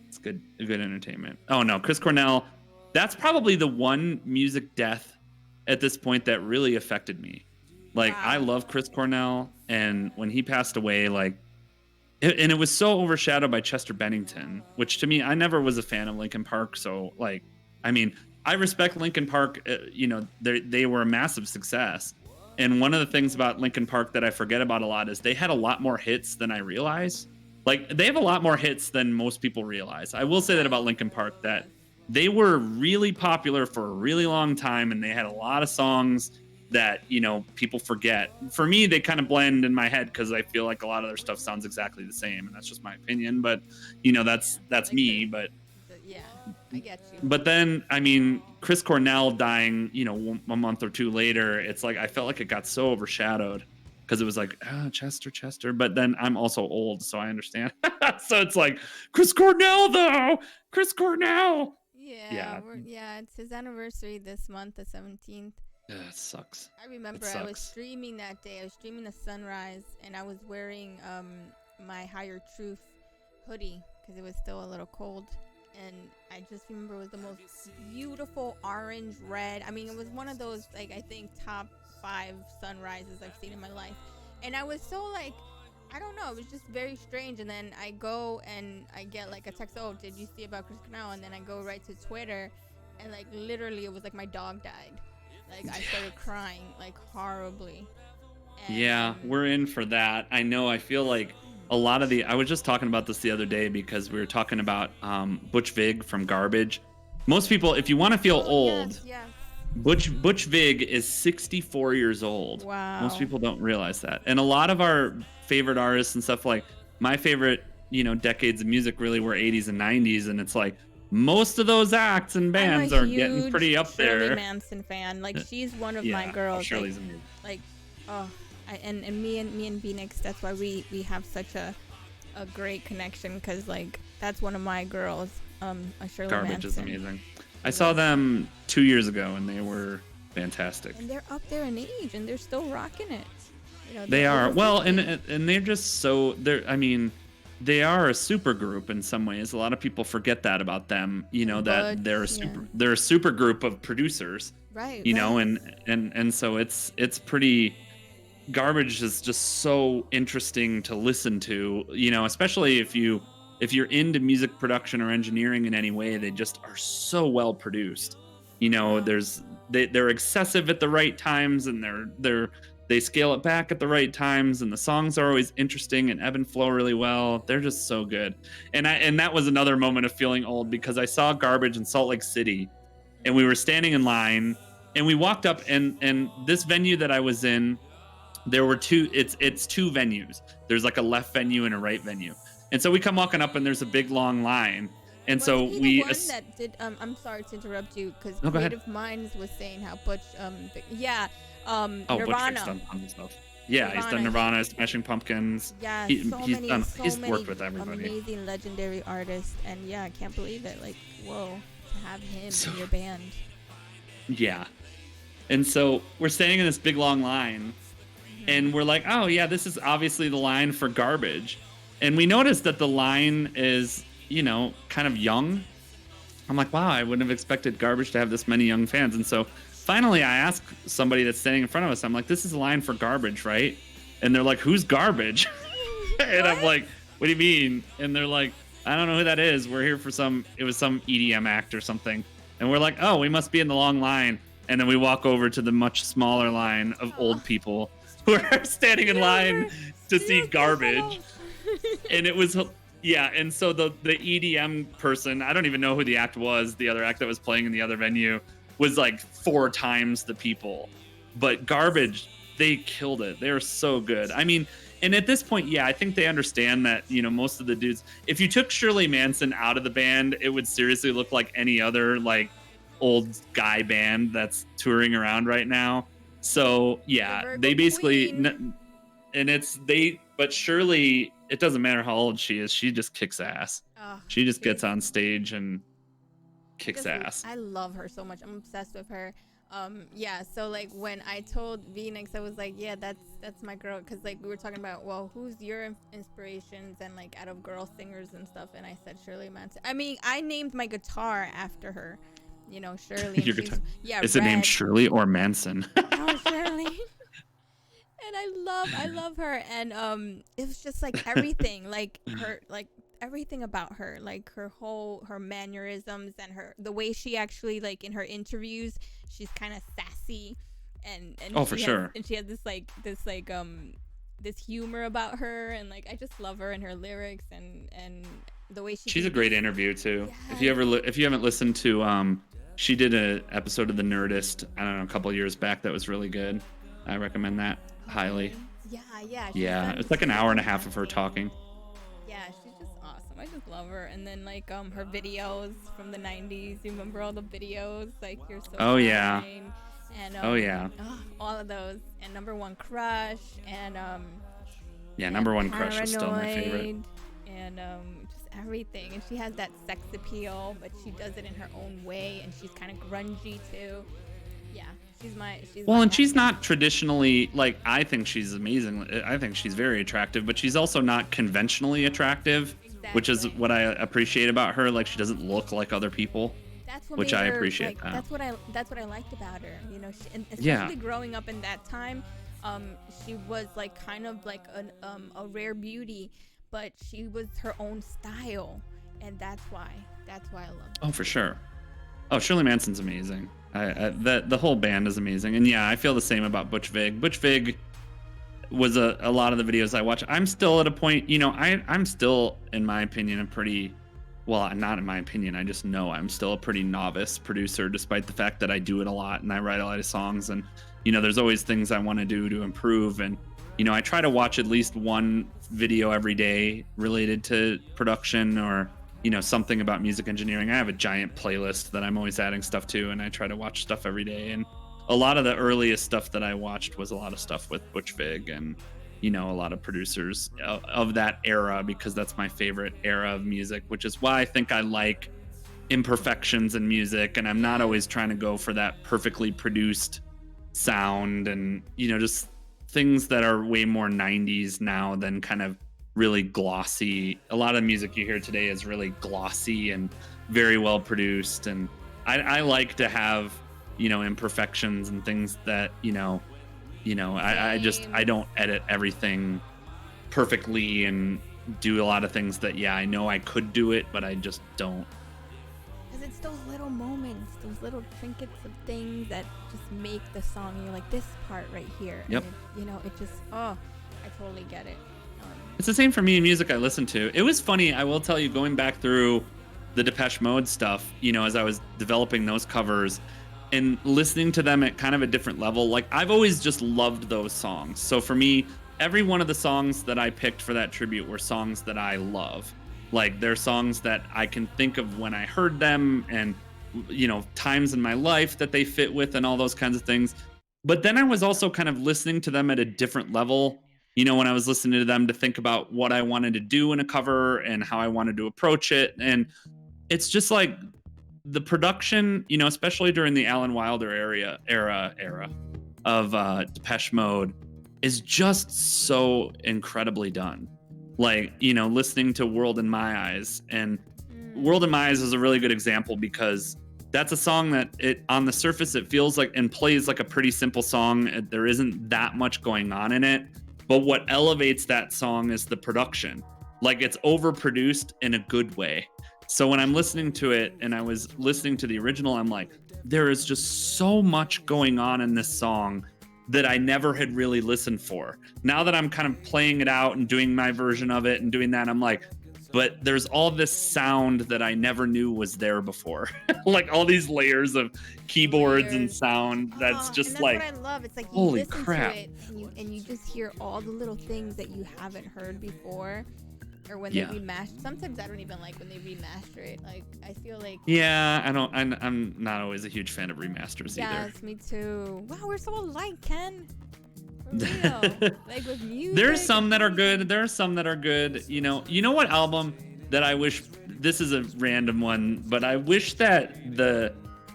It's good entertainment. Oh, no, Chris Cornell. That's probably the one music death at this point that really affected me. Like, wow. I love Chris Cornell, and when he passed away, like, and it was so overshadowed by Chester Bennington, which to me, I never was a fan of Linkin Park. So, like, I mean, I respect Linkin Park. You know, they were a massive success, And one of the things about Linkin Park that I forget about a lot is they had a lot more hits than I realize. Like, they have a lot more hits than most people realize. I will say that about Linkin Park, that they were really popular for a really long time, and they had a lot of songs that, you know, people forget. For me, they kind of blend in my head because I feel like a lot of their stuff sounds exactly the same, and that's just my opinion. But, you know, that's
like
me. But
yeah, I get you.
but then, I mean, Chris Cornell dying, you know, a month or two later, it's like I felt like it got so overshadowed because it was like, Chester. But then I'm also old, so I understand. So it's like, Chris Cornell, though. Chris Cornell.
Yeah, it's his anniversary this month, the 17th.
It sucks.
I remember I was streaming that day. I was streaming the sunrise, and I was wearing my Higher Truth hoodie because it was still a little cold. And I just remember it was the most beautiful orange red. I mean, it was one of those, like, I think top 5 sunrises I've seen in my life. And I was so, like, I don't know, it was just very strange. And then I go and I get like a text, oh, did you see about Chris Cornell? And then I go right to Twitter, and like literally it was like my dog died. Like, I started crying like horribly. And,
yeah, we're in for that. I know. I feel like a lot of I was just talking about this the other day because we were talking about Butch Vig from Garbage. Most people, if you want to feel old,
yes.
Butch Vig is 64 years old.
Wow.
Most people don't realize that. And a lot of our favorite artists and stuff, like my favorite, you know, decades of music really were 80s and 90s, and it's like most of those acts and bands are getting pretty up there.
Shirley Manson fan. Like, she's one of my girls.
Shirley's amazing.
Like, oh, and me and Phoenix, that's why we have such a great connection, because like that's one of my girls. Shirley
Garbage
Manson
is amazing. I saw them 2 years ago, and they were fantastic.
And they're up there in age, and they're still rocking it. You know,
they are. Well, and they're just so I mean, they are a super group in some ways. A lot of people forget that about them. You know, that they're a super group of producers.
Right.
You know, and so it's pretty. Garbage is just so interesting to listen to. You know, especially if you're into music production or engineering in any way, they just are so well produced. You know, they're excessive at the right times, and they scale it back at the right times, and the songs are always interesting and ebb and flow really well. They're just so good. And that was another moment of feeling old, because I saw Garbage in Salt Lake City, and we were standing in line, and we walked up, and this venue that I was in, there were it's two venues. There's like a left venue and a right venue. And so we come walking up, and there's a big long line. And so we.
The one that did. I'm sorry to interrupt you, because Creative Minds was saying how Butch. Nirvana.
Butch done tons of stuff. Yeah, he's done Nirvana, Smashing Pumpkins.
Yeah,
he's worked with everybody.
Amazing, legendary artists, and yeah, I can't believe it. Like, whoa, to have him in your band.
Yeah, and so we're standing in this big long line, and we're like, oh yeah, this is obviously the line for Garbage. And we noticed that the line is, you know, kind of young. I'm like, wow, I wouldn't have expected Garbage to have this many young fans. And so finally I asked somebody that's standing in front of us, I'm like, this is a line for Garbage, right? And they're like, who's Garbage? And I'm like, what do you mean? And they're like, I don't know who that is. We're here for it was some EDM act or something. And we're like, oh, we must be in the long line. And then we walk over to the much smaller line of old people who are standing in line to see Garbage. And it was, yeah, and so the EDM person, I don't even know who the act was, the other act that was playing in the other venue, was like 4 times the people. But Garbage, they killed it. They were so good. I mean, and at this point, yeah, I think they understand that, you know, most of the dudes, if you took Shirley Manson out of the band, it would seriously look like any other, like, old guy band that's touring around right now. So, yeah, they basically, but Shirley, it doesn't matter how old she is. She just kicks ass. She just gets on stage and kicks ass.
I love her so much. I'm obsessed with her. Yeah. So like when I told Phoenix, I was like, yeah, that's my girl. Cause like we were talking about, well, who's your inspirations and like out of girl singers and stuff. And I said Shirley Manson. I mean, I named my guitar after her. You know, Shirley.
Your guitar. Yeah. Is it named Shirley or Manson?
Oh, Shirley. And I love her, and it was just like everything, like her, like everything about her, like her mannerisms and the way she actually, like in her interviews, she's kind of sassy, and
Oh, for sure.
and she has this humor about her, and like I just love her and her lyrics and the way
She's a great interview too.
Yes.
If you haven't listened to she did an episode of The Nerdist, I don't know, a couple of years back that was really good. I recommend that highly.
Yeah.
It's like an hour and a half of her talking.
Yeah, she's just awesome. I just love her. And then like her videos from the 90s. You remember all the videos? Like You're So
Oh, yeah.
Fine. And
Oh, yeah.
all of those. And Number One Crush and
Yeah, Number One Crush is still my favorite.
And just everything. And she has that sex appeal, but she does it in her own way, and she's kind of grungy too. Yeah. And
she's not traditionally, like, I think she's amazing. I think she's very attractive, but she's also not conventionally attractive,
Exactly.
which is what I appreciate about her. Like, she doesn't look like other people,
That's what
which
made
I
her,
appreciate.
Like, that's what I liked about her. You know, and especially
Yeah.
growing up in that time, she was like kind of like a rare beauty, but she was her own style, and that's why I love her.
Oh, for sure. Oh, Shirley Manson's amazing. The whole band is amazing, and yeah, I feel the same about Butch Vig. Butch Vig was a lot of the videos I watch. I'm still at a point, you know, I'm still, in my opinion, not in my opinion, I just know I'm still a pretty novice producer, despite the fact that I do it a lot and I write a lot of songs, and you know, there's always things I want to do to improve, and you know, I try to watch at least one video every day related to production or, you know, something about music engineering. I have a giant playlist that I'm always adding stuff to, and I try to watch stuff every day. And a lot of the earliest stuff that I watched was a lot of stuff with Butch Vig and, you know, a lot of producers of that era, because that's my favorite era of music, which is why I think I like imperfections in music, and I'm not always trying to go for that perfectly produced sound, and, you know, just things that are way more 90s now than kind of really glossy. A lot of music you hear today is really glossy and very well produced, and I like to have, you know, imperfections and things that, you know, I don't edit everything perfectly and do a lot of things that, yeah, I know I could do it, but I just don't.
Because it's those little moments, those little trinkets of things that just make the song. You're like, this part right here.
Yep.
And it, you know, it just, I totally get it.
It's the same for me in music I listen to. It was funny, I will tell you, going back through the Depeche Mode stuff, you know, as I was developing those covers and listening to them at kind of a different level, like I've always just loved those songs. So for me, every one of the songs that I picked for that tribute were songs that I love. Like they're songs that I can think of when I heard them, and, you know, times in my life that they fit with and all those kinds of things. But then I was also kind of listening to them at a different level, you know, when I was listening to them, to think about what I wanted to do in a cover and how I wanted to approach it. And it's just like the production, you know, especially during the Alan Wilder era of Depeche Mode, is just so incredibly done. Like, you know, listening to World in My Eyes, and World in My Eyes is a really good example, because that's a song that on the surface, it feels like and plays like a pretty simple song. There isn't that much going on in it. But what elevates that song is the production. Like, it's overproduced in a good way. So when I'm listening to it, and I was listening to the original, I'm like, there is just so much going on in this song that I never had really listened for. Now that I'm kind of playing it out and doing my version of it and doing that, I'm like, but there's all this sound that I never knew was there before. Like all these layers of keyboards and sound. That's just, and that's like,
what I love. It's like, you
holy
listen
crap.
to it and you just hear all the little things that you haven't heard before, or when they remaster. Sometimes I don't even like when they remaster it. Like, I feel like,
I'm not always a huge fan of remasters either.
Yes, me too. Wow, we're so alike, Ken. For real. Like with music.
There's some that are good. There are some that are good. You know what album that I wish, this is a random one, but I wish that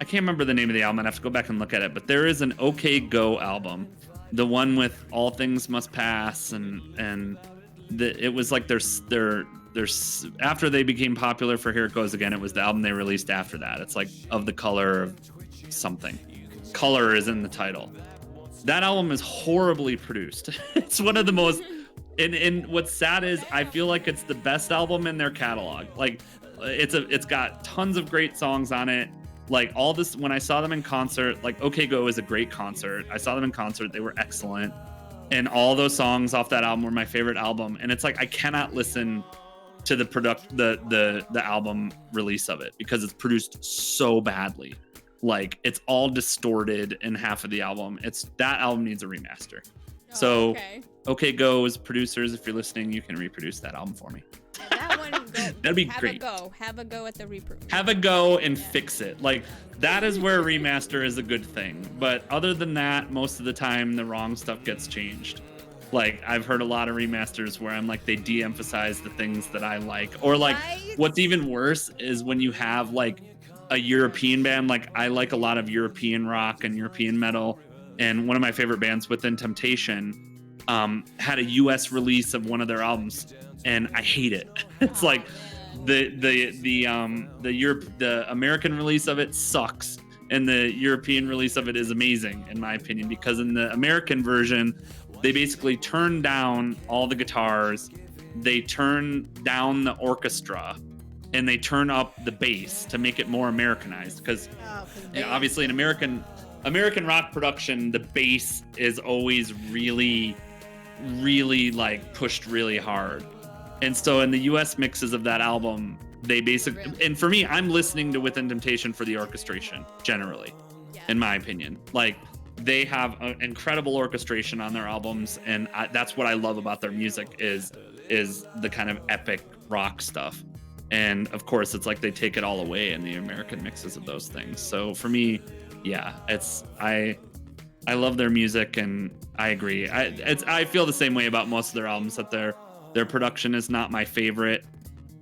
I can't remember the name of the album. I'd have to go back and look at it, but there is an OK Go album. The one with All Things Must Pass, and it was like there's after they became popular for Here It Goes Again, it was the album they released after that. It's like Of the Color of something. Color is in the title. That album is horribly produced. It's one of the most, and what's sad is I feel like it's the best album in their catalog. Like it's got tons of great songs on it. Like all this, when I saw them in concert, like OK Go is a great concert. I saw them in concert. They were excellent. And all those songs off that album were my favorite album. And it's like, I cannot listen to the album release of it because it's produced so badly. Like it's all distorted in half of the album. That album needs a remaster. So OK Go's producers, if you're listening, you can reproduce that album for me.
That one,
that'd be great.
Have a go at the reproduction.
Have a go and fix it. Like that is where a remaster is a good thing. But other than that, most of the time the wrong stuff gets changed. Like I've heard a lot of remasters where I'm like, they de-emphasize the things that I like. Or like what's even worse is when you have like a European band. Like I like a lot of European rock and European metal. And one of my favorite bands, Within Temptation, had a US release of one of their albums. And I hate it. It's like the American release of it sucks, and the European release of it is amazing in my opinion, because in the American version, they basically turn down all the guitars, they turn down the orchestra, and they turn up the bass to make it more Americanized. Because obviously in American rock production, the bass is always really like pushed really hard. And so in the US mixes of that album, they basically, and for me, I'm listening to Within Temptation for the orchestration, generally, in my opinion. Like, they have an incredible orchestration on their albums, and that's what I love about their music is the kind of epic rock stuff. And of course, it's like they take it all away in the American mixes of those things. So for me, yeah, I love their music, and I agree. I feel the same way about most of their albums, that their production is not my favorite,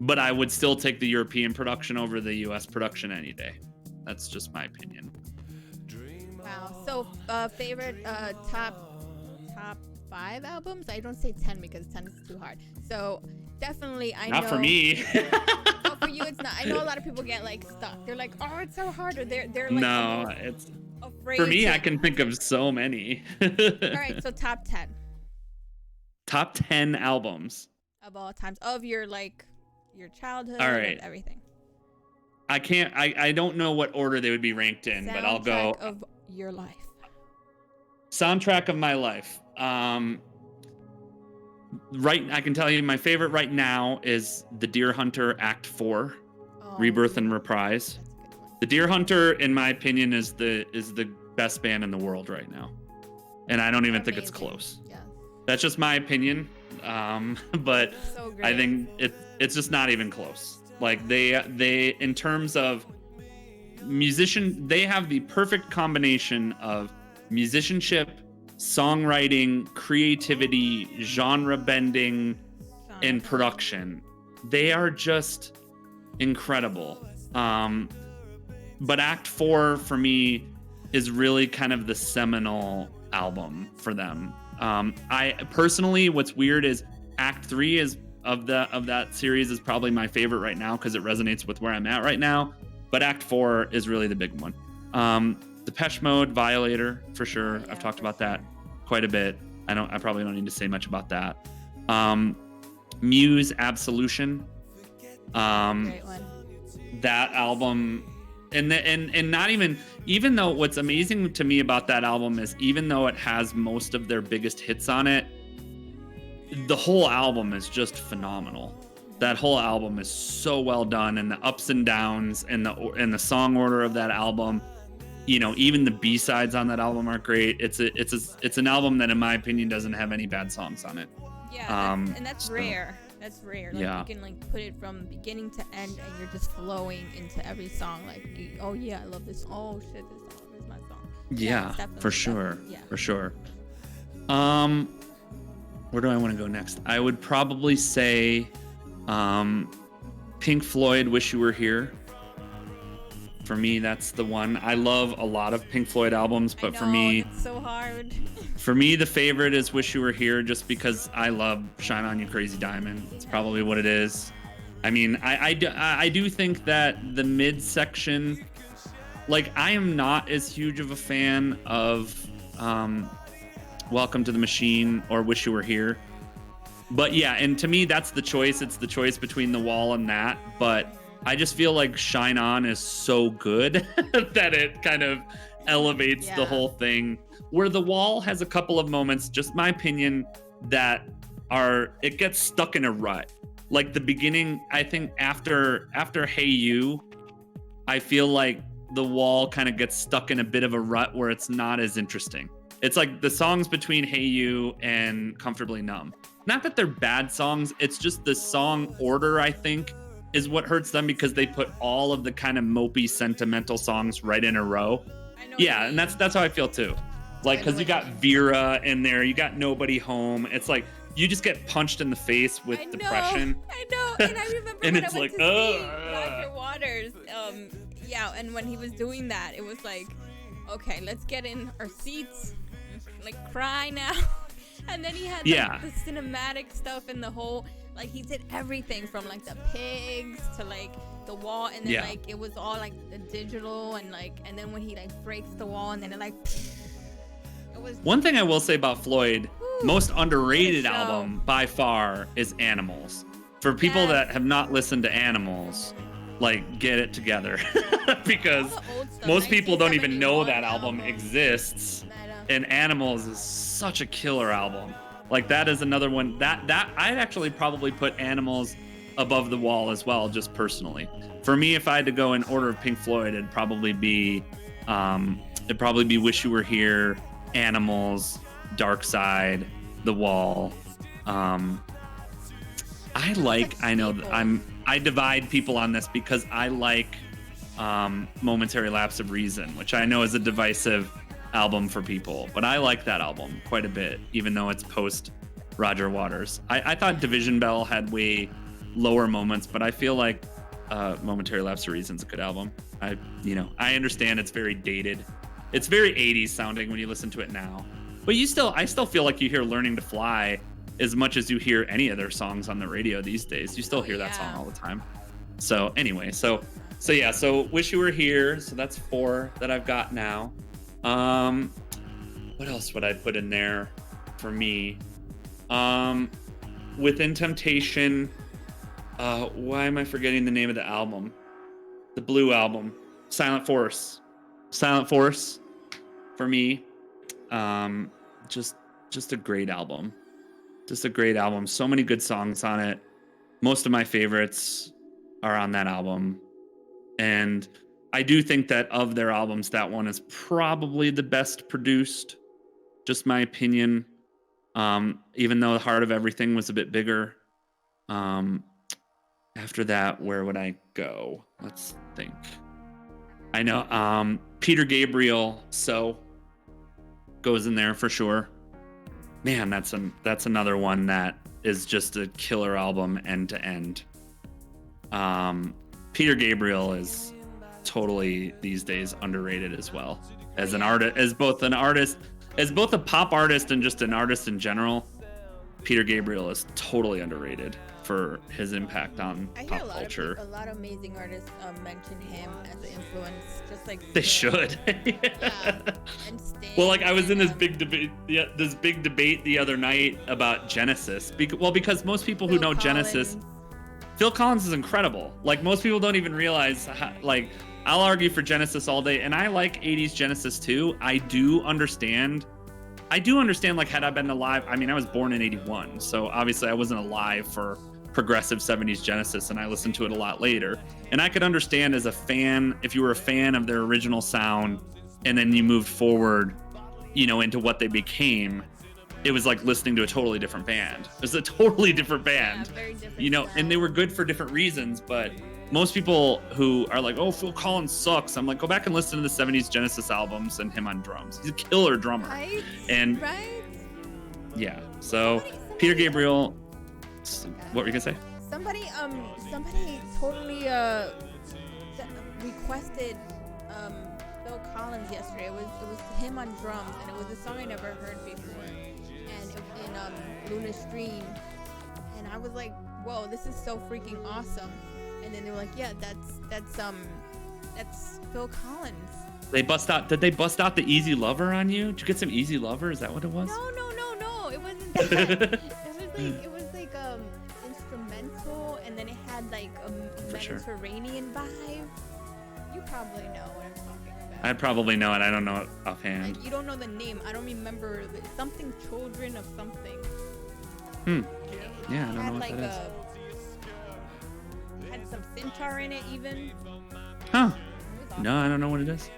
but I would still take the European production over the US production any day. That's just my opinion.
Wow. So favorite top 5 albums? I don't say 10 because 10 is too hard. So definitely
Not for me.
No, for you it's not. I know a lot of people get like stuck. They're like, oh, it's so hard, or they're like,
no, it's
afraid.
For me, I can think of so many.
All right, so top 10.
Top 10 albums
of all times, of your childhood,
all right,
and everything.
I don't know what order they would be ranked in, but I'll go
soundtrack of your life.
Soundtrack of my life. Right, I can tell you my favorite right now is The Deer Hunter Act 4, Rebirth and Reprise. The Deer Hunter, in my opinion, is the best band in the world right now, and I don't even think it's close. That's just my opinion, but
so
I think it's just not even close. Like they in terms of musician, they have the perfect combination of musicianship, songwriting, creativity, genre bending, and production. They are just incredible. But Act 4 for me is really kind of the seminal album for them. I personally, what's weird is Act 3 is of that series is probably my favorite right now because it resonates with where I'm at right now. But Act 4 is really the big one. Depeche Mode, Violator, for sure. I've talked about that quite a bit. I probably don't need to say much about that. Muse, Absolution.
Great one.
That album, and not even though what's amazing to me about that album is even though it has most of their biggest hits on it, the whole album is just phenomenal. That whole album is so well done, and the ups and downs and the song order of that album, even the B-sides on that album are great. It's an album that in my opinion doesn't have any bad songs on it.
Yeah, and that's rare. That's rare. Like you can put it from beginning to end, and you're just flowing into every song. Like, oh yeah, I love this. Oh shit, this song is my song.
Yeah, for sure.
Yeah,
for sure. Where do I want to go next? I would probably say, Pink Floyd, "Wish You Were Here." For me, that's the one. I love a lot of Pink Floyd albums, but for me,
it's so hard.
For me, the favorite is "Wish You Were Here," just because I love "Shine On You Crazy Diamond." It's probably what it is. I mean, I do think that the midsection, like, I am not as huge of a fan of "Welcome to the Machine" or "Wish You Were Here," but yeah, and to me, that's the choice. It's the choice between "The Wall" and that. But I just feel like Shine On is so good that it kind of elevates the whole thing. Where The Wall has a couple of moments, just my opinion, that it gets stuck in a rut. Like the beginning, I think after Hey You, I feel like The Wall kind of gets stuck in a bit of a rut where it's not as interesting. It's like the songs between Hey You and Comfortably Numb. Not that they're bad songs, it's just the song order, I think, is what hurts them, because they put all of the kind of mopey, sentimental songs right in a row. Yeah, and that's how I feel too. Like, because you got Vera in there, you got Nobody Home. It's like you just get punched in the face with depression.
I know, and I remember
and
when
it's
I went
like,
to see Roger Waters. And when he was doing that, it was like, okay, let's get in our seats, like cry now. And then he had like the cinematic stuff and the whole, like he did everything from like the pigs to like the wall, and then like it was all like the digital, and then when he like breaks the wall, and then it like it was.
One thing I will say about Floyd, most underrated album by far is Animals. For people that have not listened to Animals, like, get it together. Because most people don't even know that album exists. And Animals is such a killer album. Like, that is another one that I'd actually probably put Animals above The Wall as well, just personally. For me, if I had to go in order of Pink Floyd, it'd probably be Wish You Were Here, Animals, Dark Side, The Wall. I divide people on this because I like Momentary Lapse of Reason, which I know is a divisive album for people, but I like that album quite a bit, even though it's post Roger Waters. I thought Division Bell had way lower moments, but I feel like Momentary Lapse of Reason's a good album. I understand it's very dated. It's very 80s sounding when you listen to it now, but I still feel like you hear Learning to Fly as much as you hear any of their songs on the radio these days. You still hear that song all the time. So anyway, so Wish You Were Here. So that's 4 that I've got now. What else would I put in there for me? Within Temptation, why am I forgetting the name of the album? The Blue album, Silent Force for me. Just a great album. Just a great album. So many good songs on it. Most of my favorites are on that album. And I do think that of their albums, that one is probably the best produced. Just my opinion. Even though the Heart of Everything was a bit bigger. After that, where would I go? Let's think. I know Peter Gabriel, So goes in there for sure. Man, that's another one that is just a killer album end to end. Peter Gabriel is totally these days underrated as well as an artist, as both a pop artist and just an artist in general. Peter Gabriel is totally underrated for his impact on pop culture.
A lot of amazing artists mention him as an influence, just like
they should.
And Sting,
well, like I was in this big debate the other night about Genesis. Because most people who know Genesis, Phil Collins is incredible. Like most people don't even realize how, like I'll argue for Genesis all day, and I like 80s Genesis too. I do understand like had I been alive, I mean I was born in 81, so obviously I wasn't alive for progressive 70s Genesis, and I listened to it a lot later. And I could understand as a fan, if you were a fan of their original sound and then you moved forward, into what they became, it was like listening to a totally different band. It was a totally different band,
very different style.
And they were good for different reasons. But most people who are like, oh, Phil Collins sucks, I'm like, go back and listen to the 70s Genesis albums and him on drums. He's a killer drummer.
Right?
And
right?
Yeah. So Peter Gabriel, what were you gonna say?
Somebody totally requested Phil Collins yesterday. It was him on drums, and it was a song I never heard before, and in Luna Stream, and I was like, whoa, this is so freaking awesome. And then they were like, yeah, that's Phil Collins. Did they bust out the Easy Lover on you? Did you get some Easy Lover? Is that what it was? No, it wasn't that. It was like instrumental, and then it had like
for sure.
Mediterranean vibe. You probably know what I'm talking about.
I probably know it. I don't know it offhand.
Like, you don't know the name. I don't remember. Something Children of something.
Yeah, I don't know what
like
that is.
Had some Centaur in it even.
Huh. No, I don't know what it is.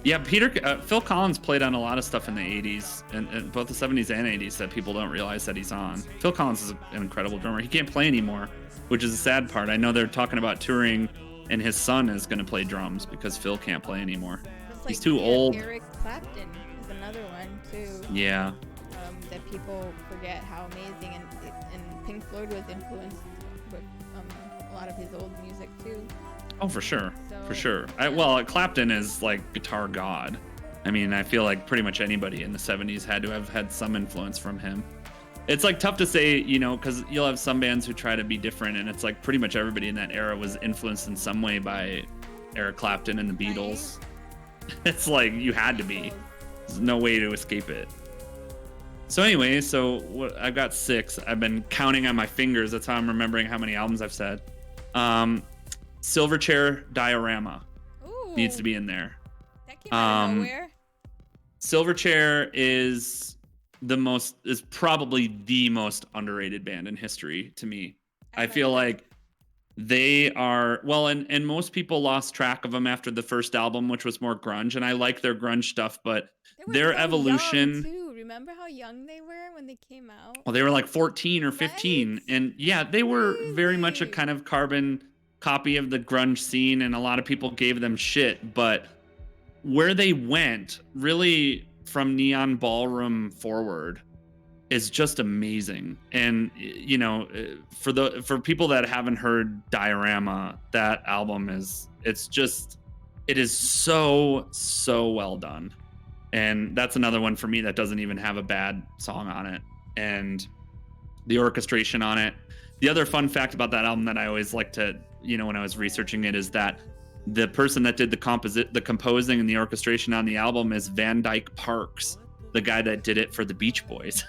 Yeah, Phil Collins played on a lot of stuff in the 80s, and both the 70s and 80s that people don't realize that he's on. Phil Collins is an incredible drummer. He can't play anymore, which is the sad part. I know they're talking about touring, and his son is going to play drums because Phil can't play anymore. He's too old.
Eric Clapton is another one, too.
Yeah.
That people forget how amazing, and Pink Floyd was influenced with a lot of his old music, too.
Oh, for sure.
So,
For sure. Well, Clapton is like guitar god. I mean, I feel like pretty much anybody in the 70s had to have had some influence from him. It's like tough to say, you know, because you'll have some bands who try to be different, and it's like pretty much everybody in that era was influenced in some way by Eric Clapton and the Beatles. It's like you had to be. There's no way to escape it. So anyway, I've got 6. I've been counting on my fingers. That's how I'm remembering how many albums I've said. Silverchair Diorama needs to be in there.
That came out of nowhere.
Silverchair is probably the most underrated band in history to me. I feel like they are, well, and most people lost track of them after the first album, which was more grunge, and I like their grunge stuff, but their evolution.
Young too. Remember how young they were when they came out?
Well, they were like 14 or 15, right? And yeah, they were very much a kind of carbon copy of the grunge scene, and a lot of people gave them shit, but where they went really from Neon Ballroom forward is just amazing. And you know, for people that haven't heard Diorama, that album it is so well done. And that's another one for me that doesn't even have a bad song on it, and the orchestration on it. The other fun fact about that album that I always like to, you know, when I was researching it, is that the person that did the composing and the orchestration on the album is Van Dyke Parks, the guy that did it for the Beach Boys.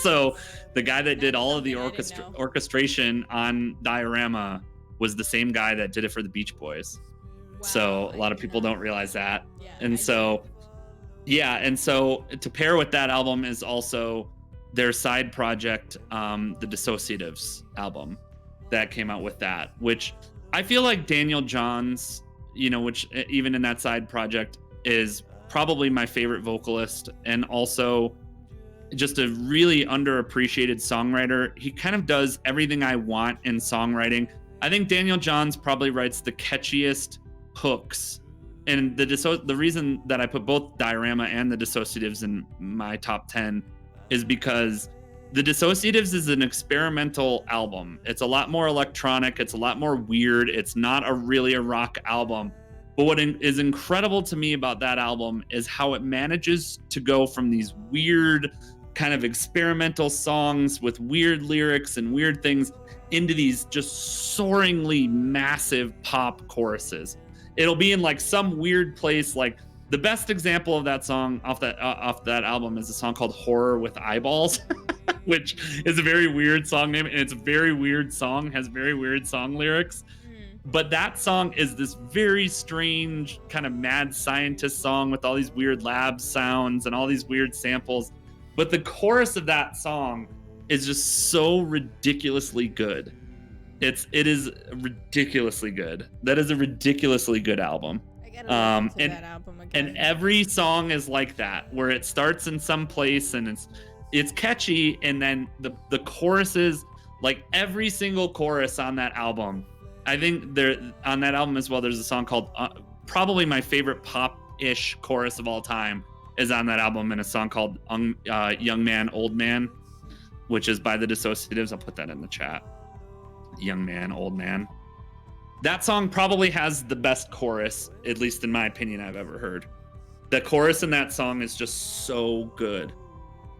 So the guy that did all of the orchestration on Diorama was the same guy that did it for the Beach Boys. Wow, so a lot of people don't realize that. Yeah, and so to pair with that album is also their side project, the Dissociatives album that came out with that, which I feel like Daniel Johns, you know, which even in that side project is probably my favorite vocalist, and also just a really underappreciated songwriter. He kind of does everything I want in songwriting. I think Daniel Johns probably writes the catchiest hooks. And the reason that I put both Diorama and the Dissociatives in my top 10 is because the Dissociatives is an experimental album. It's a lot more electronic. It's a lot more weird. It's not really a rock album. But what is incredible to me about that album is how it manages to go from these weird kind of experimental songs with weird lyrics and weird things into these just soaringly massive pop choruses. It'll be in like some weird place. Like the best example of that song off that album is a song called Horror with Eyeballs, which is a very weird song name, and it's a very weird song, has very weird song lyrics. But that song is this very strange kind of mad scientist song with all these weird lab sounds and all these weird samples. But the chorus of that song is just so ridiculously good. It is ridiculously good. That is a ridiculously good album.
I gotta listen to that album again.
And every song is like that, where it starts in some place and it's catchy, and then the choruses, like every single chorus on that album. I think on that album as well, there's a song called probably my favorite pop-ish chorus of all time is on that album, and a song called Young Man, Old Man, which is by the Dissociatives. I'll put that in the chat. Young Man, Old Man. That song probably has the best chorus, at least in my opinion, I've ever heard. The chorus in that song is just so good.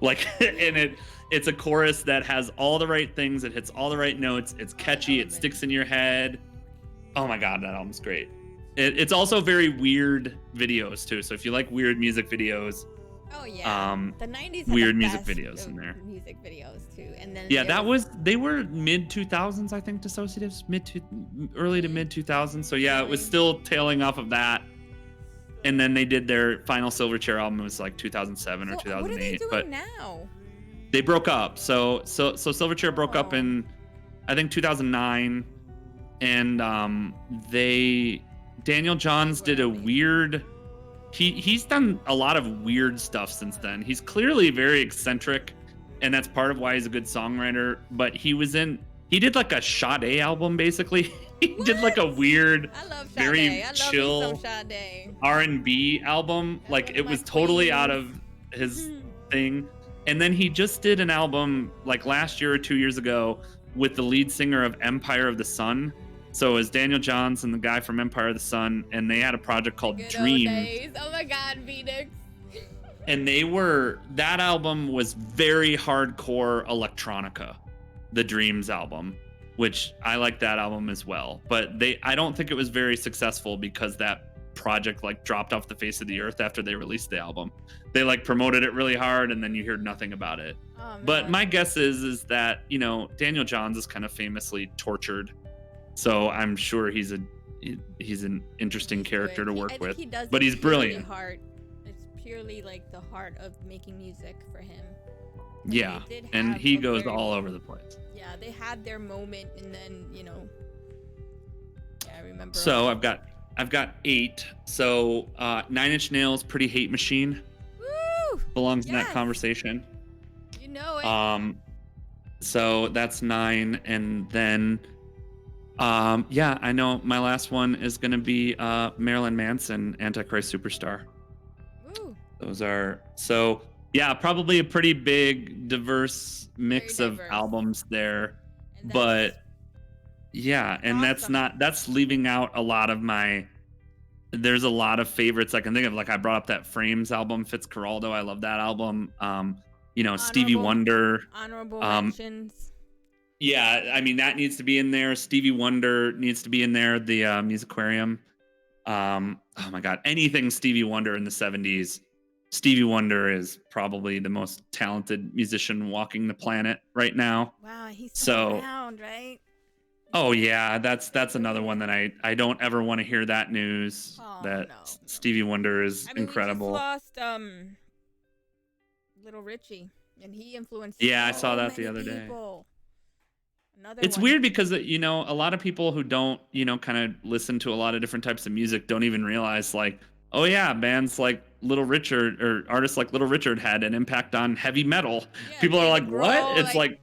Like, and it's a chorus that has all the right things. It hits all the right notes. It's catchy. It sticks in your head. Oh my God, that album's great. It's also very weird videos too. So if you like weird music videos,
Oh yeah, the '90s had
weird
the
music
best
videos in there.
music videos too, and then
Yeah, they were mid 2000s, I think, Dissociatives, early to mid 2000s. So yeah, it was still tailing off of that. And then they did their final Silverchair album. It was like 2007 or 2008.
What are they doing
but
now?
they broke up. So Silverchair broke up in, I think, 2009, and Daniel Johns did a weird. He's done a lot of weird stuff since then. He's clearly very eccentric, and that's part of why he's a good songwriter. But he did like a Sade album, basically. He did like a weird, very chill R&B album. Like it was totally out of his thing. And then he just did an album like last year or 2 years ago with the lead singer of Empire of the Sun. So it was Daniel Johns and the guy from Empire of the Sun, and they had a project called Dreams.
Oh my God, Phoenix.
And that album was very hardcore electronica, the Dreams album, which I like that album as well. But I don't think it was very successful because that project like dropped off the face of the earth after they released the album. They like promoted it really hard, and then you heard nothing about it. But my guess is that, you know, Daniel Johns is kind of famously tortured. So I'm sure he's an interesting character to work with. But he's brilliant.
It's purely like the heart of making music for him.
Yeah, and he goes all over the place.
Yeah, they had their moment, and then, you know. Yeah, I remember.
So I've got 8. So 9 Inch Nails, Pretty Hate Machine.
Woo!
Belongs in that conversation.
You know it.
So that's 9, and then yeah, I know my last one is gonna be Marilyn Manson, Antichrist Superstar.
Woo.
Those are yeah, probably a pretty big, diverse mix of albums there. But yeah, and that's leaving out a lot of there's a lot of favorites I can think of. Like I brought up that Frames album, Fitzcarraldo. I love that album. You know, Stevie Wonder.
Honorable mentions.
Yeah, I mean, that needs to be in there. Stevie Wonder needs to be in there. The Musicarium. Oh my God, anything Stevie Wonder in the 70s. Stevie Wonder is probably the most talented musician walking the planet right now.
Wow, he's still around, right?
Oh yeah, that's another one that I don't ever want to hear that news. Stevie Wonder is incredible.
We just lost Little Richie, and he influenced.
Yeah, I saw that the other day. It's weird because, you know, a lot of people who don't, you know, kind of listen to a lot of different types of music don't even realize, like, oh yeah, bands like Little Richard or artists like Little Richard had an impact on heavy metal. Yeah, people are like, what? It's like,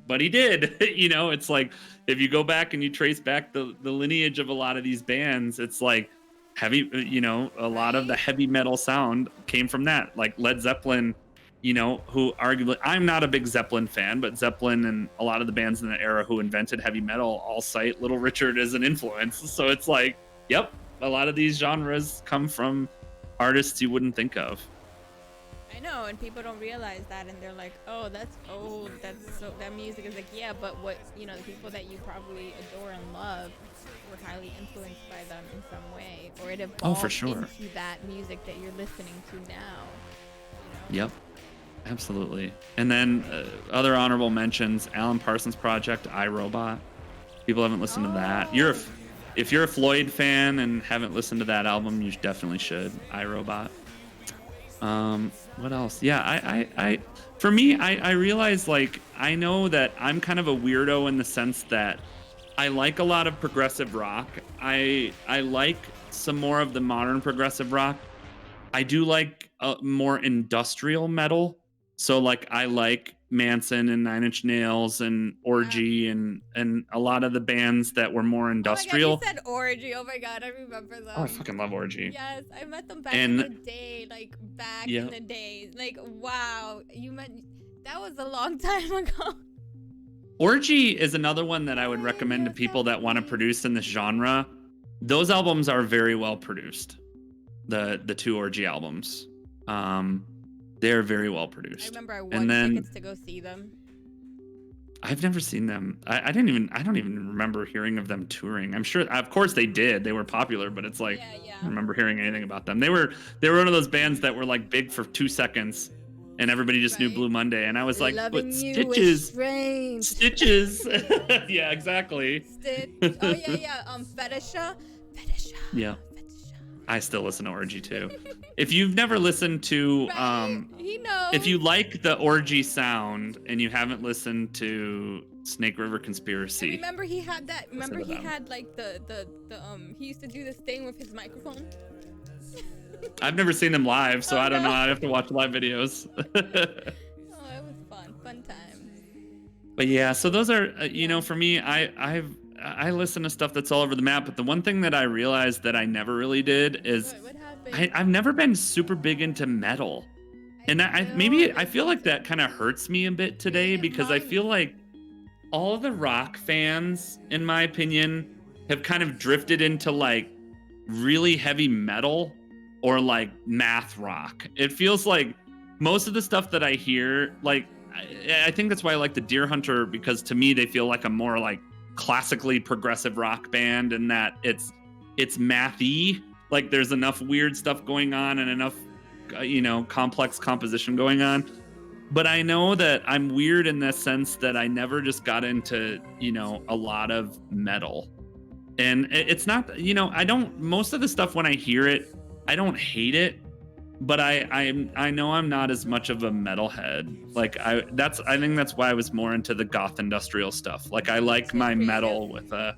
but he did. You know, it's like if you go back and you trace back the lineage of a lot of these bands, it's like heavy, you know, a lot of the heavy metal sound came from that. Like Led Zeppelin, you know, who arguably, I'm not a big Zeppelin fan, but Zeppelin and a lot of the bands in that era who invented heavy metal all cite Little Richard as an influence. So it's like, yep, a lot of these genres come from artists you wouldn't think of.
I know, and people don't realize that, and they're like, oh, that's old, that music is like, yeah, but what, you know, the people that you probably adore and love were highly influenced by them in some way, or it evolved into that music that you're listening to now. You know?
Yep. Absolutely. And then other honorable mentions, Alan Parsons Project, iRobot. People haven't listened to that. If you're a Floyd fan and haven't listened to that album, you definitely should. iRobot. What else? Yeah, I realize, like, I know that I'm kind of a weirdo in the sense that I like a lot of progressive rock. I like some more of the modern progressive rock. I do like more industrial metal. So like I like Manson and 9 Inch Nails and Orgy and a lot of the bands that were more industrial.
Oh my God, you said Orgy. Oh my God, I remember them.
Oh, I fucking love Orgy.
Yes, I met them back in the day, in the days. Like, wow, that was a long time ago.
Orgy is another one that I would recommend to people that want to produce in this genre. Those albums are very well produced. The 2 Orgy albums. They're very well produced.
I remember I won tickets to go see them.
I've never seen them. I don't even remember hearing of them touring. I'm sure, of course they did. They were popular, but it's like,
Yeah,
I
yeah.
don't remember hearing anything about them. They were one of those bands that were like big for 2 seconds and everybody just knew
Right.
Blue Monday. And I was like, but
Loving you is
Stitches,
strange.
Stitches. Yeah, exactly.
Stitch. Oh yeah, yeah. Fetisha.
Yeah. I still listen to Orgy too. If you've never listened to,
Right? He knows.
if you like the Orgy sound and you haven't listened to Snake River Conspiracy,
Remember he had that. Remember he
them.
had like the he used to do this thing with his microphone.
I've never seen them live, so
Oh,
I don't
no.
know. I'd have to watch live videos.
Oh, it was fun times.
But yeah, so those are, for me, I listen to stuff that's all over the map. But the one thing that I realized that I never really did is
What happened?
I've never been super big into metal. And I feel like that kind of hurts me a bit today because I feel like all of the rock fans, in my opinion, have kind of drifted into like really heavy metal or like math rock. It feels like most of the stuff that I hear, like, I think that's why I like the Deer Hunter, because to me they feel like a more like classically progressive rock band, and that it's mathy. Like there's enough weird stuff going on and enough complex composition going on. But I know that I'm weird in the sense that I never just got into a lot of metal. And it's not, I don't, most of the stuff when I hear it, I don't hate it, but I know I'm not as much of a metalhead. Like I think that's why I was more into the goth industrial stuff. Like I like my metal with a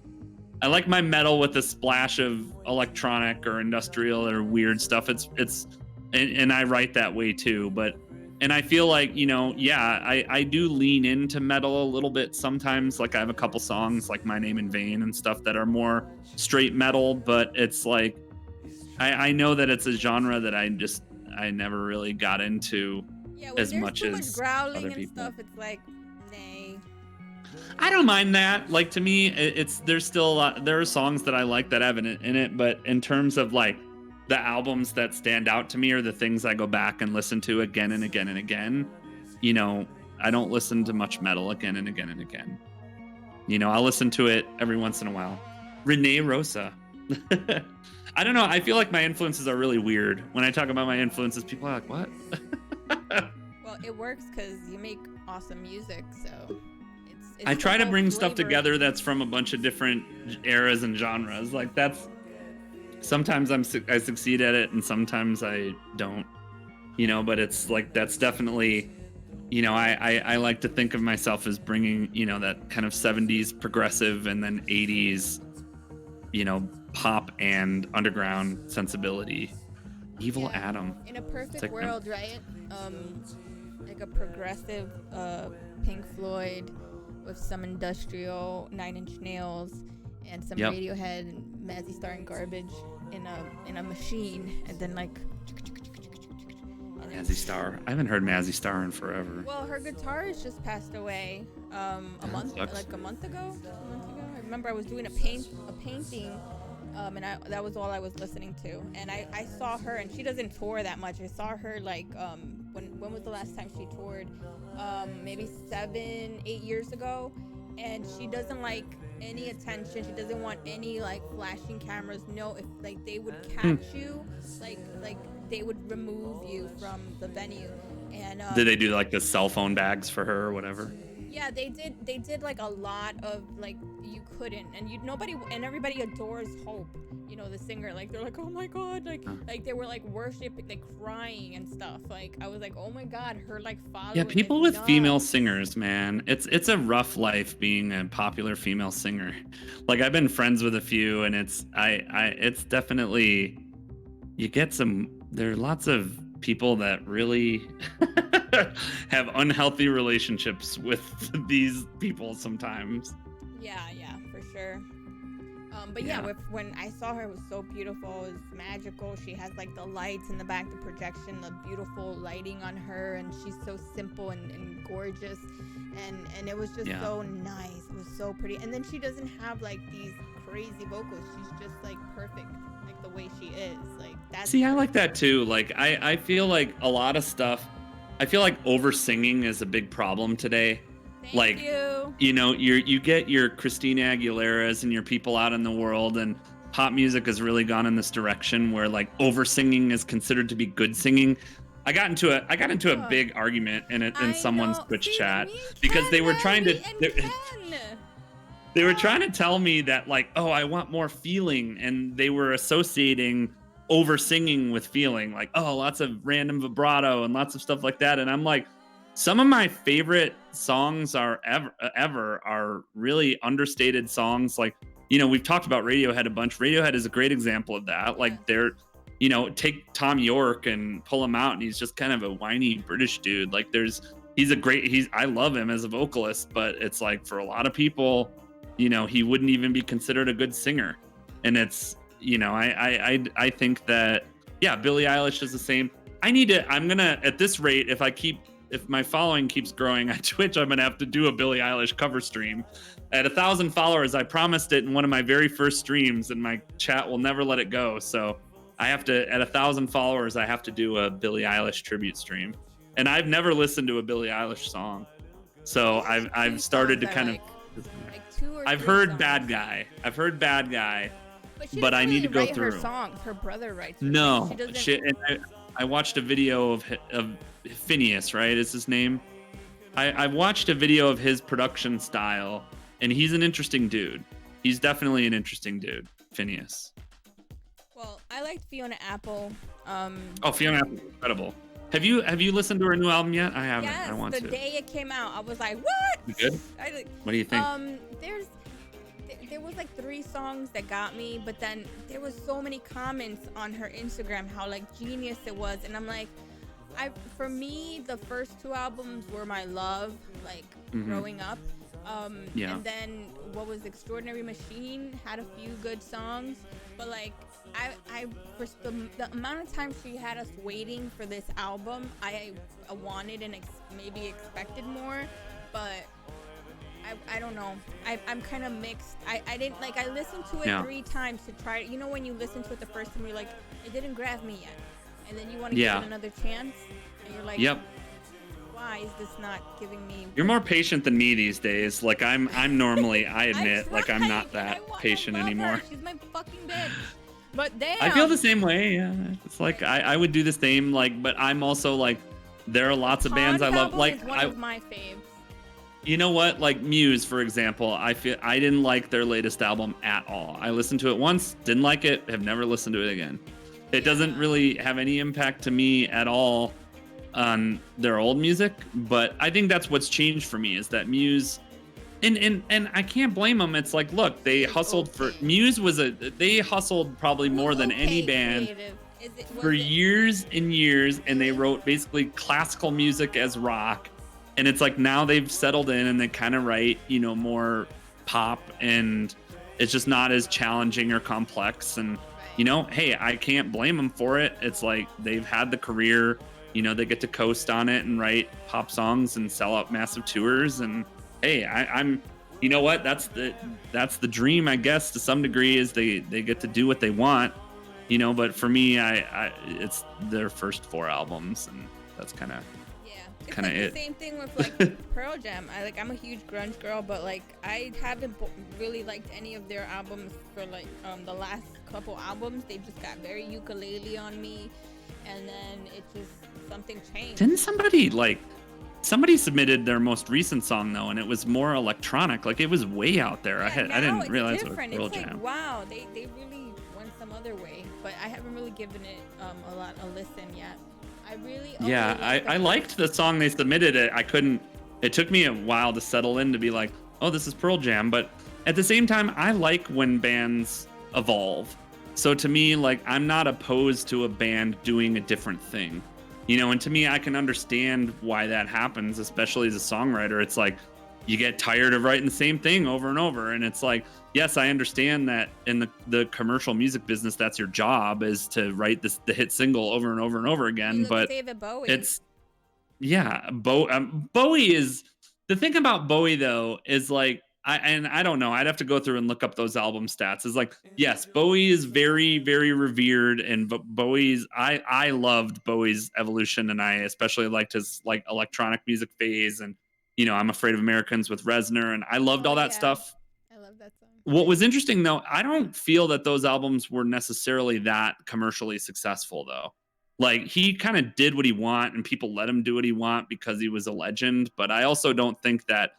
splash of electronic or industrial or weird stuff. And I write that way too, and I feel like, I do lean into metal a little bit sometimes. Like I have a couple songs like My Name in Vain and stuff that are more straight metal, but it's like, I know that it's a genre that I never really got into as much as
growling
other
and
people.
Stuff, it's like, nay.
I don't mind that. Like to me, there's still a lot. There are songs that I like that have in it, but in terms of like the albums that stand out to me or the things I go back and listen to again and again and again, I don't listen to much metal again and again and again. I'll listen to it every once in a while. Renee Rosa. I don't know. I feel like my influences are really weird. When I talk about my influences, people are like, what?
Well, it works because you make awesome music, so it's
I try to bring stuff
flavor.
together that's from a bunch of different eras and genres. Like sometimes I succeed at it and sometimes I don't, but it's like, that's definitely, I like to think of myself as bringing, that kind of 70s progressive and then 80s, pop and underground sensibility. Evil Adam.
In a perfect world, right? Like a progressive Pink Floyd with some industrial 9 Inch Nails and some Radiohead and Mazzy Star and Garbage in a machine, and then like
Mazzy Star. I haven't heard Mazzy Star in forever.
Well, her guitarist just passed away a month ago. I remember I was doing a painting. And that was all I was listening to. And I saw her, and she doesn't tour that much. I saw her like when was the last time she toured? Maybe 7-8 years ago. And she doesn't like any attention. She doesn't want any like flashing cameras. No, if like they would catch you, like they would remove you from the venue. And
did they do like the cell phone bags for her or whatever?
Yeah, they did like a lot of like you couldn't, and everybody adores Hope, the singer. Like they're like, oh my god, like they were like worshiping, like crying and stuff. Like I was like, oh my god, her like following.
Yeah, people with female singers, man, it's a rough life being a popular female singer. Like I've been friends with a few, and it's definitely, you get there are lots of people that really have unhealthy relationships with these people sometimes.
Yeah, for sure. But when I saw her, it was so beautiful. It was magical. She has like the lights in the back, the projection, the beautiful lighting on her, and she's so simple and gorgeous, and it was just so nice. It was so pretty. And then she doesn't have like these crazy vocals. She's just like perfect, like the way she is. Like that's.
See, I like that too. Like I feel like a lot of stuff. I feel like over singing is a big problem today.
Thank
Like,
you.
you get your Christina Aguileras and your people out in the world, and pop music has really gone in this direction where like over singing is considered to be good singing. I got into a
Ugh.
big argument in
I
someone's
know.
Twitch
See,
chat
me and
because
Ken,
they were
man.
trying to
Me and Ken.
they were
Ah,
trying to tell me that like, oh, I want more feeling, and they were associating over singing with feeling, like, oh, lots of random vibrato and lots of stuff like that. And I'm like, some of my favorite songs are ever are really understated songs. Like, we've talked about Radiohead a bunch. Radiohead is a great example of that.
yes.
Like, take Tom York and pull him out, and he's just kind of a whiny British dude. Like, I love him as a vocalist, but it's like for a lot of people, he wouldn't even be considered a good singer. And it's, I think that, yeah, Billie Eilish is the same. I'm gonna, at this rate, if my following keeps growing on Twitch, I'm gonna have to do a Billie Eilish cover stream. At 1,000 followers, I promised it in one of my very first streams, and my chat will never let it go. So I have to, at 1,000 followers, I have to do a Billie Eilish tribute stream. And I've never listened to a Billie Eilish song, so
She has a few
I've started to
songs I
kind
like.
of.
Like 2 or
I've
3
heard
songs.
Bad Guy.
But she
But
doesn't
I need
really
to go
write her
through.
songs. Her brother writes her.
No,
She doesn't.
shit. And I watched a video of Phineas, right? Is his name? I watched a video of his production style, and he's an interesting dude. He's definitely an interesting dude, Phineas.
Well, I liked Fiona Apple.
Oh, Fiona Apple's incredible. Have you listened to her new album yet? I haven't.
Yes,
I want
the
to.
day it came out, I was like, "What?"
You good? What do you think?
There was like 3 songs that got me, but then there was so many comments on her Instagram how like genius it was, and I'm like, for me, the first 2 albums were my love, like growing up.
Yeah.
And then what was Extraordinary Machine had a few good songs, but like for the amount of time she had us waiting for this album, I wanted and maybe expected more, but I don't know. I'm kind of mixed. I didn't like. I listened to it 3 times to try it. You know when you listen to it the first time, you're like, it didn't grab me yet, and then you want to give it another chance, and you're like,
Yep.
Why is this not giving me?
You're more patient than me these days. Like I'm normally, I admit, like I'm not that patient
I love
anymore.
her. She's my fucking bitch. But damn.
I feel the same way. Yeah, it's like I would do the same. Like, but I'm also like, there are lots of bands I love. Like
is one of my faves.
You know what? Like Muse, for example, I didn't like their latest album at all. I listened to it once, didn't like it, have never listened to it again. It doesn't really have any impact to me at all on their old music, but I think that's what's changed for me is that Muse, and I can't blame them. It's like, look, they hustled for Muse they hustled probably more than any band for years and years, and they wrote basically classical music as rock. And it's like now they've settled in and they kind of write, more pop, and it's just not as challenging or complex. And, hey, I can't blame them for it. It's like they've had the career, they get to coast on it and write pop songs and sell out massive tours. And hey, I'm, you know what? That's the dream, I guess, to some degree, is they get to do what they want, but for me, it's their first 4 albums, and that's kind of.
It's like the same thing with like Pearl Jam. I'm a huge grunge girl, but like I haven't really liked any of their albums for like the last couple albums. They just got very ukulele on me, and then it just something changed.
Didn't somebody submitted their most recent song though, and it was more electronic. Like it was way out there.
Yeah,
I didn't realize
different.
it was Pearl
It's
Jam.
like, wow, they really went some other way, but I haven't really given it a listen yet. I
liked the song they submitted. It took me a while to settle in to be like, oh, this is Pearl Jam. But at the same time, I like when bands evolve. So to me, like, I'm not opposed to a band doing a different thing, and to me, I can understand why that happens, especially as a songwriter. It's like, you get tired of writing the same thing over and over. And it's like, yes, I understand that in the commercial music business, that's your job, is to write the hit single over and over and over again. But it's, Bowie is, the thing about Bowie though, is like, I don't know, I'd have to go through and look up those album stats. Is like, yes, Bowie is very, very revered, and Bowie's, I loved Bowie's evolution, and I especially liked his like electronic music phase, and I'm Afraid of Americans with Reznor, and I loved
Oh
all that
yeah,
stuff.
I love that song.
What was interesting though, I don't feel that those albums were necessarily that commercially successful though. Like he kind of did what he want and people let him do what he want because he was a legend, but I also don't think that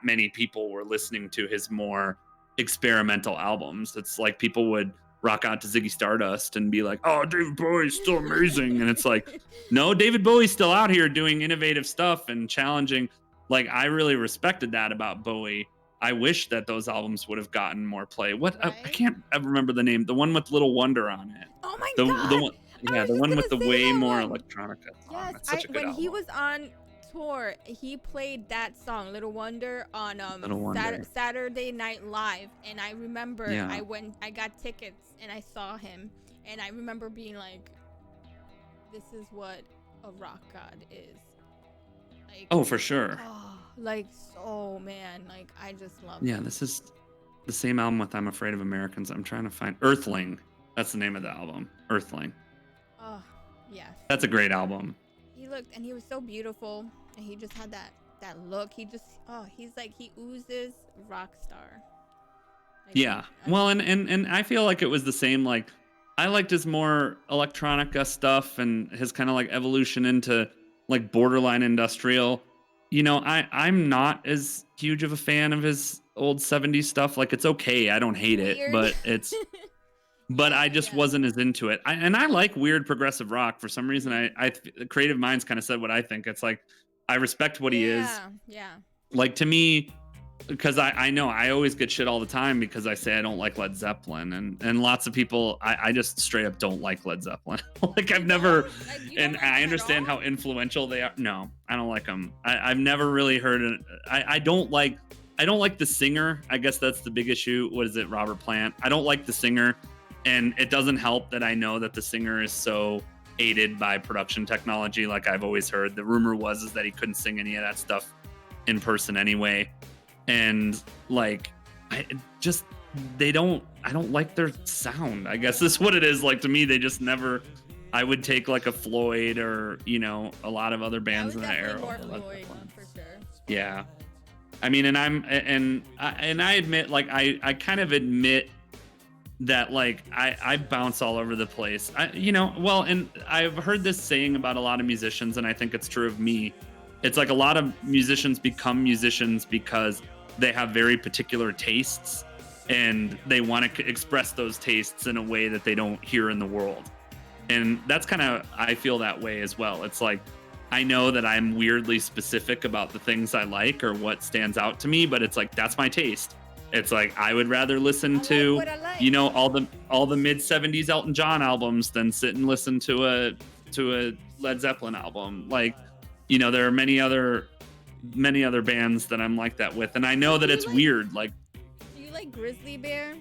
many people were listening to his more experimental albums. It's like people would rock out to Ziggy Stardust and be like, "Oh, David Bowie's still amazing." And it's like, "No, David Bowie's still out here doing innovative stuff and challenging." Like I really respected that about Bowie. I wish that those albums would have gotten more play. I
Right?
can't ever remember the name. The one with Little Wonder on it.
Oh my
The
God!
one,
I
yeah,
was
the
just
one
gonna
with the
say
way
that
more
one.
electronica song.
Yes,
That's such a good
when he
album.
was on tour, he played that song "Little Wonder" on
Little Wonder.
Saturday Night Live, and I remember
Yeah.
I got tickets and I saw him, and I remember being like, "This is what a rock god is." Like,
Oh, for sure.
like so, man, like I just love.
Yeah, this is the same album with I'm Afraid of Americans. I'm trying to find Earthling. That's the name of the album. Earthling.
Oh, yes.
That's a great album.
He looked, and he was so beautiful, and he just had that look. He's like, he oozes rock star. Like,
Yeah. Well, and I feel like it was the same. Like I liked his more electronica stuff and his kind of like evolution into like borderline industrial. I'm not as huge of a fan of his old 70s stuff. Like it's okay. I don't hate it,
Weird.
but I just
Yes.
wasn't as into it. And I like weird progressive rock for some reason. Creative Minds kind of said what I think. It's like I respect what he is.
Yeah.
Like to me, because I know I always get shit all the time because I say I don't like Led Zeppelin, and lots of people I just straight up don't like Led Zeppelin. Like I've never, and I understand how influential they are. No, I don't like them. I've never really heard it. I don't like the singer. I guess that's the big issue. What is it, Robert Plant? I don't like the singer, and it doesn't help that I know that the singer is so aided by production technology. Like I've always heard, the rumor is that he couldn't sing any of that stuff in person anyway. And like I don't like their sound, I guess is what it is. Like to me, they just never. I would take like a Floyd or a lot of other bands in that era.
More Floyd, for sure.
Yeah, I mean, and I admit, like I kind of admit that like I bounce all over the place. And I've heard this saying about a lot of musicians, and I think it's true of me. It's like a lot of musicians become musicians because they have very particular tastes and they want to express those tastes in a way that they don't hear in the world. And that's kind of, I feel that way as well. It's like, I know that I'm weirdly specific about the things I like or what stands out to me, but it's like, that's my taste. It's like, I would rather listen to, all the mid 70s Elton John albums than sit and listen to a Led Zeppelin album. Like, there are many other bands that I'm like that with, and I know that it's weird. Like,
do you like Grizzly Bear?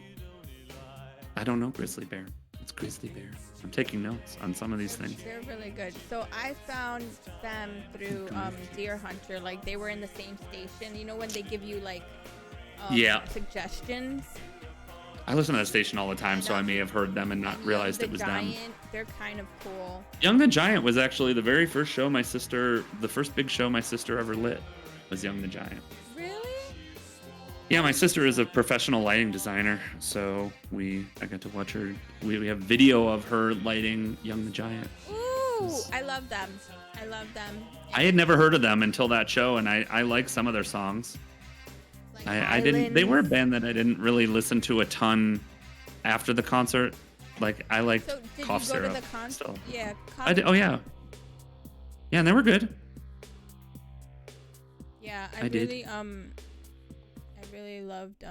I don't know Grizzly Bear. It's Grizzly Bear. I'm taking notes on some of these things.
They're really good. So I found them through Deer Hunter. Like they were in the same station. When they give you like suggestions.
I listen to that station all the time, so I may have heard them and not realized it was them.
They're kind of cool.
Young the Giant was actually the very first show the first big show my sister ever lit was Young the Giant.
Really?
Yeah, my sister is a professional lighting designer, so I got to watch her. We have video of her lighting Young the Giant.
Ooh, I love them.
I had never heard of them until that show, and I like some of their songs. I didn't. They were a band that I didn't really listen to a ton after the concert. Like I liked Cough Syrup.
Go to the concert?
Still.
Yeah.
I did. Oh yeah. Yeah, and they were good.
Yeah, I really loved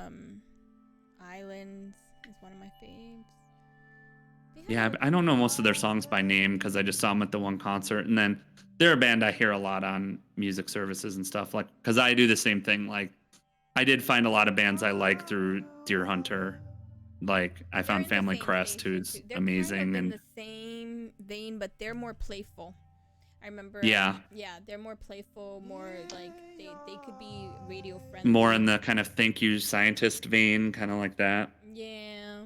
Islands. It's one of my faves.
Yeah, I don't know most of their songs by name because I just saw them at the one concert, and then they're a band I hear a lot on music services and stuff. Like, because I do the same thing. Like, I did find a lot of bands I like through Deer Hunter. Like, I found Family Crest, who's amazing,
they're
and
in the same vein, but they're more playful. I remember.
Yeah.
They're more playful, more like they could be radio friendly.
More in the kind of thank you scientist vein, kind of like that.
Yeah,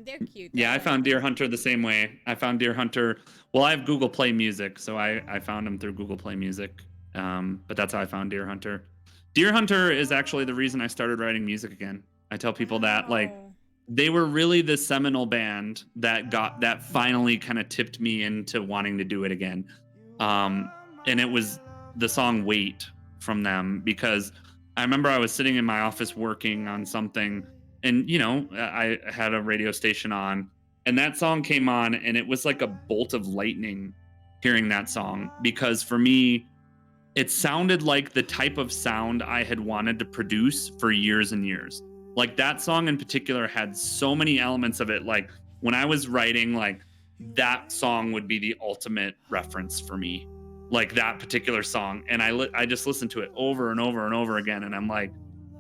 they're cute.
Yeah, I found Deer Hunter the same way. I found Deer Hunter. Well, I have Google Play Music, so I found them through Google Play Music, But that's how I found Deer Hunter. Deer Hunter is actually the reason I started writing music again. I tell people that, like, they were really the seminal band that finally kind of tipped me into wanting to do it again. And it was the song Wait from them, because I remember I was sitting in my office working on something, and I had a radio station on, and that song came on, and it was like a bolt of lightning hearing that song, because for me it sounded like the type of sound I had wanted to produce for years and years. Like, that song in particular had so many elements of it. Like, when I was writing, like, that song would be the ultimate reference for me, like that particular song. And I just listened to it over and over and over again. And I'm like,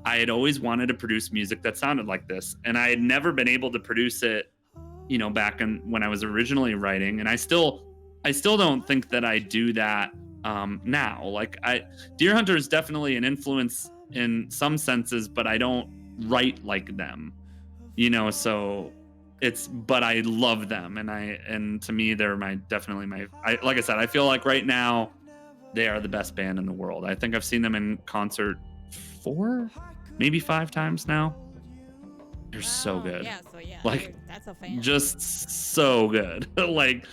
I had always wanted to produce music that sounded like this. And I had never been able to produce it, back when I was originally writing. And I still don't think that I do that now. Like, Deer Hunter is definitely an influence in some senses, but I don't write like them, so but I love them, and to me they're definitely like I said, I feel like right now they are the best band in the world. I think I've seen them in concert 4, maybe 5 times now. They're so good.
Yeah, so yeah,
like,
that's a fan.
Just so good. Like,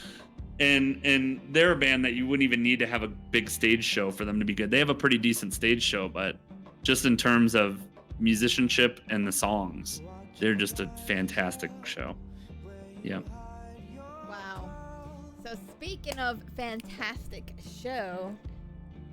and they're a band that you wouldn't even need to have a big stage show for them to be good. They have a pretty decent stage show, but just in terms of musicianship and the songs, they're just a fantastic show. Yeah.
Wow. So speaking of fantastic show,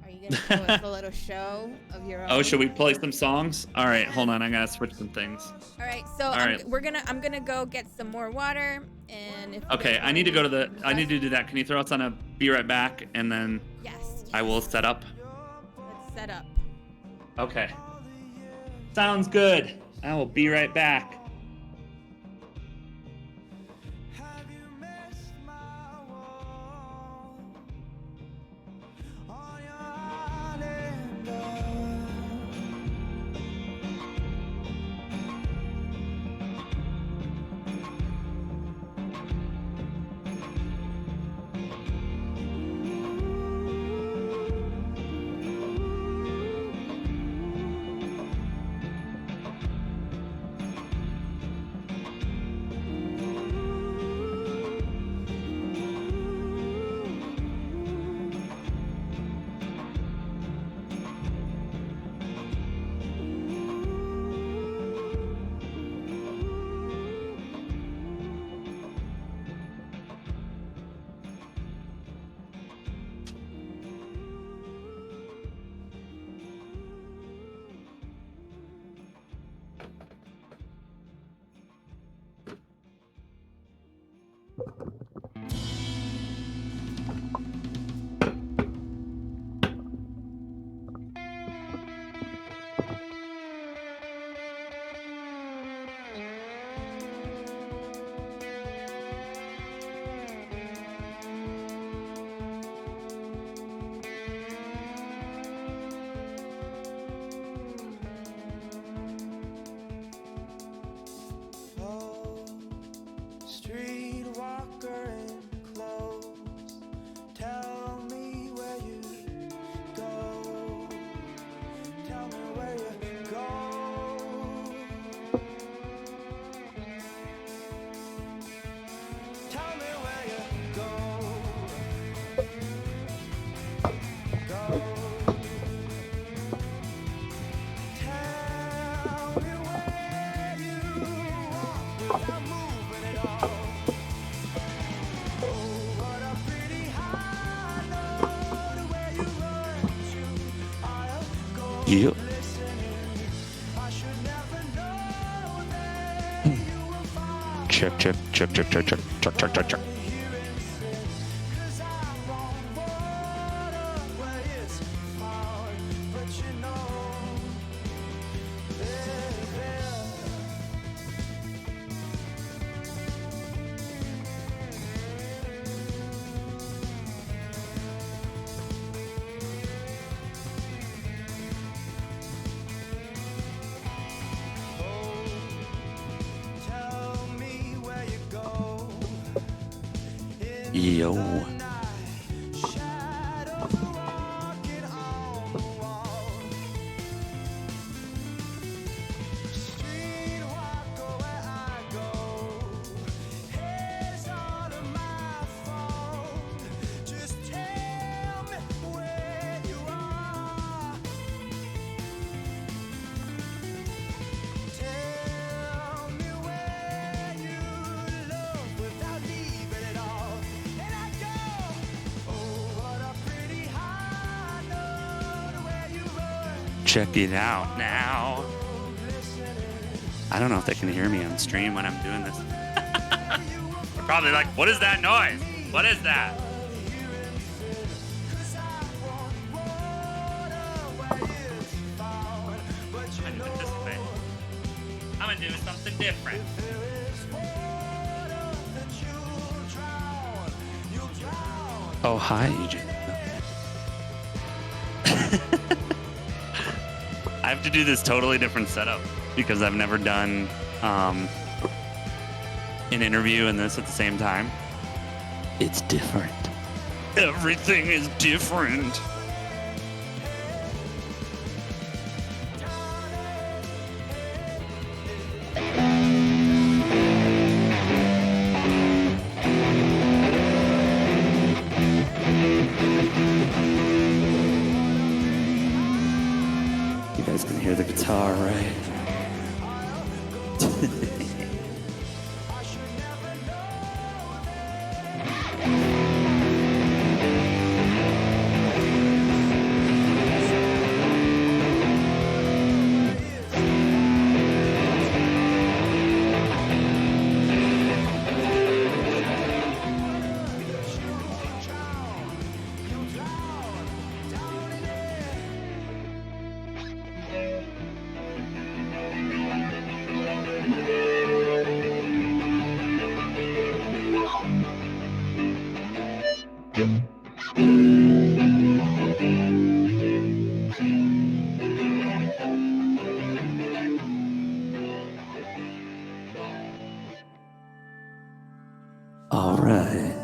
are you gonna show us a little show of your own?
Oh, should we play some songs? All right, hold on, I gotta switch some things.
All right, so I'm gonna go get some more water, and
I need to go to I need to do that. Can you throw us on a be right back, and then
yes.
I will set up.
Let's set up.
Okay. Sounds good. I will be right back.
Yep. Check. Yo.
Check it out now. I don't know if they can hear me on stream when I'm doing this. They're probably like, what is that noise? What is that? I'm gonna do it this way. I'm gonna do something different. Oh, hi, Eugene. I have to do this totally different setup because I've never done an interview and this at the same time. It's different. Everything is different. You guys can hear the guitar, right? All right.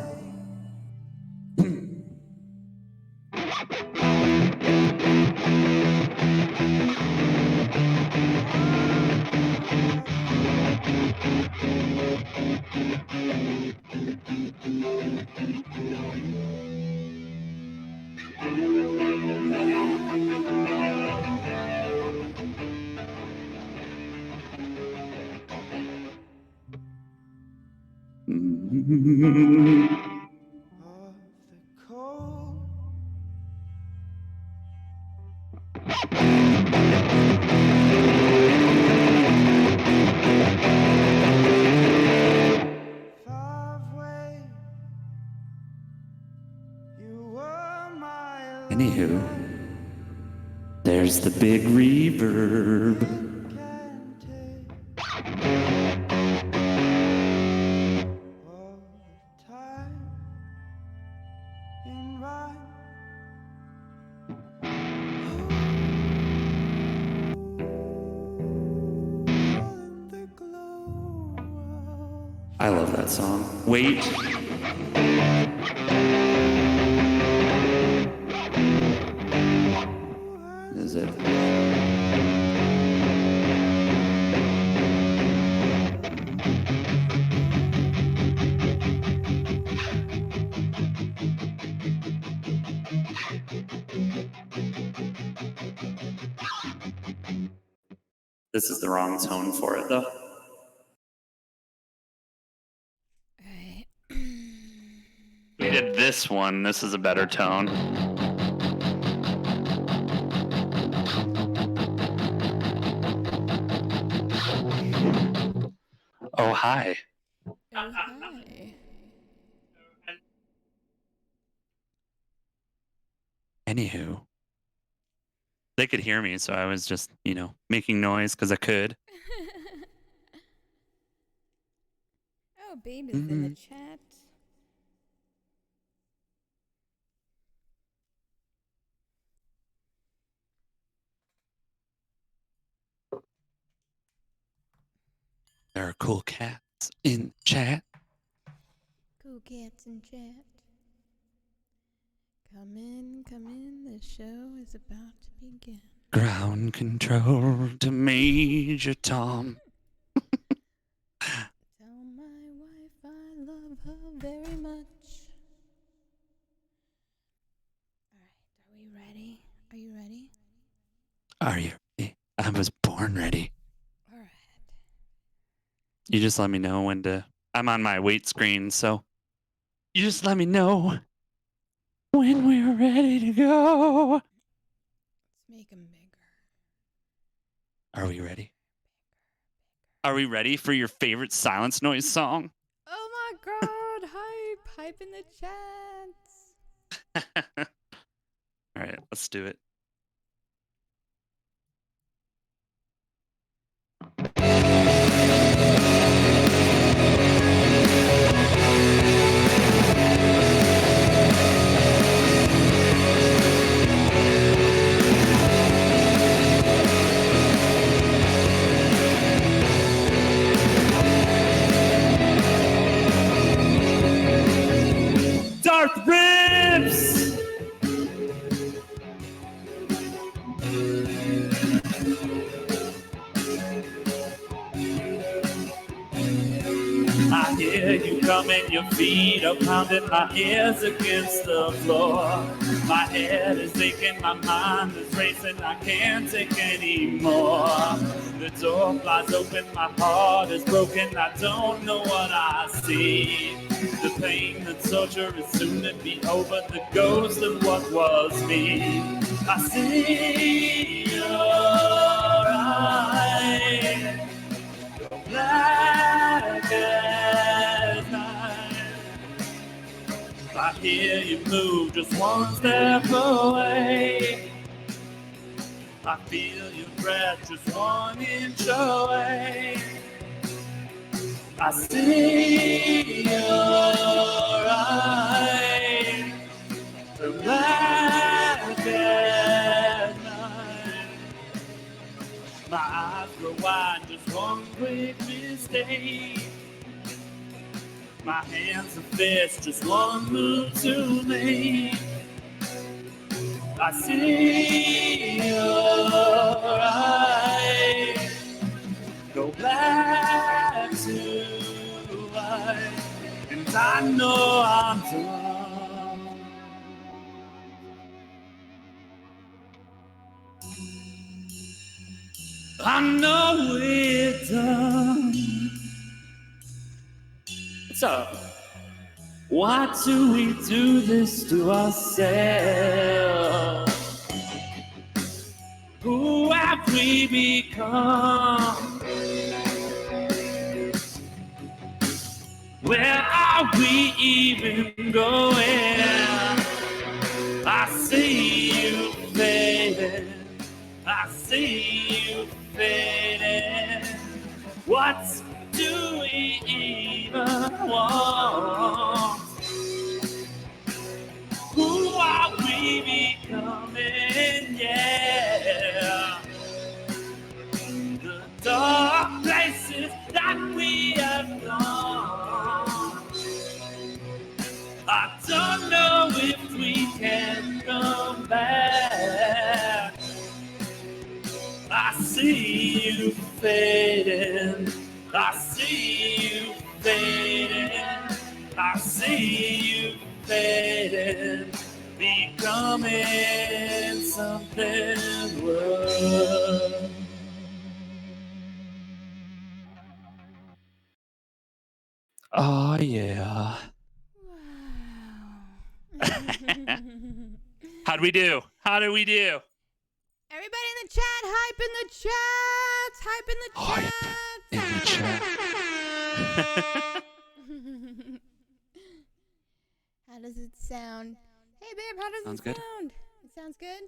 Anywho, there's the big reverb. I love that song. Wait. Is it? This is the wrong tone for it, though.
Right.
We did this one. This is a better tone. Oh, hi.
Oh, hi.
Anywho, they could hear me, so I was just, making noise because I could.
Oh, baby's in the chat.
There are cool cats in chat.
Cool cats in chat. Come in, the show is about to begin.
Ground control to Major Tom.
Tell my wife I love her very much. Alright, are we ready? Are you ready?
Are you ready? I was born ready.
Alright.
You just let me know when to... I'm on my wait screen, so... You just let me know when we're ready to go.
Let's make them bigger.
Are we ready?
Are we ready for your favorite silence noise song?
Oh my god, hype in the chat.
All right, let's do it. Darth Rips! I hear you coming, your feet are pounding, my ears against the floor. My head is aching, my mind is racing, I can't take anymore. The door flies open, my heart is broken, I don't know what I see. The pain, the torture is soon to be over, the ghost of what was me. I see your eyes, black as night. I hear you move just one step away. I feel your breath just 1 inch away. I see your eyes, the black as night. My eyes grow wide, just one quick mistake. My hands are fist, just one move to make. I see your eyes go black to white, and I know I'm done. I know we're done. What's up? Why do we do this to ourselves? Who have we become? Where are we even going? I see you fading. I see you fading. What do we even want? Who are we becoming? Yeah. The dark places that we have gone. I don't know if we can come back. I see you fading. I see you fading. I see you fading. Becoming something worse.
Oh, yeah.
How'd we do? How did we do?
Everybody in the chat, hype in the chat, hype in the chat.
In the chat.
How does it sound? Hey babe, how does
Sounds
it
good.
sound? It sounds good?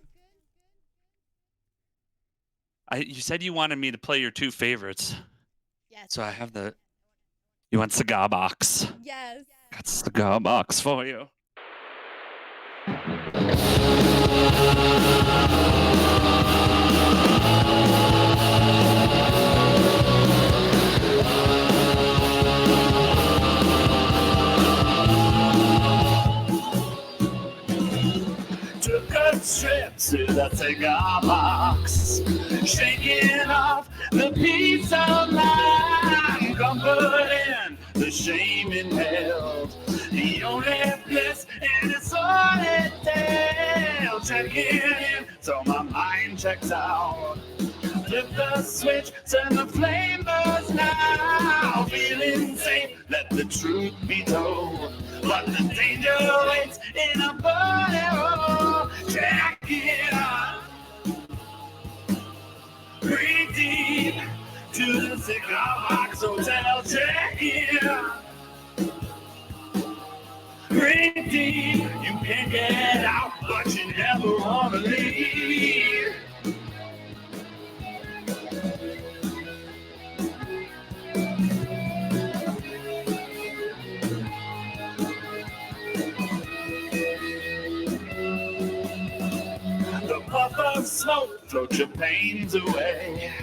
You said you wanted me to play your 2 favorites.
Yes.
So I have the... You want cigar box?
Yes.
Got cigar box for you. Took a trip to the cigar box, shaking off the peace of mind, comforting the shame inhaled, the only bliss in its solitaire. Checking in so my mind checks out. Flip the switch, turn the flame burns now. Feeling safe, let the truth be told. But the danger waits in a burning hole. Check it out. Breathe deep. cigar box hotel check-in. Breathe deep, you can get out, but you never want to leave. The puff of smoke floats your pains away.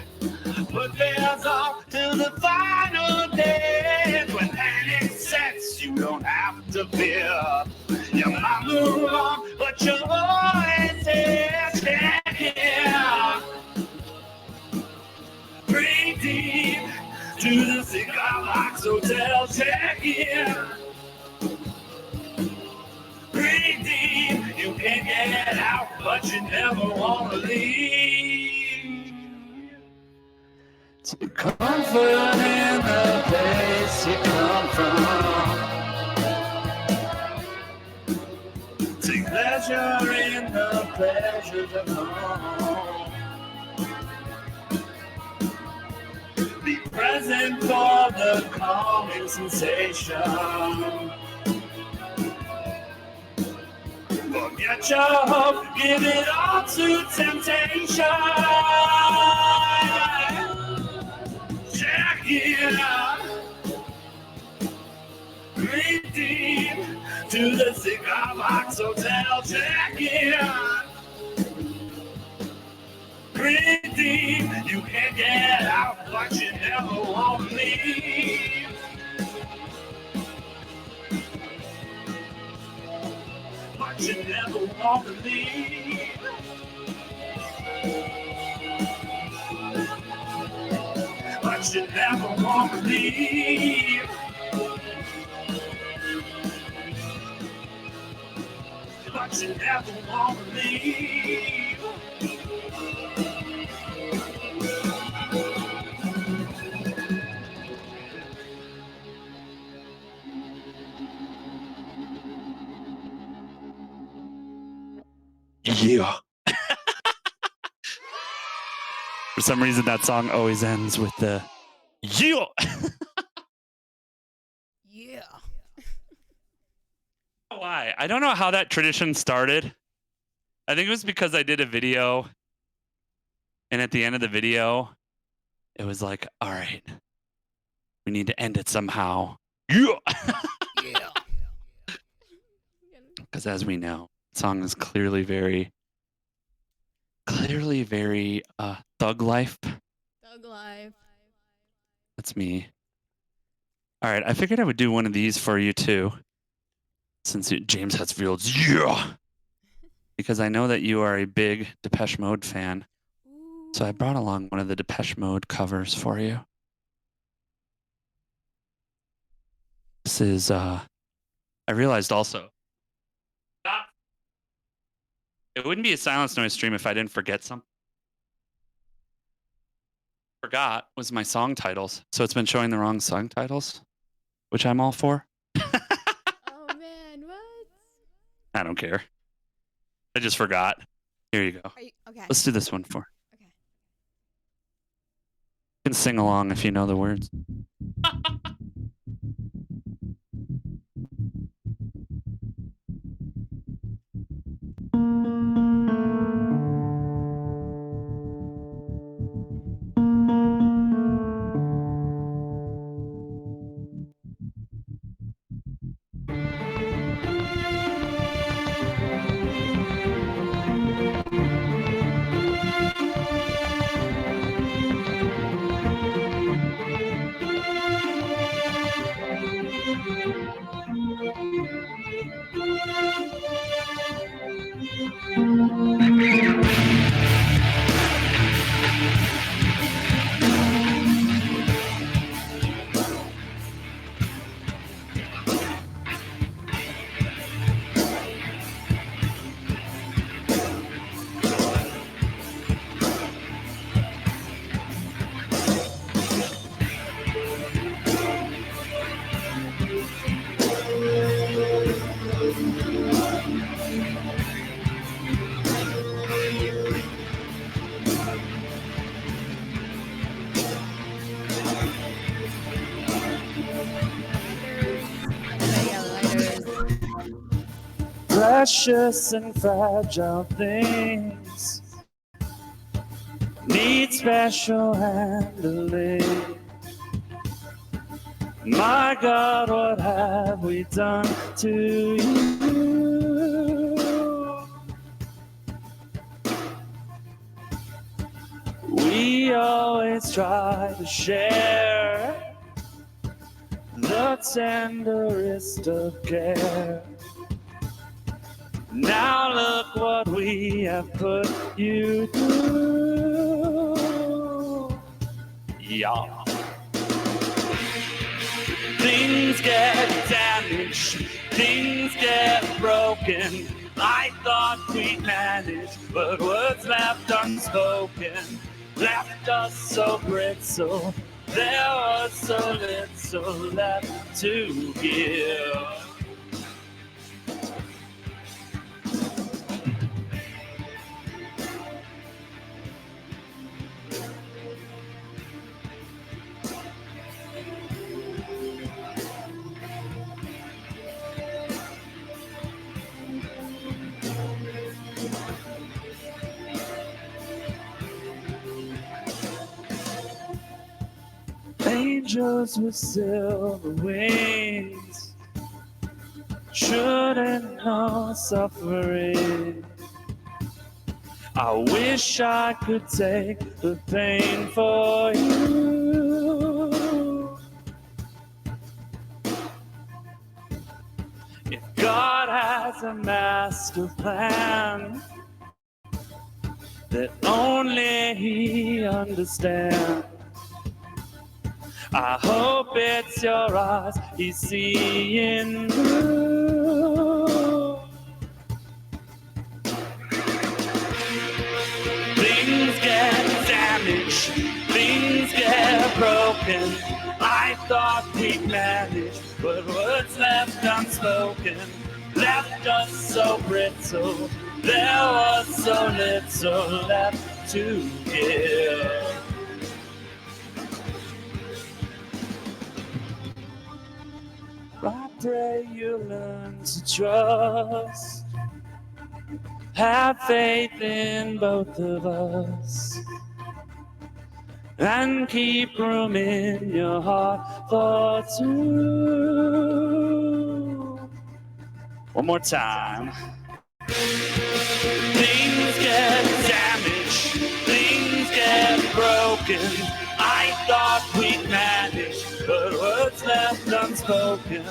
But there's off till the final day. When panic sets, you don't have to fear. You might move on, but you're always here. Check here. Breathe deep to the cigar box hotel. Check here. Breathe deep, you can get out, but you never want to leave. Take comfort in the place you come from. Take pleasure in the pleasures of home. Be present for the calming sensation. Forget your hope, give it all to temptation. Check it out. Breathe deep to the cigar box hotel. Check it out. Breathe deep, you can get out, but you never want to leave. But you never want to leave. But you never want to leave. But you never want to leave.
Yeah. For some reason, that song always ends with the yeah.
Yeah.
Why? I don't know how that tradition started. I think it was because I did a video, and at the end of the video, it was like, all right, we need to end it somehow. Yeah.
Yeah.
Because as we know, the song is clearly very thug life.
Thug life.
That's me. All right, I figured I would do one of these for you too, since James Hetfield's yeah, because I know that you are a big Depeche Mode fan.
Ooh.
So I brought along one of the Depeche Mode covers for you. This is I realized also it wouldn't be a Silence Noise stream if I didn't forget something. Forgot was my song titles. So it's been showing the wrong song titles, which I'm all for.
Oh man, what?
I don't care. I just forgot. Here you go.
Are you okay?
Let's do this one for.
Okay.
You can sing along if you know the words. precious and fragile things need special handling. My God, what have we done to you? We always try to share the tenderest of care. Now look what we have put you through. Yeah. Things get damaged, things get broken. I thought we'd manage, but words left unspoken left us so brittle. There was so little left to give. Angels with silver wings shouldn't know suffering. I wish I could take the pain for you. If God has a master plan that only He understands, I hope it's your eyes He's seeing through. Things get damaged, things get broken. I thought we'd manage, but words left unspoken left us so brittle. There was so little left to give. I pray you learn to trust, have faith in both of us, and keep room in your heart for two. One more time. Things get damaged, things get broken. I thought we'd manage, but words left unspoken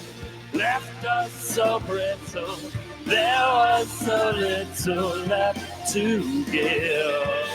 left us so brittle. There was so little left to give.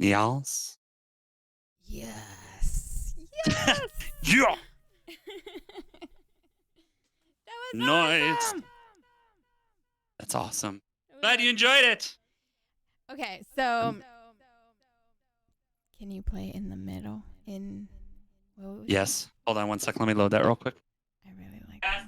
Yes.
Yes. Yes.
Yeah.
That was
Nice.
awesome.
That's awesome.
That was
Glad you enjoyed it.
Okay, so can you play in the middle? In what was
Yes. Hold on one second. Let me load that real quick.
I really like that.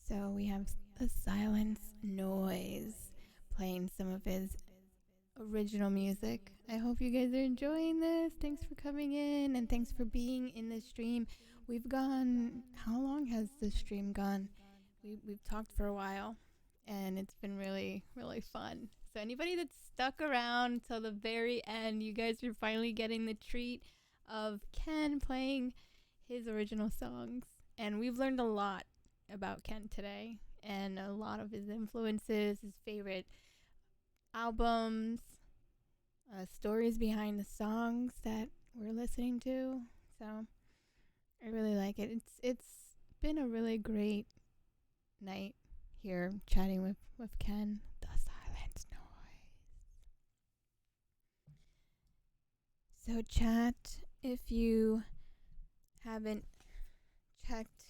So we have the silence noise playing some of his original music. I hope you guys are enjoying this. Thanks for coming in and thanks for being in the stream. We've gone, how long has the stream gone? We've talked for a while and it's been really, really fun. So anybody that's stuck around till the very end, you guys are finally getting the treat of Ken playing his original songs. And we've learned a lot about Ken today, and a lot of his influences, his favorite albums, stories behind the songs that we're listening to. So I really like it. It's been a really great night here chatting with Ken. The silent noise. So chat, if you haven't checked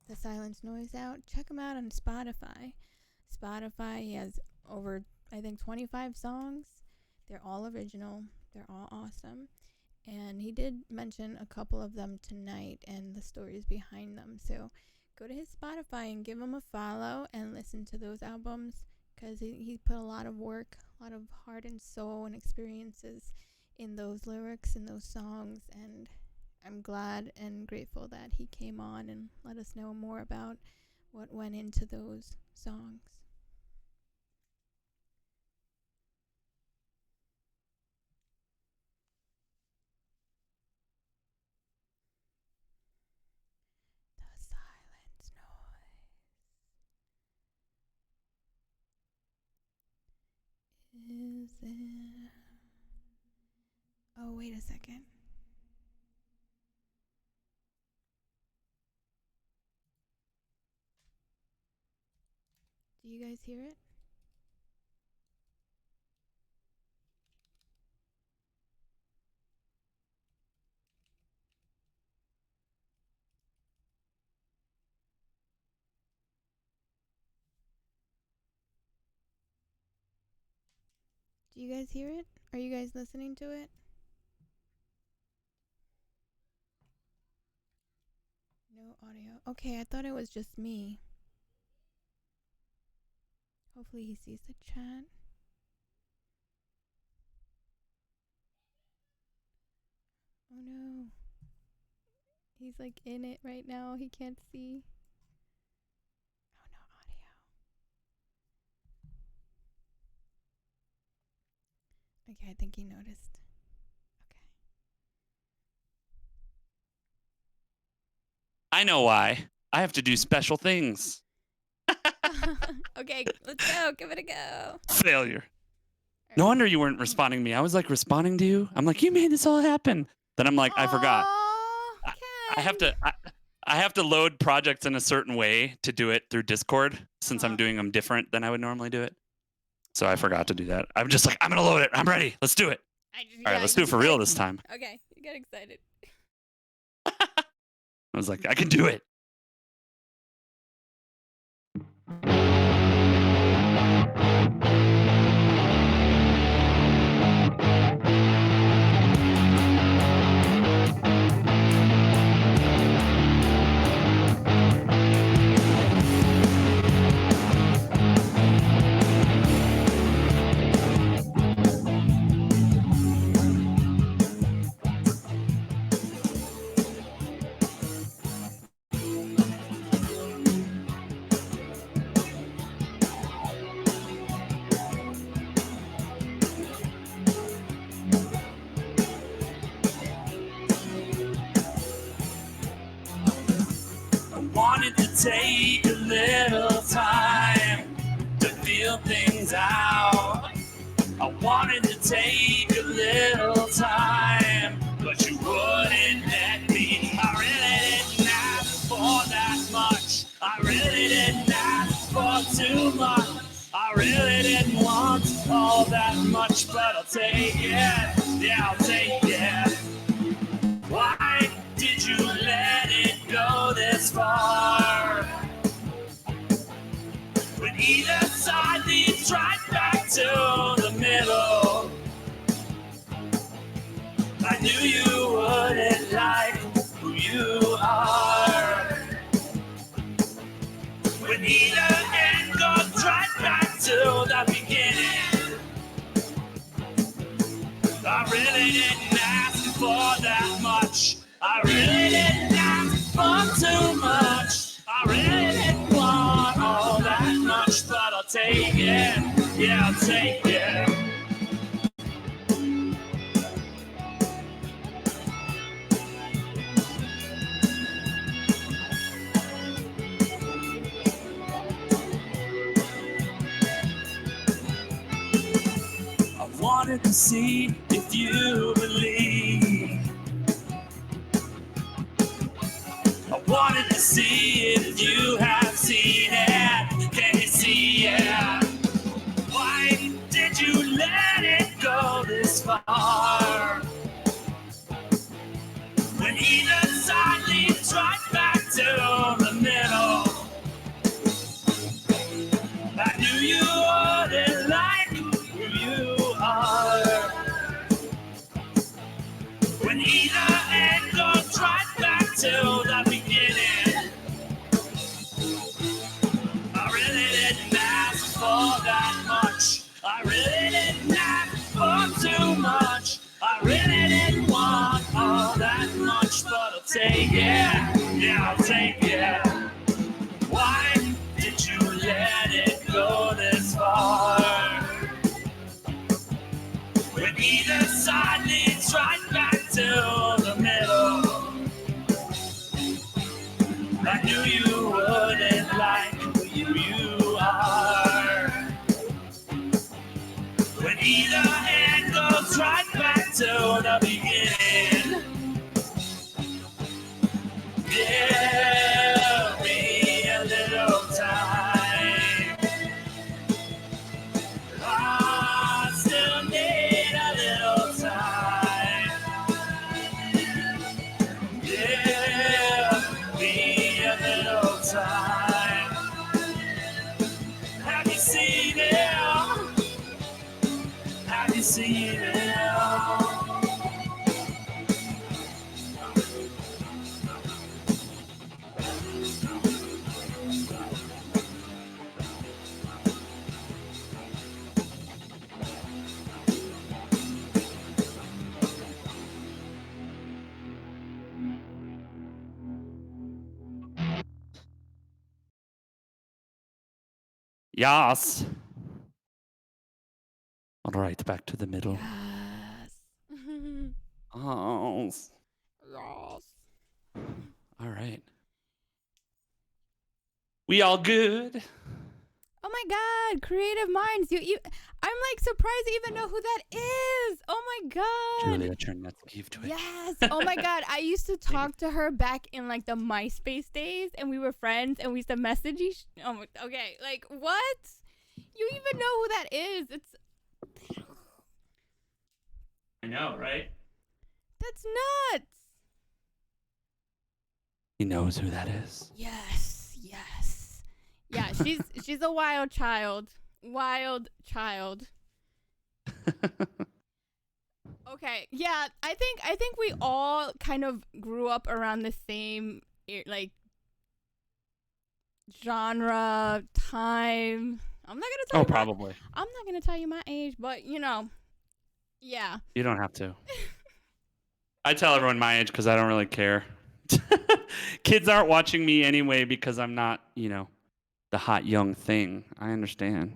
the silence noise out, check him out on Spotify. He has over, I think, 25 songs. They're all original. They're all awesome. And he did mention a couple of them tonight and the stories behind them. So go to his Spotify and give him a follow and listen to those albums, because he put a lot of work, a lot of heart and soul and experiences in those lyrics and those songs. And I'm glad and grateful that he came on and let us know more about what went into those songs. The silent noise. Is it? Oh, wait a second. Do you guys hear it? Do you guys hear it? Are you guys listening to it? No audio. Okay, I thought it was just me. Hopefully he sees the chat. Oh no. He's like in it right now. He can't see. Oh, no audio. Okay, I think he noticed. Okay.
I know why. I have to do special things.
Okay, let's go. Give it a go.
Failure. No wonder you weren't responding to me. I was like responding to you. I'm like, you made this all happen. Then I'm like, I forgot. I have to load projects in a certain way to do it through Discord, since I'm doing them different than I would normally do it. So I forgot to do that. I'm just like, I'm going to load it. I'm ready. Let's do it. All right, let's do it for real this time.
Okay, you get excited.
I was like, I can do it. Wanted to take a little time to feel things out. I wanted to take a little time, but you wouldn't let me. I really didn't ask for that much. I really didn't ask for too much. I really didn't want all that much, but I'll take it. Yeah, I'll take it. Why did you let it go this far? When either side leads right back to the middle. I knew you wouldn't like who you are. When either end goes right back to the beginning. I really didn't ask for that much. I really didn't ask for too much. I really didn't want all that much, but I'll take it. Yeah, I'll take it.
wanted to see if you believe. I wanted to see if you have seen it. Can you see it? Why did you let it go this far? When either side leads right back to the middle. I knew you wouldn't like who you are. When either end goes right back to the beginning. I really didn't ask for that much. I really didn't ask for too much. I really didn't want all that much, but I'll take it. Yeah, I'll take it. Why did you let it go this far? When either side leads right back to the middle. I knew you wouldn't like who you are. When either end goes right back to the beginning. Give me a little time. I still need a little time. Give me a little time. Have you seen it? Have you seen it?
Yes. All right, back to the middle.
Yes.
Oh.
Yes.
All right. We all good?
Oh my God, creative minds. I'm like surprised you even know who that is. Oh my God.
Julia Chernetsky of Twitch.
Yes. Oh my God. I used to talk to her back in like the MySpace days, and we were friends, and we used to message each. Okay. Like what? You even know who that is? It's.
I know, right?
That's nuts.
He knows who that is.
Yes. Yes. Yeah. She's a wild child. Wild child. Okay. Yeah. I think we all kind of grew up around the same like genre, time. I'm not gonna tell you.
Probably.
I'm not gonna tell you my age, but you know, yeah.
You don't have to. I tell everyone my age because I don't really care. Kids aren't watching me anyway because I'm not, the hot young thing. I understand.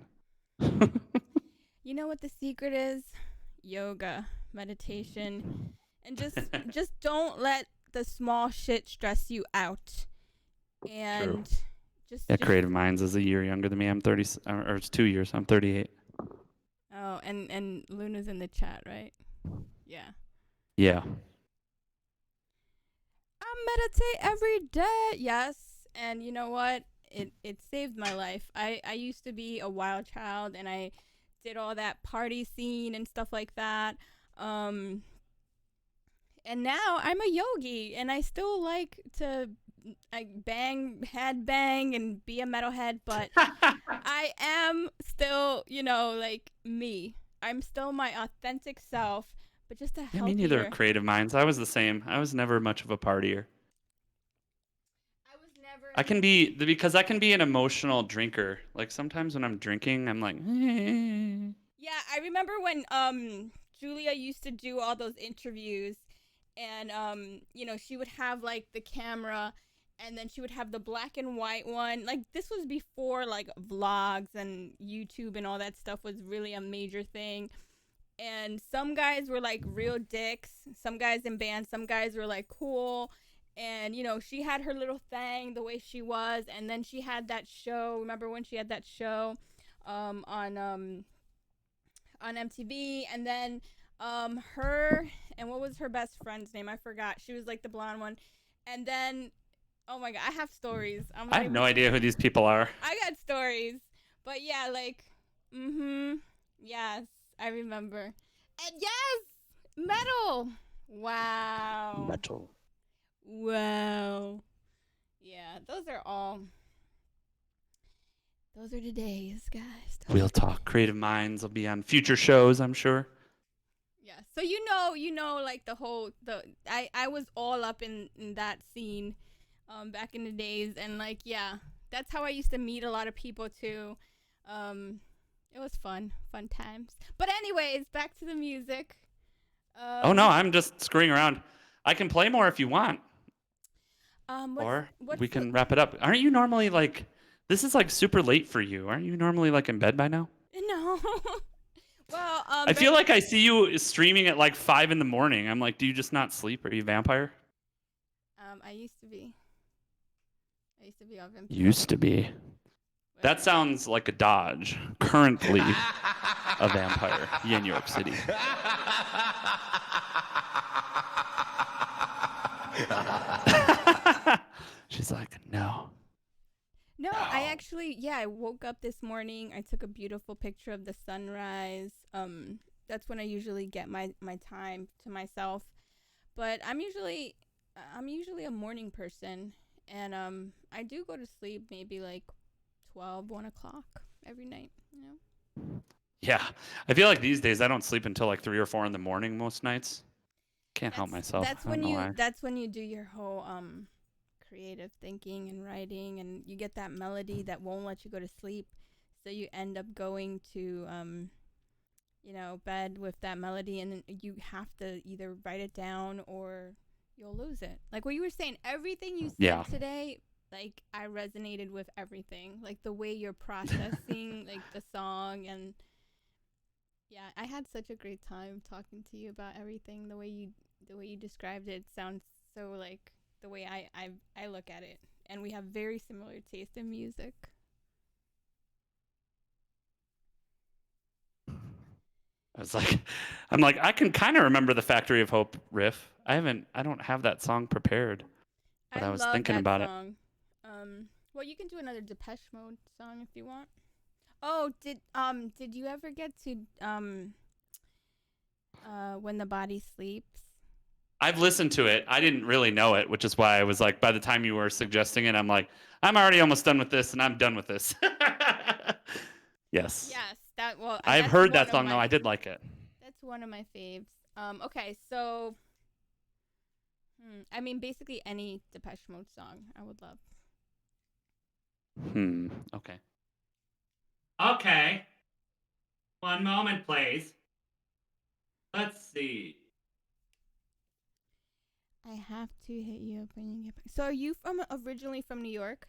You know what the secret is? Yoga, meditation, and just don't let the small shit stress you out. And
True.
just
Creative Minds is a year younger than me. I'm 30, or it's 2 years. I'm 38.
Oh, and Luna's in the chat, right? Yeah.
Yeah.
I meditate every day. Yes. And you know what? It saved my life. I used to be a wild child, and I did all that party scene and stuff like that. And now I'm a yogi, and I still like to head bang and be a metalhead, but I am still, like me. I'm still my authentic self, but just a healthier.
Me neither. Creative Minds. I was the same. I was never much of a partier. I can be, because I can be an emotional drinker. Like sometimes when I'm drinking, I'm like,
Yeah, I remember when Julia used to do all those interviews, and she would have like the camera, and then she would have the black and white one. Like this was before like vlogs and YouTube and all that stuff was really a major thing. And some guys were like real dicks, some guys in bands, some guys were like cool. And she had her little thing the way she was, and then she had that show. Remember when she had that show on on MTV, and then her and what was her best friend's name? I forgot. She was like the blonde one, and then oh my god, I have stories.
I have no idea who these people are.
I got stories, but yeah, like, yes, I remember, and yes, metal. Wow.
Metal.
Wow. Yeah, those are the days, guys.
We'll talk. Creative Minds will be on future shows, I'm sure.
Yeah. So you know, like I was all up in that scene, back in the days, and like, yeah, that's how I used to meet a lot of people too. It was fun times. But anyways, back to the music.
Oh no, I'm just screwing around. I can play more if you want. We can wrap it up. Aren't you normally like? This is like super late for you. Aren't you normally like in bed by now?
No. Well,
I feel like I see you streaming at like 5 a.m. I'm like, do you just not sleep? Are you a vampire?
I used to be a vampire.
Used to be. That sounds like a Dodge. Currently a vampire. In York City. She's like, no.
No, I actually, I woke up this morning. I took a beautiful picture of the sunrise. That's when I usually get my time to myself. But I'm usually a morning person, and I do go to sleep maybe like 1 o'clock every night, you know?
Yeah. I feel like these days I don't sleep until like 3 or 4 a.m. most nights. Can't help myself.
That's when you do your whole creative thinking and writing, and you get that melody that won't let you go to sleep, so you end up going to bed with that melody, and then you have to either write it down or you'll lose it. Like what you were saying, everything you said today, like I resonated with everything, like the way you're processing like the song, and yeah, I had such a great time talking to you about everything. The way you described it sounds so like the way I look at it, and we have very similar taste in music.
I'm like, I can kind of remember the Factory of Hope riff. I don't have that song prepared, but I was thinking about
song. It. Well, you can do another Depeche Mode song if you want. Oh, did you ever get to When the Body Sleeps?
I've listened to it. I didn't really know it, which is why I was like, by the time you were suggesting it, I'm like, I'm already almost done with this, and I'm done with this. Yes.
Yes,
I've heard that song though. I did like it.
That's one of my faves. Okay, so, I mean, basically any Depeche Mode song I would love.
Okay. Okay. One moment, please. Let's see.
I have to hit you up when you get back. So are you originally from New York?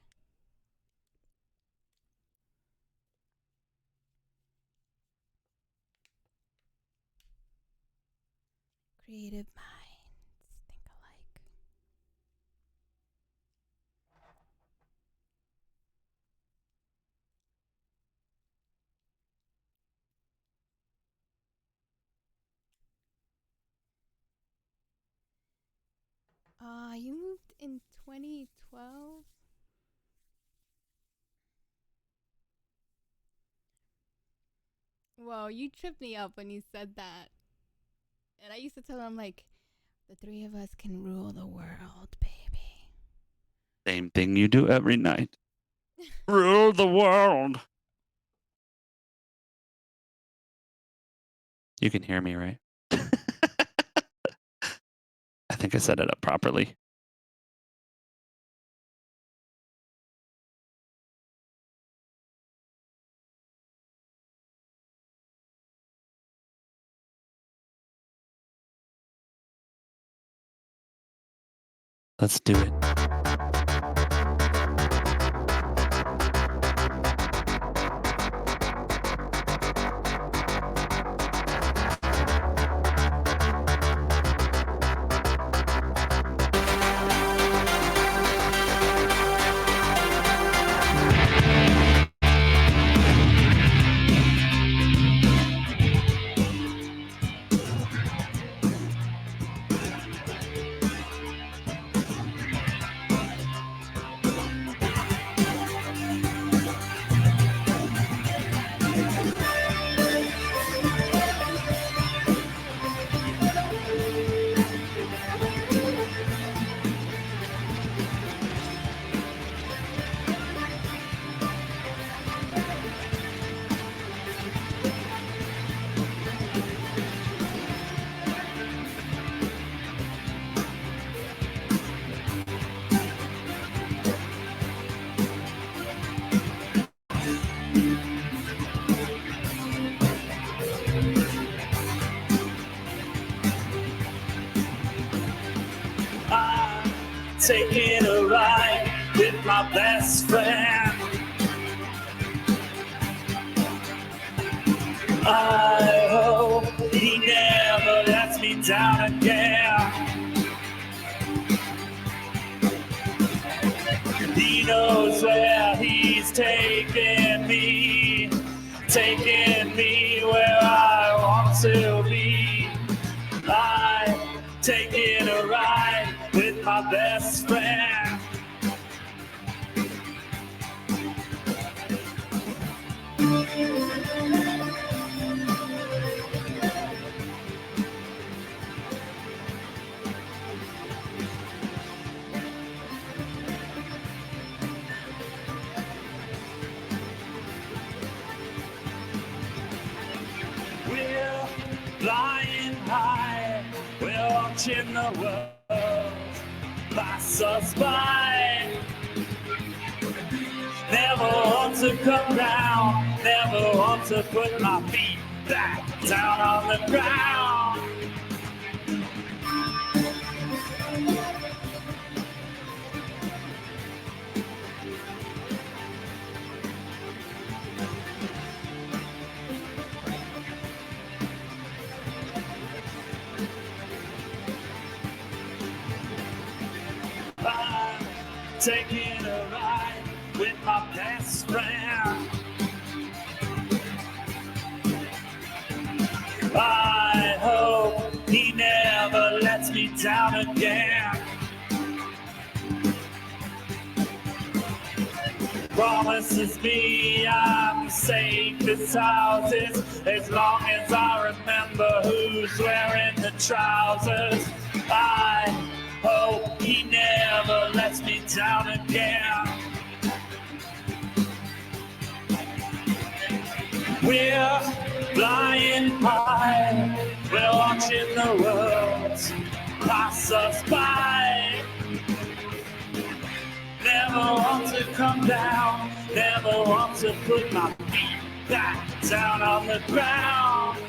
Creative minds think alike. You moved in 2012? Whoa, you tripped me up when you said that. And I used to tell them, like, the three of us can rule the world, baby.
Same thing you do every night. Rule the world. You can hear me, right? I think I set it up properly. Let's do it.
taking a ride with my best friend. I hope he never lets me down again. He knows where he's taking me where I want to be. I'm taking a ride with my best friend. We're flying high, we're watching the world pass us by. Never want to come down, never want to put my feet back down on the ground. I'm taking a ride with my best friend. I hope he never lets me down again. Promises me I'm safe as houses as long as I remember who's wearing the trousers. I hope he never lets me down again. We're flying high, we're watching the world pass us by. Never want to come down, never want to put my feet back down on the ground.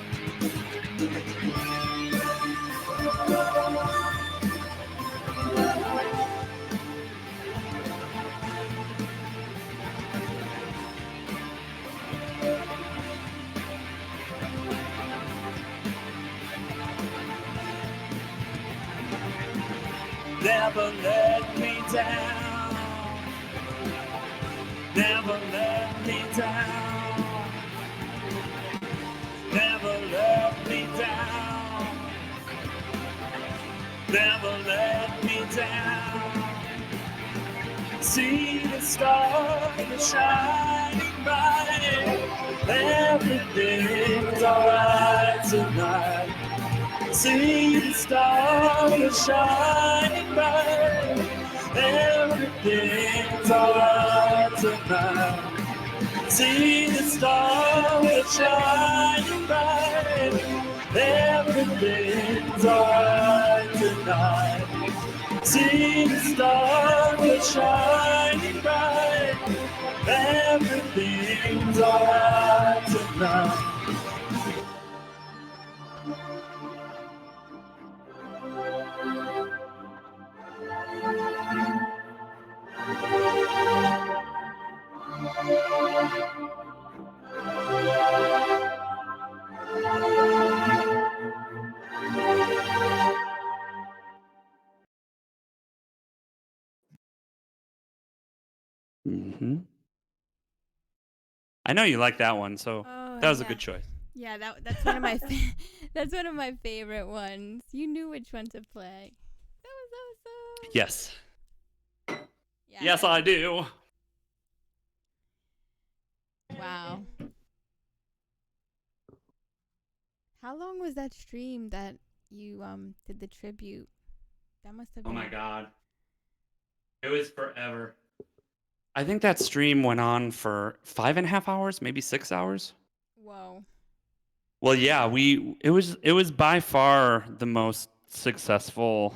Never let me down. Never let me down. Never let me down. Never let me down. See the stars shining bright. Everything's alright tonight. See the stars shining bright. Everything's alright tonight. See the stars shining bright. Everything's alright tonight. See the stars shining bright. Everything's alright tonight.
Mm-hmm. I know you like that one, so that was a good choice.
Yeah, that's one of my that's one of my favorite ones. You knew which one to play. That was awesome.
Yes.
Yeah.
Yes, I do.
Wow. How long was that stream that you did the tribute? That must have been.
Oh my God. It was forever. I think that stream went on for 5.5 hours, maybe 6 hours.
Whoa.
Well, yeah, it was by far the most successful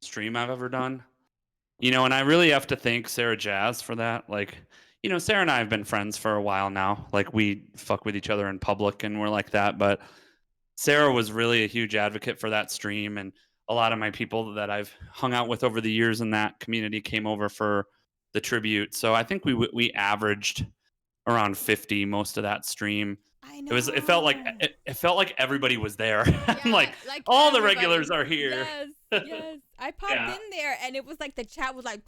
stream I've ever done. And I really have to thank Sarah Jazz for that. Like, Sarah and I have been friends for a while now. Like, we fuck with each other in public and we're like that. But Sarah was really a huge advocate for that stream. And a lot of my people that I've hung out with over the years in that community came over for the tribute. So I think we averaged around 50 most of that stream.
I
It felt like
know.
it felt like everybody was there.
Yeah,
Like
like
all the regulars
everybody.
are here.
Yes, yes. I popped
Yeah.
in there and it was like the chat was like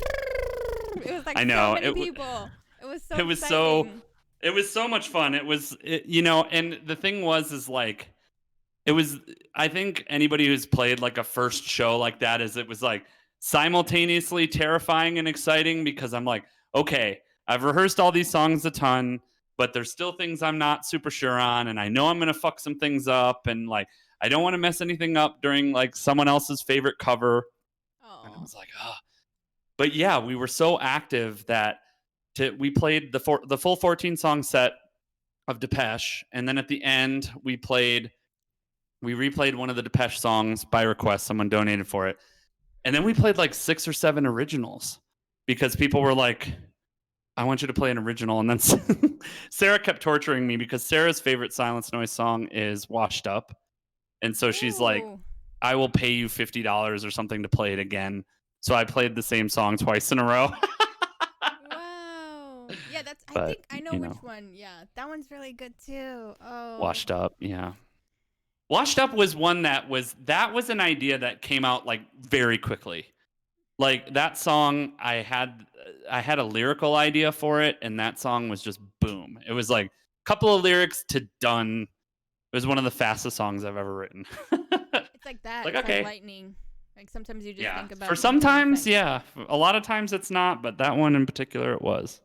it was like
I
so
know.
many people. It was so
It was so
exciting.
it was so much fun. And the thing was is like it was I think anybody who's played like a first show like that is it was like simultaneously terrifying and exciting because I'm like, okay, I've rehearsed all these songs a ton, but there's still things I'm not super sure on, and I know I'm gonna fuck some things up, and like I don't want to mess anything up during like someone else's favorite cover. And I
Oh.
was like, ah. But yeah, we were so active that we played the full 14 song set of Depeche, and then at the end we replayed one of the Depeche songs by request. Someone donated for it. And then we played like 6 or 7 originals because people were like, I want you to play an original. And then Sarah kept torturing me because Sarah's favorite Silence Noise song is Washed Up. And so she's like,
Ooh.
I will pay you $50 or something to play it again. So I played the same song twice in a row.
Wow. Yeah, I
But,
think I know which one. Yeah, that one's really good too. Oh.
Washed Up, yeah. Washed Up was one that was an idea that came out like very quickly. Like that song, I had a lyrical idea for it, and that song was just boom. It was like a couple of lyrics to done. It was one of the fastest songs I've ever written.
It's like that.
Like,
It's
okay.
like lightning. Like sometimes you just
Yeah.
think about
For
something, it's
sometimes,
like-
yeah. A lot of times it's not, but that one in particular it was.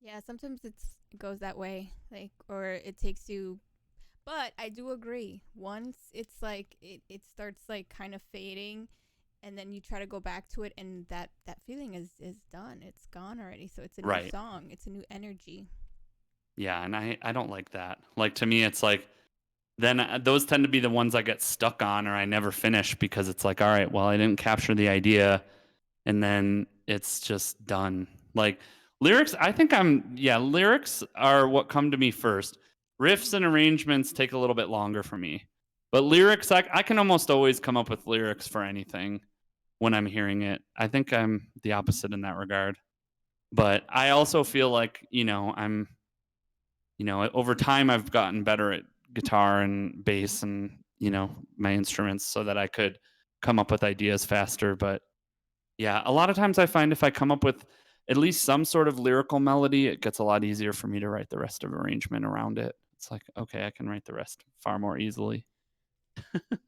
Yeah, sometimes it goes that way. Like or it takes you. But I do agree. Once it's like it starts like kind of fading, and then you try to go back to it, and that feeling is done. It's gone already. So it's a new
Right.
song. It's a new energy.
Yeah, and I don't like that. Like to me it's like then those tend to be the ones I get stuck on or I never finish because it's like, all right, well, I didn't capture the idea and then it's just done. Like lyrics, lyrics are what come to me first. Riffs and arrangements take a little bit longer for me. But lyrics, I can almost always come up with lyrics for anything when I'm hearing it. I think I'm the opposite in that regard. But I also feel like, over time I've gotten better at guitar and bass and, my instruments so that I could come up with ideas faster. But yeah, a lot of times I find if I come up with at least some sort of lyrical melody, it gets a lot easier for me to write the rest of arrangement around it. It's like, okay, I can write the rest far more easily.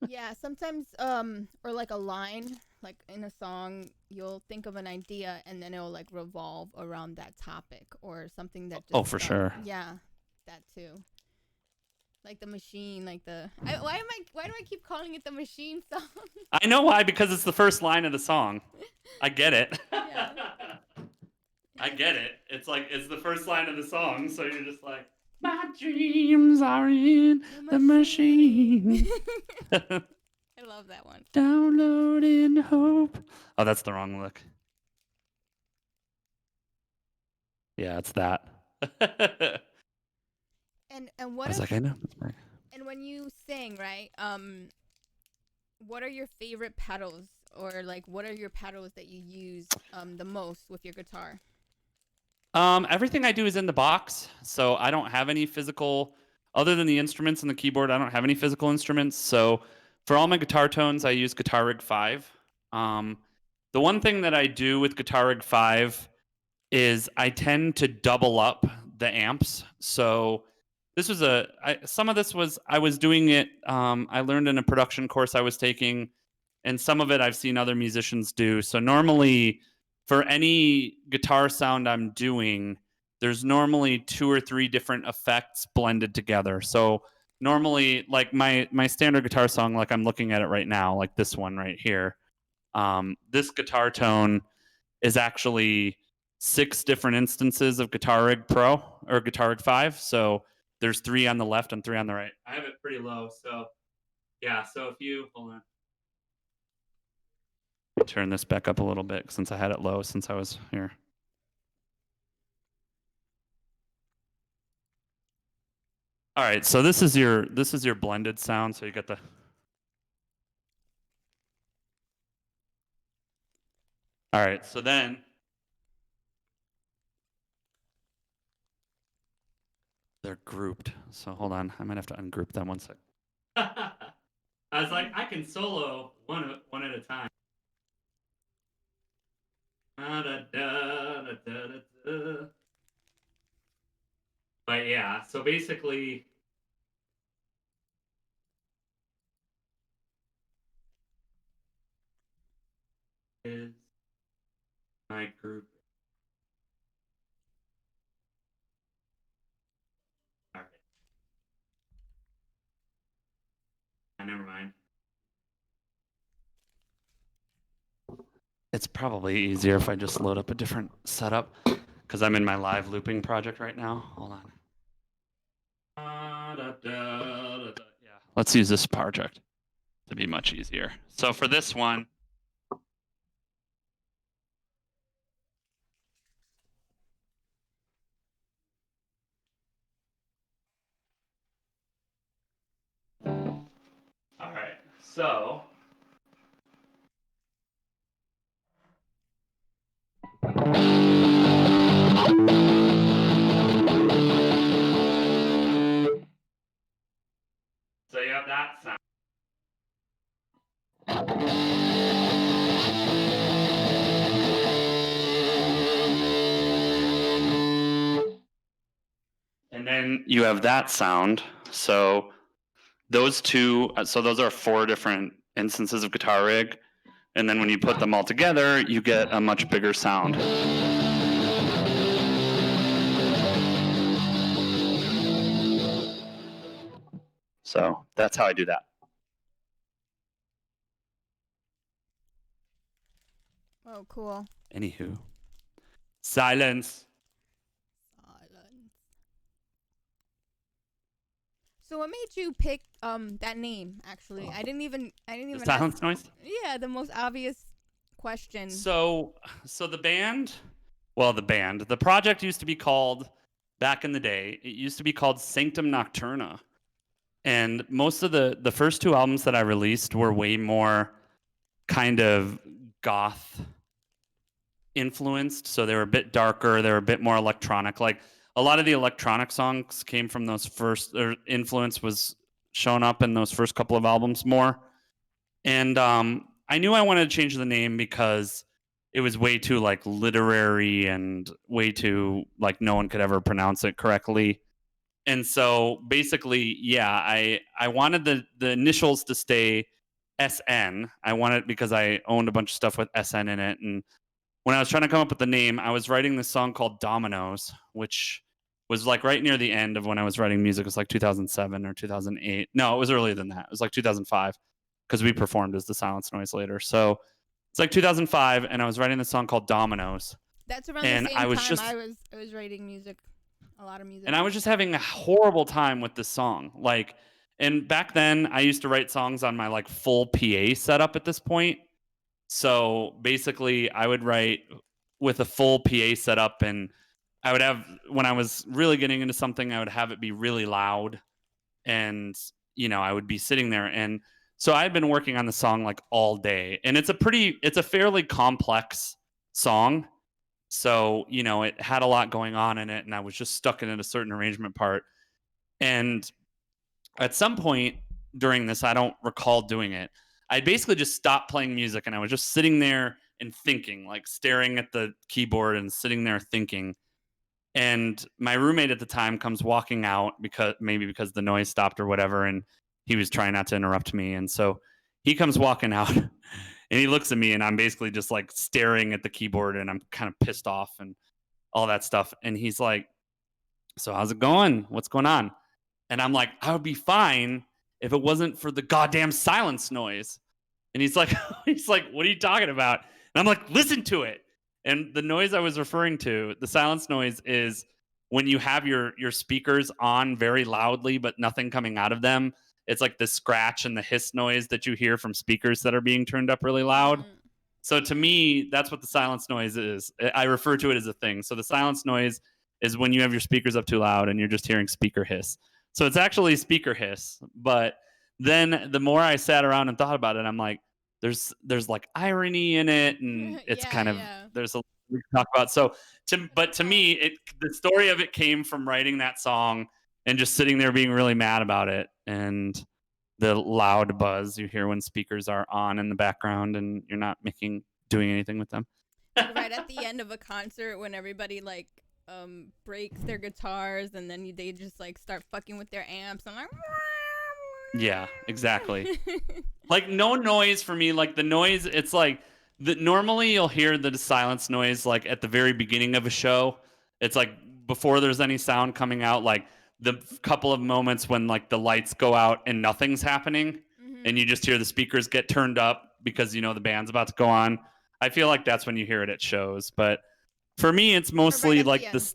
Yeah, sometimes or like a line like in a song, you'll think of an idea and then it'll like revolve around that topic or something that just
Oh, for sure.
Yeah, that too. Like the machine, like why do I keep calling it the machine song?
I know why, because it's the first line of the song. I get it.
Yeah.
I get it. It's like it's the first line of the song, so you're just like, my dreams are in the machine.
I love that one.
Downloading hope. Oh, that's the wrong look. Yeah, it's that.
And what
I was
if,
like, I know.
and when you sing, right? What are your favorite pedals, or like what are your pedals that you use the most with your guitar?
Everything I do is in the box, so I don't have any physical, other than the instruments and the keyboard. I don't have any physical instruments. So for all my guitar tones, I use Guitar Rig 5. The one thing that I do with Guitar Rig 5 is I tend to double up the amps. So this was some of this was I was doing it. I learned in a production course I was taking, and some of it I've seen other musicians do. So normally, for any guitar sound I'm doing, there's normally 2 or 3 different effects blended together. So normally, like my standard guitar song, like I'm looking at it right now, like this one right here. This guitar tone is actually 6 different instances of Guitar Rig Pro or Guitar Rig 5. So there's 3 on the left and 3 on the right. I have it pretty low. So yeah, so if you hold on. Turn this back up a little bit since I had it low since I was here. All right, so this is your blended sound. So you got the All right, so then they're grouped. So hold on, I might have to ungroup them one sec. I was like, I can solo one at a time. But yeah, so basically, is my group. All right. Never mind. It's probably easier if I just load up a different setup because I'm in my live looping project right now. Hold on. Yeah. Let's use this project to be much easier. So for this one, all right. So you have that sound. And then you have that sound. So those two, so those are 4 different instances of guitar rig. And then when you put them all together, you get a much bigger sound. So that's how I do that.
Oh, cool.
Anywho, silence.
Silence. So what made you pick that name? Actually, I didn't even.
The silence noise.
Yeah, the most obvious question.
So the band, the project used to be called, back in the day, it used to be called Sanctum Nocturna. And most of the first 2 albums that I released were way more kind of goth influenced. So they were a bit darker, they were a bit more electronic. Like a lot of the electronic songs came from those first, or influence was shown up in those first couple of albums more. And I knew I wanted to change the name because it was way too like literary and way too like no one could ever pronounce it correctly. And so basically, yeah, I wanted the initials to stay SN. I wanted because I owned a bunch of stuff with SN in it. And when I was trying to come up with the name, I was writing this song called Dominoes, which was like right near the end of when I was writing music. It was like 2007 or 2008. No, it was earlier than that. It was like 2005 because we performed as the Silence Noise later. So it's like 2005, and I was writing this song called Dominoes.
That's around the same time I was writing music, a lot of music.
And I was just having a horrible time with this song. Like, and back then I used to write songs on my like full PA setup at this point. So basically I would write with a full PA setup, and I would have, when I was really getting into something, I would have it be really loud, and I would be sitting there. And so I had been working on the song like all day, and it's a fairly complex song. So, it had a lot going on in it, and I was just stuck in a certain arrangement part. And at some point during this, I don't recall doing it, I basically just stopped playing music, and I was just sitting there and thinking, like staring at the keyboard and sitting there thinking. And my roommate at the time comes walking out because the noise stopped or whatever, and he was trying not to interrupt me. And so he comes walking out and he looks at me, and I'm basically just like staring at the keyboard, and I'm kind of pissed off and all that stuff. And he's like, "So how's it going? What's going on?" And I'm like, "I would be fine if it wasn't for the goddamn silence noise." And he's like, "What are you talking about?" And I'm like, "Listen to it." And the noise I was referring to, the silence noise, is when you have your speakers on very loudly, but nothing coming out of them. It's like the scratch and the hiss noise that you hear from speakers that are being turned up really loud. So to me, that's what the silence noise is. I refer to it as a thing. So the silence noise is when you have your speakers up too loud and you're just hearing speaker hiss. So it's actually speaker hiss. But then the more I sat around and thought about it, I'm like, there's like irony in it, and it's kind of there's a we can talk about. So to me, the story of it came from writing that song and just sitting there being really mad about it, and the loud buzz you hear when speakers are on in the background and you're not doing anything with them.
Like right at the end of a concert when everybody like breaks their guitars and then they just like start fucking with their amps and like
yeah, exactly. Like no noise for me. Like the noise, it's like normally you'll hear the silence noise like at the very beginning of a show. It's like before there's any sound coming out, like the couple of moments when like the lights go out and nothing's happening, and you just hear the speakers get turned up because the band's about to go on. I feel like that's when you hear it at shows. But for me, it's mostly like this.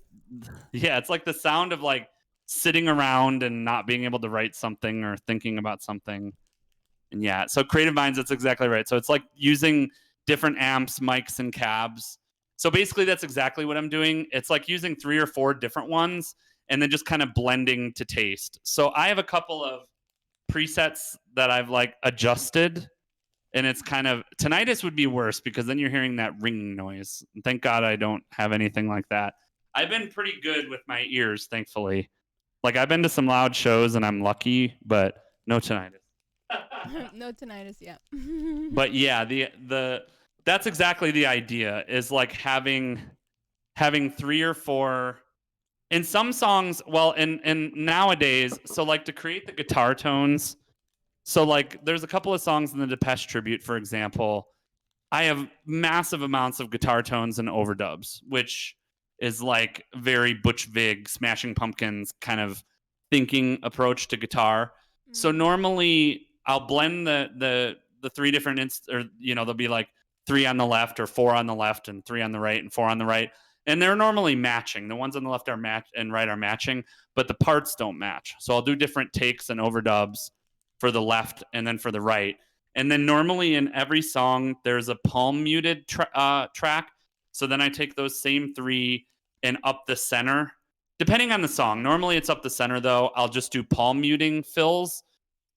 Yeah, it's like the sound of like sitting around and not being able to write something or thinking about something. And yeah, so Creative Minds, that's exactly right. So it's like using different amps, mics, and cabs. So basically that's exactly what I'm doing. It's like using 3 or 4 different ones and then just kind of blending to taste. So I have a couple of presets that I've like adjusted, and it's kind of tinnitus would be worse because then you're hearing that ringing noise. Thank God I don't have anything like that. I've been pretty good with my ears, thankfully. Like I've been to some loud shows and I'm lucky, but no tinnitus.
No tinnitus yet.
But yeah, that's exactly the idea, is like having 3 or 4 in some songs. Well, and nowadays, so like to create the guitar tones. So like there's a couple of songs in the Depeche tribute, for example. I have massive amounts of guitar tones and overdubs, which is like very Butch Vig, Smashing Pumpkins kind of thinking approach to guitar. So normally I'll blend the 3 different there'll be like 3 on the left or 4 on the left and 3 on the right and 4 on the right, and they're normally matching. The ones on the left are and right are matching, but the parts don't match. So I'll do different takes and overdubs for the left and then for the right. And then normally in every song there's a palm muted track. So then I take those same 3 and up the center, depending on the song. Normally it's up the center though. I'll just do palm muting fills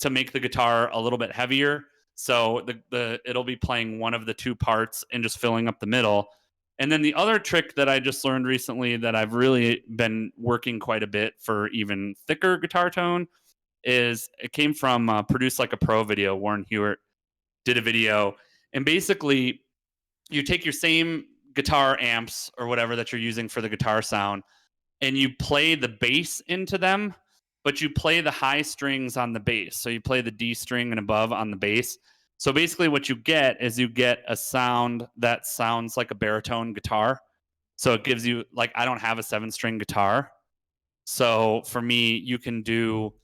to make the guitar a little bit heavier. So it'll be playing one of the 2 parts and just filling up the middle. And then the other trick that I just learned recently that I've really been working quite a bit for even thicker guitar tone is it came from Produce Like a Pro video. Warren Hewitt did a video, and basically you take your same guitar amps or whatever that you're using for the guitar sound and you play the bass into them, but you play the high strings on the bass. So you play the D string and above on the bass. So basically what you get is you get a sound that sounds like a baritone guitar. So it gives you, like, I don't have a 7-string guitar. So for me, you can do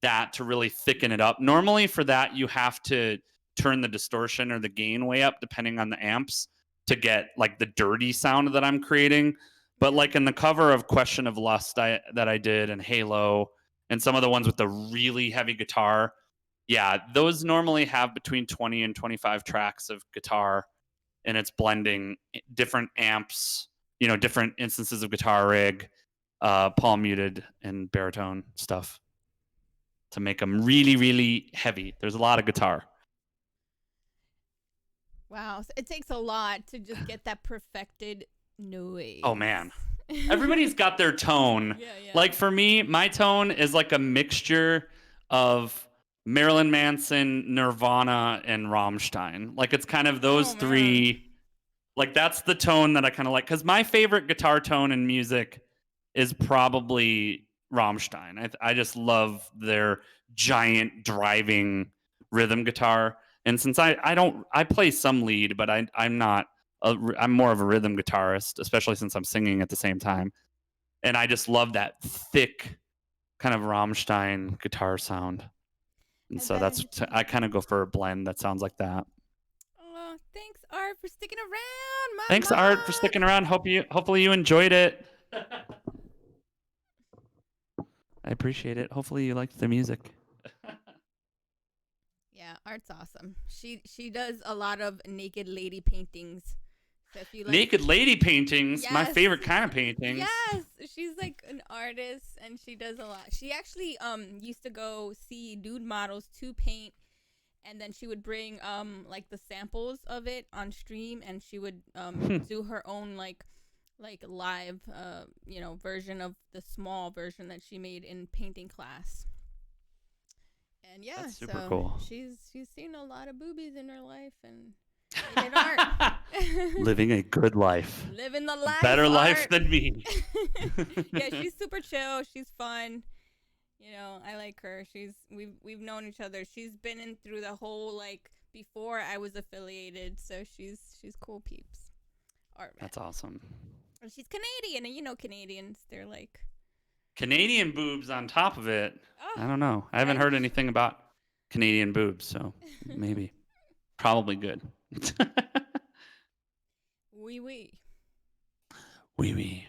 that to really thicken it up. Normally for that, you have to turn the distortion or the gain way up depending on the amps to get like the dirty sound that I'm creating. But like in the cover of Question of Lust that I did, and Halo, and some of the ones with the really heavy guitar, yeah, those normally have between 20 and 25 tracks of guitar, and it's blending different amps, different instances of guitar rig, palm muted and baritone stuff to make them really, really heavy. There's a lot of guitar.
Wow, so it takes a lot to just get that perfected noise.
Oh man, everybody's got their tone.
Yeah.
Like for me, my tone is like a mixture of Marilyn Manson, Nirvana, and Rammstein. Like it's kind of those 3. Like that's the tone that I kind of like, because my favorite guitar tone in music is probably Rammstein. I just love their giant driving rhythm guitar. And since I play some lead, but I'm more of a rhythm guitarist, especially since I'm singing at the same time. And I just love that thick kind of Rammstein guitar sound. And so I kind of go for a blend that sounds like that.
Oh, thanks, Art, for sticking around.
Thanks, Art, for sticking around. Hopefully you enjoyed it. I appreciate it. Hopefully you liked the music.
Yeah, Art's awesome. She does a lot of naked lady paintings. So if you like,
naked lady paintings,
yes.
My favorite kind of paintings.
Yes, she's like an artist and she does a lot. She actually used to go see nude models to paint, and then she would bring like the samples of it on stream, and she would do her own like live version of the small version that she made in painting class. And yeah,
That's super
so
cool.
she's seen a lot of boobies in her life and made it art.
Living a good life.
Living the life.
Better
art.
life than me.
Yeah, she's super chill. She's fun. I like her. We've known each other. She's been in through the whole like before I was affiliated, so she's cool peeps. Art.
That's awesome.
And she's Canadian, and Canadians, they're like
Canadian boobs on top of it.
Oh,
I don't know. I haven't heard anything about Canadian boobs, so maybe. Probably good.
Oui, oui.
Oui, oui.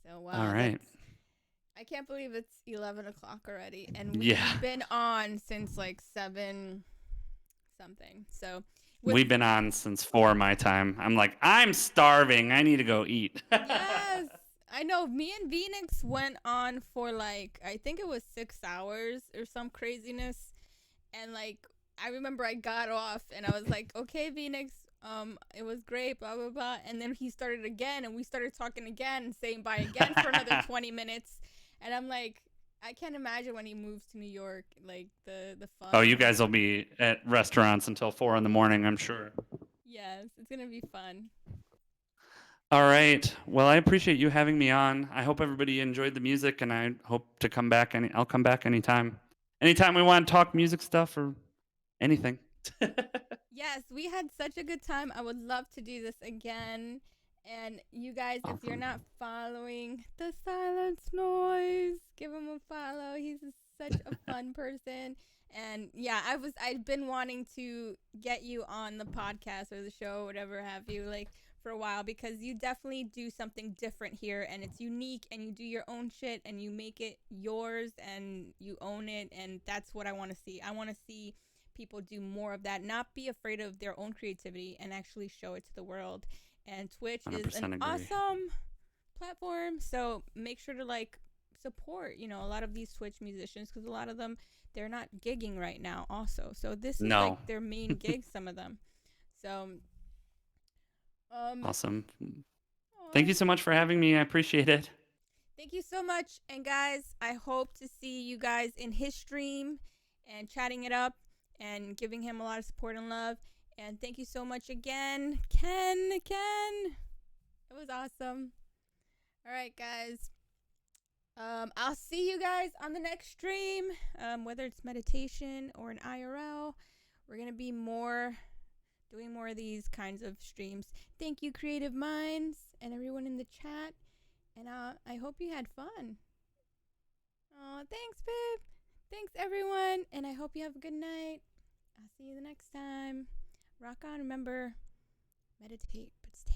So wow.
All right.
I can't believe it's 11 o'clock already, and we've been on since like 7 something. So
we've been on since 4 my time. I'm like, I'm starving. I need to go eat.
Yes. I know. Me and Phoenix went on for like, I think it was 6 hours or some craziness. And like, I remember I got off and I was like, okay, Phoenix, it was great, blah, blah, blah. And then he started again and we started talking again and saying bye again for another 20 minutes. And I'm like, I can't imagine when he moves to New York, like the fun.
Oh, you guys will be at restaurants until 4 in the morning, I'm sure.
Yes, it's going to be fun.
All right. Well, I appreciate you having me on. I hope everybody enjoyed the music, and I hope to come back. I'll come back anytime. Anytime we want to talk music stuff or anything.
Yes, we had such a good time. I would love to do this again. And you guys,
Awesome.
If you're not following The Silence Noise, give him a follow. He's such a fun person. And yeah, I've been wanting to get you on the podcast or the show, whatever have you, like for a while, because you definitely do something different here, and it's unique, and you do your own shit, and you make it yours, and you own it, and that's what I want to see. I want to see people do more of that, not be afraid of their own creativity, and actually show it to the world. And Twitch is an awesome platform, so make sure to like support, a lot of these Twitch musicians, because a lot of them, they're not gigging right now also. So this is like their main gig, some of them. So
awesome. Thank you so much for having me. I appreciate it.
Thank you so much. And guys, I hope to see you guys in his stream and chatting it up and giving him a lot of support and love. And thank you so much again, Ken. It was awesome. All right, guys. I'll see you guys on the next stream, whether it's meditation or an IRL. We're going to be doing more of these kinds of streams. Thank you, Creative Minds, and everyone in the chat. And I hope you had fun. Oh, thanks, babe. Thanks, everyone. And I hope you have a good night. I'll see you the next time. Rock on. Remember, meditate, but stay